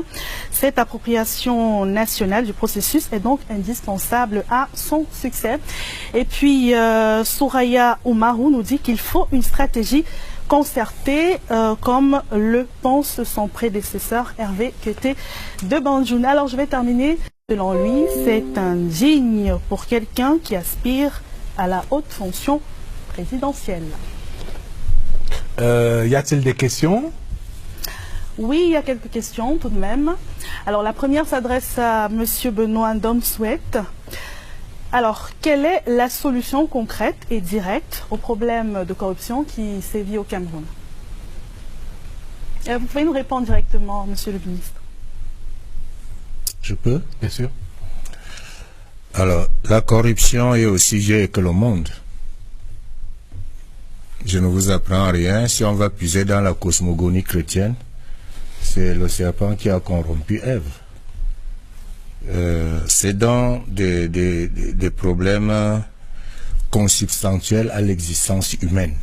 Speaker 9: Cette appropriation nationale du processus est donc indispensable à son succès. Et puis, Souraya Oumarou nous dit qu'il faut une stratégie concertée, comme le pense son prédécesseur Hervé Keté de Banjoun. Alors je vais terminer. Selon lui, c'est un digne pour quelqu'un qui aspire à la haute fonction présidentielle.
Speaker 1: Y a-t-il des questions?
Speaker 9: Oui, il y a quelques questions tout de même. Alors la première s'adresse à M. Benoît Domsouet. Alors, quelle est la solution concrète et directe au problème de corruption qui sévit au Cameroun? Vous pouvez nous répondre directement, Monsieur le ministre.
Speaker 3: Je peux?
Speaker 1: Bien sûr.
Speaker 3: Alors, la corruption est aussi vieille que le monde. Je ne vous apprends rien. Si on va puiser dans la cosmogonie chrétienne, c'est le serpent qui a corrompu Ève. C'est dans des problèmes consubstantiels à l'existence humaine.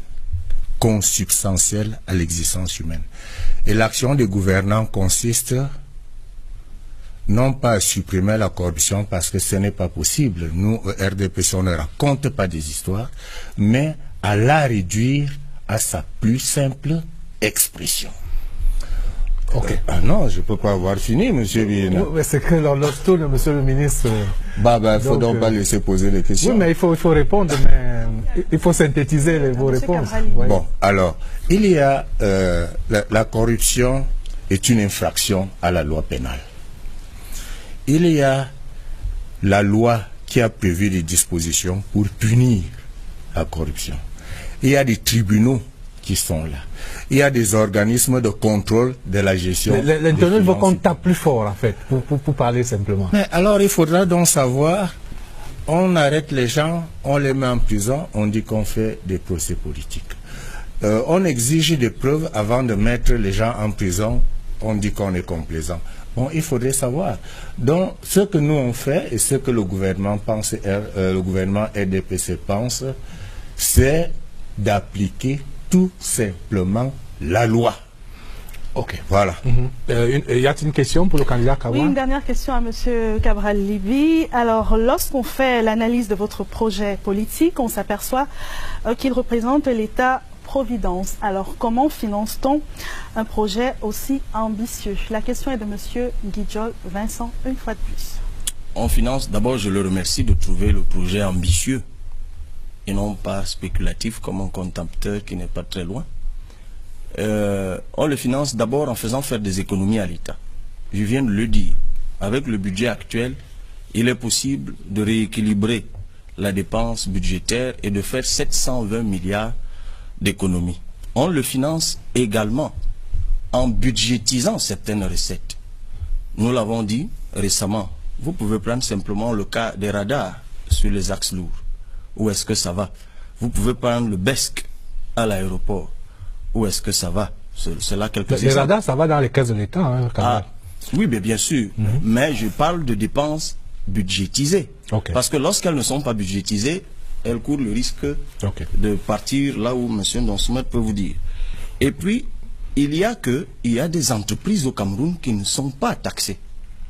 Speaker 3: Consubstantiels à l'existence humaine. Et l'action des gouvernants consiste non pas à supprimer la corruption parce que ce n'est pas possible. Nous, au RDPC, on ne raconte pas des histoires, mais à la réduire à sa plus simple expression.
Speaker 1: Ok.
Speaker 3: Non, je ne peux pas avoir fini, monsieur Biena.
Speaker 1: Oui, c'est que lorsque monsieur le ministre...
Speaker 3: Il faut donc pas laisser poser des questions.
Speaker 1: Oui, mais il faut répondre, mais il faut synthétiser vos réponses.
Speaker 3: Ouais. Bon, alors, il y a... la corruption est une infraction à la loi pénale. Il y a la loi qui a prévu des dispositions pour punir la corruption. Il y a des tribunaux qui sont là. Il y a des organismes de contrôle de la gestion.
Speaker 1: L'internet veut qu'on tape plus fort, en fait, pour parler simplement.
Speaker 3: Mais alors, il faudra donc savoir, on arrête les gens, on les met en prison, on dit qu'on fait des procès politiques. On exige des preuves avant de mettre les gens en prison, on dit qu'on est complaisant. Bon, il faudrait savoir. Donc, ce que nous on fait et ce que le gouvernement pense, le gouvernement RDPC pense, c'est d'appliquer tout simplement la loi.
Speaker 1: Ok.
Speaker 3: Voilà.
Speaker 1: Y a-t-il une question pour le candidat Kawa?
Speaker 9: Oui, une dernière question à M. Cabral Libby. Alors, lorsqu'on fait l'analyse de votre projet politique, on s'aperçoit qu'il représente l'État-providence. Alors, comment finance-t-on un projet aussi ambitieux? La question est de M. Guidjol Vincent, une fois de plus.
Speaker 2: On finance, d'abord je le remercie de trouver le projet ambitieux et non pas spéculatif comme un contempteur qui n'est pas très loin. On le finance d'abord en faisant faire des économies à l'État. Je viens de le dire. Avec le budget actuel, il est possible de rééquilibrer la dépense budgétaire et de faire 720 milliards d'économies. On le finance également en budgétisant certaines recettes. Nous l'avons dit récemment. Vous pouvez prendre simplement le cas des radars sur les axes lourds. Où est-ce que ça va? Vous pouvez prendre le BESC à l'aéroport. Où est-ce que ça va? C'est là quelques exemples.
Speaker 1: Les radars, ça va dans les caisses de l'État. Hein,
Speaker 2: oui, mais bien sûr. Mais je parle de dépenses budgétisées. Parce que lorsqu'elles ne sont pas budgétisées, elles courent le risque de partir là où M. Donsoumet peut vous dire. Et puis, il y a des entreprises au Cameroun qui ne sont pas taxées.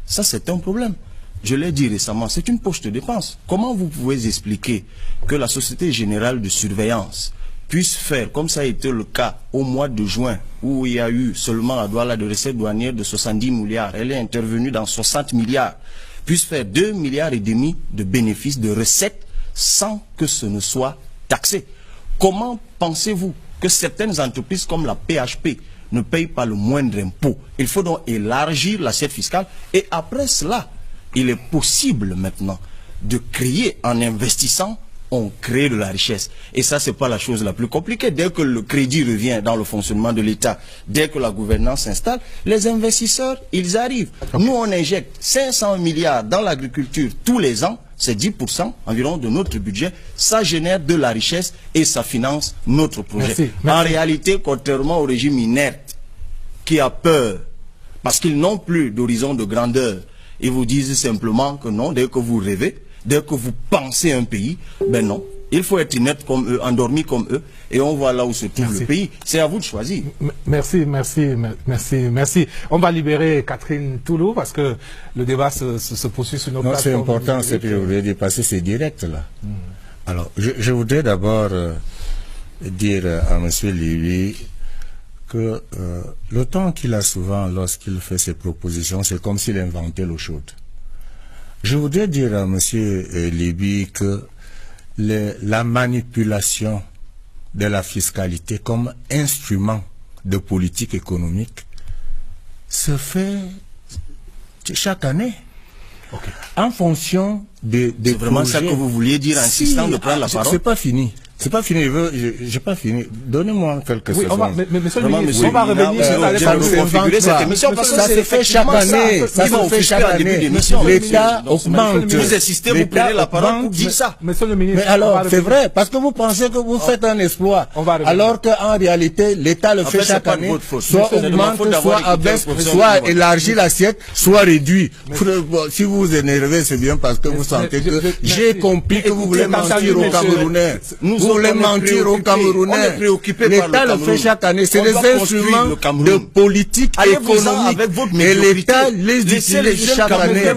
Speaker 2: Ça, c'est un problème. Je l'ai dit récemment, c'est une poche de dépense. Comment vous pouvez expliquer que la Société Générale de Surveillance puisse faire, comme ça a été le cas au mois de juin, où il y a eu seulement à Douala de recettes douanières de 70 milliards, elle est intervenue dans 60 milliards, puisse faire 2,5 milliards de bénéfices, de recettes, sans que ce ne soit taxé? Comment pensez-vous que certaines entreprises comme la PHP ne payent pas le moindre impôt? Il faut donc élargir l'assiette fiscale et après cela, il est possible maintenant de créer, en investissant, on crée de la richesse. Et ça, c'est pas la chose la plus compliquée. Dès que le crédit revient dans le fonctionnement de l'État, dès que la gouvernance s'installe, les investisseurs, ils arrivent. Nous, on injecte 500 milliards dans l'agriculture tous les ans, c'est 10% environ de notre budget, ça génère de la richesse et ça finance notre projet. En réalité, contrairement au régime inerte, qui a peur, parce qu'ils n'ont plus d'horizon de grandeur, ils vous disent simplement que non, dès que vous rêvez, dès que vous pensez un pays, ben non, il faut être inerte comme eux, endormi comme eux, et on voit là où se trouve le pays. C'est à vous de choisir.
Speaker 1: Merci. On va libérer Catherine Toulou parce que le débat se poursuit sur nos plateformes.
Speaker 3: C'est important ce que je voulais dire, parce que c'est direct là. Alors, je voudrais d'abord dire à M. Libye que le temps qu'il a souvent lorsqu'il fait ses propositions, c'est comme s'il inventait l'eau chaude. Je voudrais dire à M. Libye que la manipulation de la fiscalité comme instrument de politique économique se fait chaque année.
Speaker 2: Okay.
Speaker 3: En fonction des
Speaker 2: c'est vraiment ça que vous vouliez dire en insistant de prendre la parole?
Speaker 3: C'est pas fini. C'est pas fini, j'ai pas fini. Donnez-moi quelques secondes.
Speaker 1: Monsieur le ministre, on va revenir
Speaker 2: sur configurer cette émission parce que
Speaker 3: ça se fait chaque année. Ça se fait chaque année. L'État augmente.
Speaker 2: Vous insistez, vous prenez la parole pour dire ça.
Speaker 3: Monsieur le ministre. Mais alors, c'est vrai, parce que vous pensez que vous faites un exploit. Alors qu'en réalité, l'État le fait chaque année. Soit augmente, soit abaisse, soit élargit l'assiette, soit réduit. Si vous vous énervez, c'est bien parce que vous sentez que j'ai compris que vous voulez mentir aux Camerounais. Vous voulez mentir aux Camerounais. L'État le fait chaque année. C'est des instruments de politique économique. Et l'État les utilise chaque année.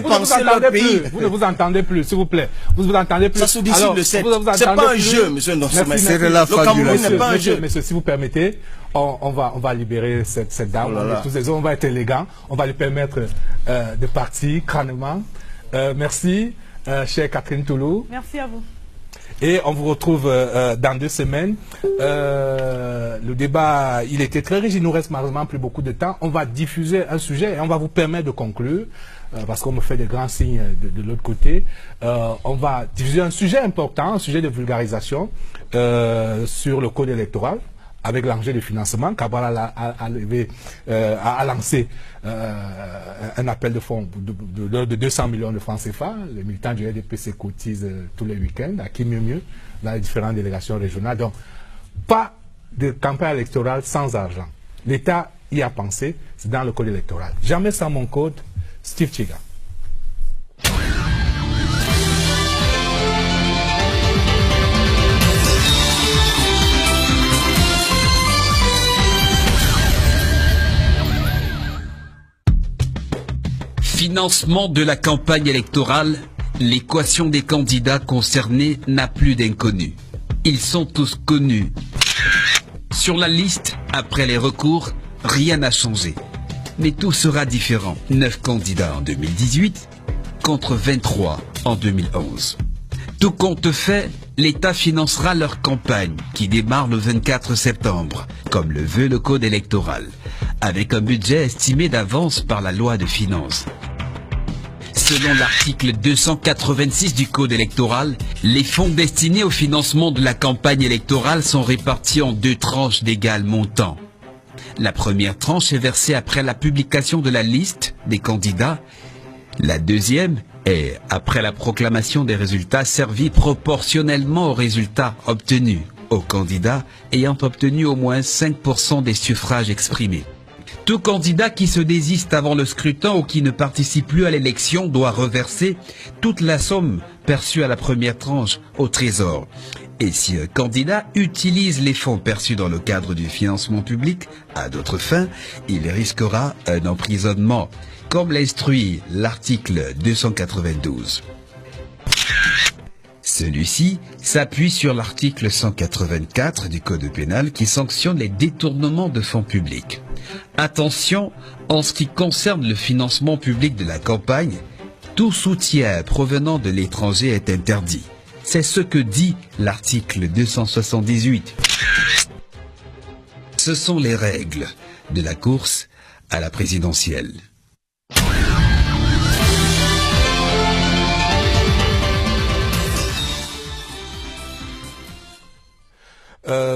Speaker 1: Vous ne vous entendez plus, s'il vous plaît. Vous vous entendez plus.
Speaker 2: Ça se dit sur le 7. C'est pas un jeu, monsieur.
Speaker 3: C'est de la fabulation.
Speaker 1: n'est pas un jeu. Monsieur, si vous permettez, on va libérer cette dame. On va être élégant. On va lui permettre de partir crânement. Merci, chère Catherine Toulou.
Speaker 9: Merci à vous.
Speaker 1: Et on vous retrouve dans 2 semaines. Le débat, il était très riche. Il nous reste malheureusement plus beaucoup de temps. On va diffuser un sujet et on va vous permettre de conclure. Parce qu'on me fait des grands signes de l'autre côté. On va diffuser un sujet important, un sujet de vulgarisation sur le code électoral, avec l'enjeu de financement. Cabral a lancé un appel de fonds de 200 millions de francs CFA. Les militants du RDPC cotisent tous les week-ends, à qui mieux dans les différentes délégations régionales. Donc, pas de campagne électorale sans argent. L'État y a pensé, c'est dans le code électoral. Jamais sans mon code, Steve Chiga.
Speaker 10: Financement de la campagne électorale, l'équation des candidats concernés n'a plus d'inconnus. Ils sont tous connus. Sur la liste, après les recours, rien n'a changé. Mais tout sera différent. 9 candidats en 2018 contre 23 en 2011. Tout compte fait, l'État financera leur campagne qui démarre le 24 septembre, comme le veut le code électoral, avec un budget estimé d'avance par la loi de finances. Selon l'article 286 du code électoral, les fonds destinés au financement de la campagne électorale sont répartis en 2 tranches d'égal montant. La première tranche est versée après la publication de la liste des candidats. La deuxième est après la proclamation des résultats servie proportionnellement aux résultats obtenus aux candidats ayant obtenu au moins 5% des suffrages exprimés. Tout candidat qui se désiste avant le scrutin ou qui ne participe plus à l'élection doit reverser toute la somme perçue à la première tranche au Trésor. Et si un candidat utilise les fonds perçus dans le cadre du financement public à d'autres fins, il risquera un emprisonnement, comme l'instruit l'article 292. Celui-ci s'appuie sur l'article 184 du Code pénal qui sanctionne les détournements de fonds publics. Attention, en ce qui concerne le financement public de la campagne, tout soutien provenant de l'étranger est interdit. C'est ce que dit l'article 278. Ce sont les règles de la course à la présidentielle.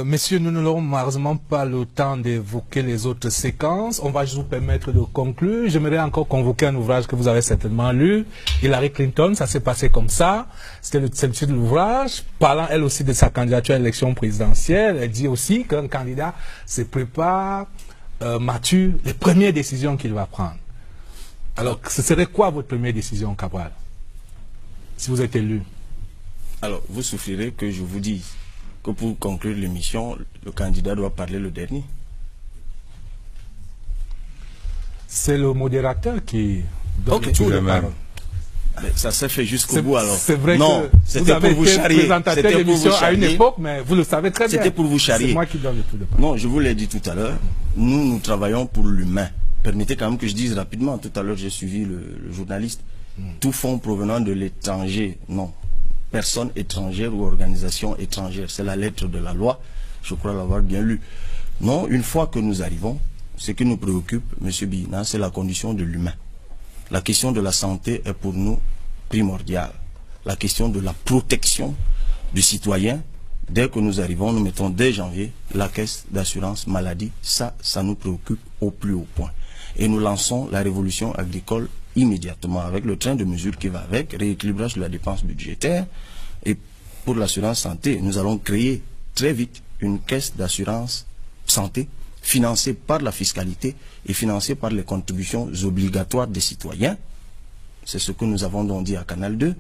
Speaker 1: Messieurs, nous n'aurons malheureusement pas le temps d'évoquer les autres séquences. On va juste vous permettre de conclure. J'aimerais encore convoquer un ouvrage que vous avez certainement lu. Hillary Clinton, ça s'est passé comme ça. C'était le titre de l'ouvrage. Parlant elle aussi de sa candidature à l'élection présidentielle, elle dit aussi qu'un candidat se prépare, mature, les premières décisions qu'il va prendre. Alors, ce serait quoi votre première décision, Cabral, si vous êtes élu?
Speaker 2: Alors, vous souffrirez que je vous dise que pour conclure l'émission, le candidat doit parler le dernier.
Speaker 1: C'est le modérateur qui donne
Speaker 2: le tour de parole. Mais ça s'est fait jusqu'au bout alors.
Speaker 1: C'est vrai
Speaker 2: non,
Speaker 1: que
Speaker 2: c'était pour vous charrier.
Speaker 1: Présentateur d'émission à une époque, mais vous le savez très bien.
Speaker 2: C'était pour vous charrier.
Speaker 1: C'est moi qui donne le tout de parole.
Speaker 2: Non, je vous l'ai dit tout à l'heure. Nous travaillons pour l'humain. Permettez quand même que je dise rapidement. Tout à l'heure, j'ai suivi le journaliste. Tout fonds provenant de l'étranger, non. Personne étrangère ou organisation étrangère. C'est la lettre de la loi. Je crois l'avoir bien lu. Non, une fois que nous arrivons, ce qui nous préoccupe, M. Bina, c'est la condition de l'humain. La question de la santé est pour nous primordiale. La question de la protection du citoyen, dès que nous arrivons, nous mettons dès janvier la caisse d'assurance maladie. Ça nous préoccupe au plus haut point. Et nous lançons la révolution agricole immédiatement avec le train de mesures qui va avec, rééquilibrage de la dépense budgétaire. Et pour l'assurance santé, nous allons créer très vite une caisse d'assurance santé financée par la fiscalité et financée par les contributions obligatoires des citoyens. C'est ce que nous avons donc dit à Canal 2.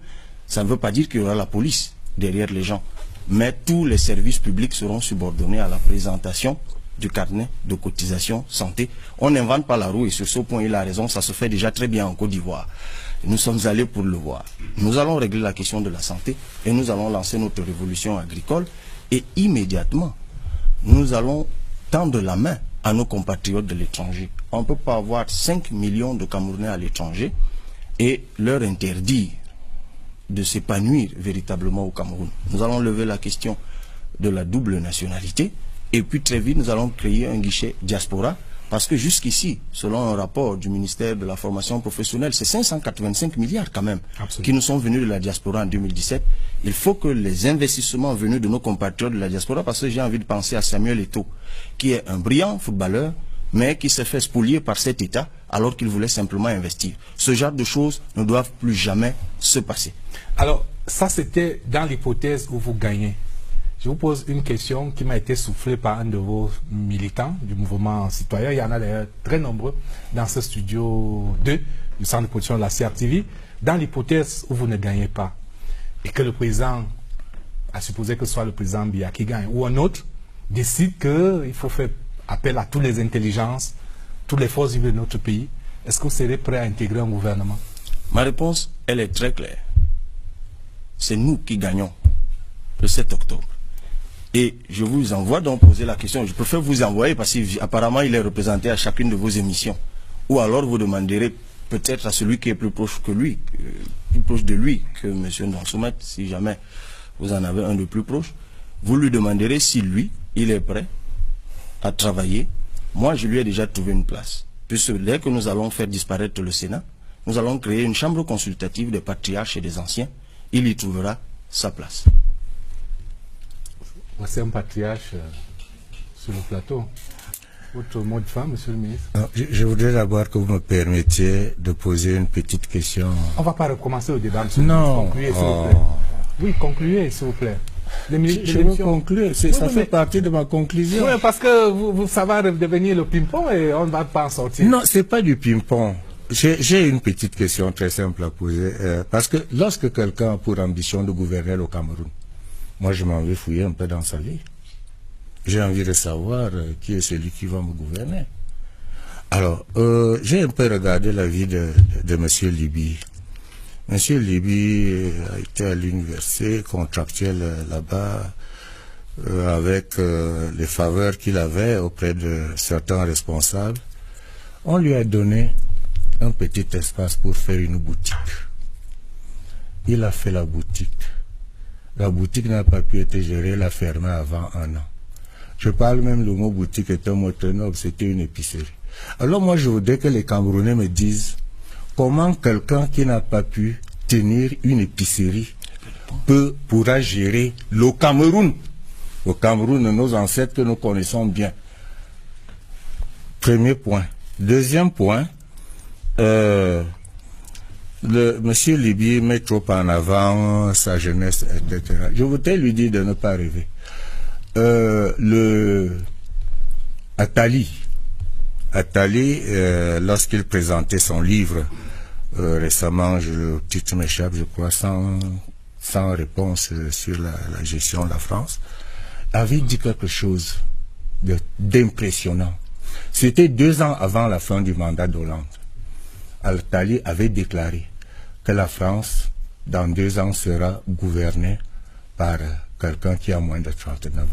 Speaker 2: Ça ne veut pas dire qu'il y aura la police derrière les gens, mais tous les services publics seront subordonnés à la présentation du carnet de cotisation santé. On n'invente pas la roue et sur ce point il a raison, ça se fait déjà très bien en Côte d'Ivoire. Nous sommes allés pour le voir. Nous allons régler la question de la santé et nous allons lancer notre révolution agricole et immédiatement nous allons tendre la main à nos compatriotes de l'étranger. On ne peut pas avoir 5 millions de Camerounais à l'étranger et leur interdire de s'épanouir véritablement au Cameroun. Nous allons lever la question de la double nationalité et puis très vite nous allons créer un guichet diaspora parce que jusqu'ici, selon un rapport du ministère de la formation professionnelle, c'est 585 milliards quand même qui nous sont venus de la diaspora en 2017. Il faut que les investissements venus de nos compatriotes de la diaspora, parce que j'ai envie de penser à Samuel Eto'o, qui est un brillant footballeur, mais qui s'est fait spolier par cet État alors qu'il voulait simplement investir. Ce genre de choses ne doivent plus jamais se passer.
Speaker 1: Alors, ça c'était dans l'hypothèse où vous gagnez. Je vous pose une question qui m'a été soufflée par un de vos militants du mouvement citoyen. Il y en a d'ailleurs très nombreux dans ce studio 2 du centre de production de la CRTV. Dans l'hypothèse où vous ne gagnez pas et que le président, à supposer que ce soit le président Biya qui gagne, ou un autre, décide qu'il faut faire appel à toutes les intelligences, toutes les forces vives de notre pays, est-ce que vous serez prêt à intégrer un gouvernement?
Speaker 2: Ma réponse, elle est très claire. C'est nous qui gagnons le 7 octobre. Et je vous envoie donc poser la question. Je préfère vous envoyer parce qu'apparemment il est représenté à chacune de vos émissions. Ou alors vous demanderez peut-être à celui qui est plus proche que lui, plus proche de lui que M. Ndansoumet, si jamais vous en avez un de plus proche. Vous lui demanderez si lui, il est prêt à travailler. Moi, je lui ai déjà trouvé une place. Puisque dès que nous allons faire disparaître le Sénat, nous allons créer une chambre consultative des patriarches et des anciens. Il y trouvera sa place.
Speaker 1: C'est un patriarche sur le plateau. Votre mot de fin, monsieur le ministre?
Speaker 3: Non, je voudrais d'abord que vous me permettiez de poser une petite question.
Speaker 1: On ne va pas recommencer le débat, monsieur
Speaker 3: non.
Speaker 1: le ministre. Concluez, s'il vous plaît. Oui, concluez, s'il vous plaît.
Speaker 3: Je veux conclure, ça fait partie de ma conclusion.
Speaker 1: Oui, parce que ça va devenir le ping-pong et on ne va pas en sortir.
Speaker 3: Non, ce n'est pas du ping-pong. J'ai une petite question très simple à poser. Parce que lorsque quelqu'un a pour ambition de gouverner le Cameroun, moi je m'en vais fouiller un peu dans sa vie. J'ai envie de savoir qui est celui qui va me gouverner. Alors, j'ai un peu regardé la vie de M. Liby. M. Liby a été à l'université contractuel là-bas avec les faveurs qu'il avait auprès de certains responsables. On lui a donné un petit espace pour faire une boutique. Il a fait la boutique. La boutique n'a pas pu être gérée, il l'a fermée avant 1 an. Je parle même, le mot boutique est un mot très noble, c'était une épicerie. Alors moi je voudrais que les Camerounais me disent comment quelqu'un qui n'a pas pu tenir une épicerie pourra gérer le Cameroun. Le Cameroun de nos ancêtres que nous connaissons bien. Premier point. Deuxième point, Monsieur Liby met trop en avant sa jeunesse, etc. Je voudrais lui dire de ne pas rêver. Attali, lorsqu'il présentait son livre récemment, le titre m'échappe, je crois, sans réponse sur la gestion de la France, avait dit quelque chose d'impressionnant. C'était 2 ans avant la fin du mandat d'Hollande. Attali avait déclaré que la France, dans 2 ans, sera gouvernée par quelqu'un qui a moins de 39 ans.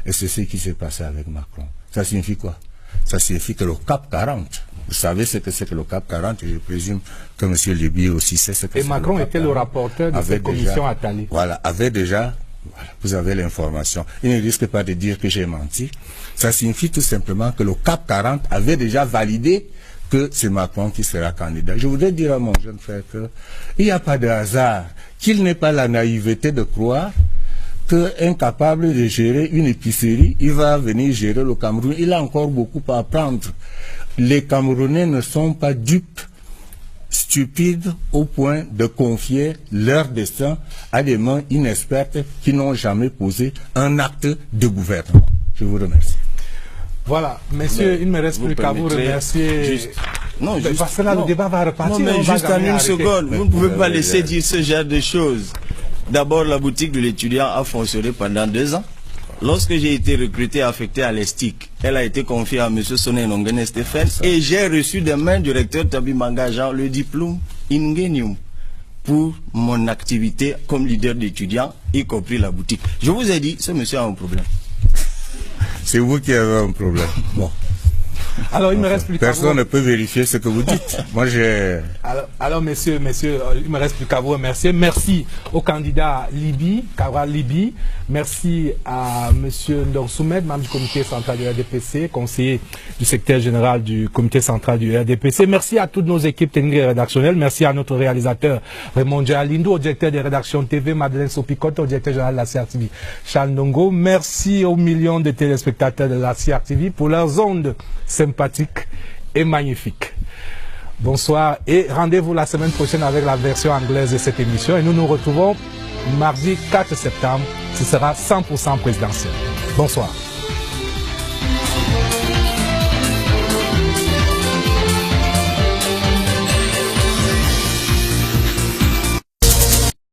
Speaker 3: Et c'est ce qui s'est passé avec Macron. Ça signifie quoi? Ça signifie que le CAP 40, vous savez ce que c'est que le CAP 40, et je présume que M. Libye aussi sait ce que c'est.
Speaker 1: Et Macron était le rapporteur de cette commission Attali.
Speaker 3: Voilà, avait déjà, voilà, vous avez l'information. Il ne risque pas de dire que j'ai menti. Ça signifie tout simplement que le CAP 40 avait déjà validé que c'est Macron qui sera candidat. Je voudrais dire à mon jeune frère qu'il n'y a pas de hasard, qu'il n'ait pas la naïveté de croire qu'incapable de gérer une épicerie, il va venir gérer le Cameroun. Il a encore beaucoup à apprendre. Les Camerounais ne sont pas dupes, stupides au point de confier leur destin à des mains inexpertes qui n'ont jamais posé un acte de gouvernement. Je vous remercie.
Speaker 1: Voilà, messieurs, il ne me reste plus qu'à vous remercier.
Speaker 2: Non, juste,
Speaker 1: parce que là, le débat va repartir.
Speaker 2: Non, mais juste en une seconde, vous ne pouvez pas laisser dire ce genre de choses. D'abord, la boutique de l'étudiant a fonctionné pendant 2 ans. Lorsque j'ai été recruté, affecté à l'ESTIC, elle a été confiée à M. Soné Nongene Stéphane et j'ai reçu des mains du recteur Tabi Manga le diplôme Ingenium pour mon activité comme leader d'étudiants, y compris la boutique. Je vous ai dit, ce monsieur a un problème.
Speaker 3: C'est vous qui avez un problème. Bon.
Speaker 1: Alors, il me reste plus qu'à vous.
Speaker 3: Personne ne peut vérifier ce que vous dites. Moi, j'ai...
Speaker 1: Alors, messieurs, il me reste plus qu'à vous remercier. Merci au candidat Libye, Cabral Libye. Merci à monsieur Ndong Soumed, membre du comité central du RDPC, conseiller du secrétaire général du comité central du RDPC. Merci à toutes nos équipes techniques et rédactionnelles. Merci à notre réalisateur Raymond Djalindo, au directeur des rédactions TV, Madeleine Sopicotte, au directeur général de la CRTV, Charles Ndongo. Merci aux millions de téléspectateurs de la CRTV pour leurs ondes sympathiques et magnifiques. Bonsoir et rendez-vous la semaine prochaine avec la version anglaise de cette émission et nous nous retrouvons mardi 4 septembre. Ce sera 100% présidentiel. Bonsoir.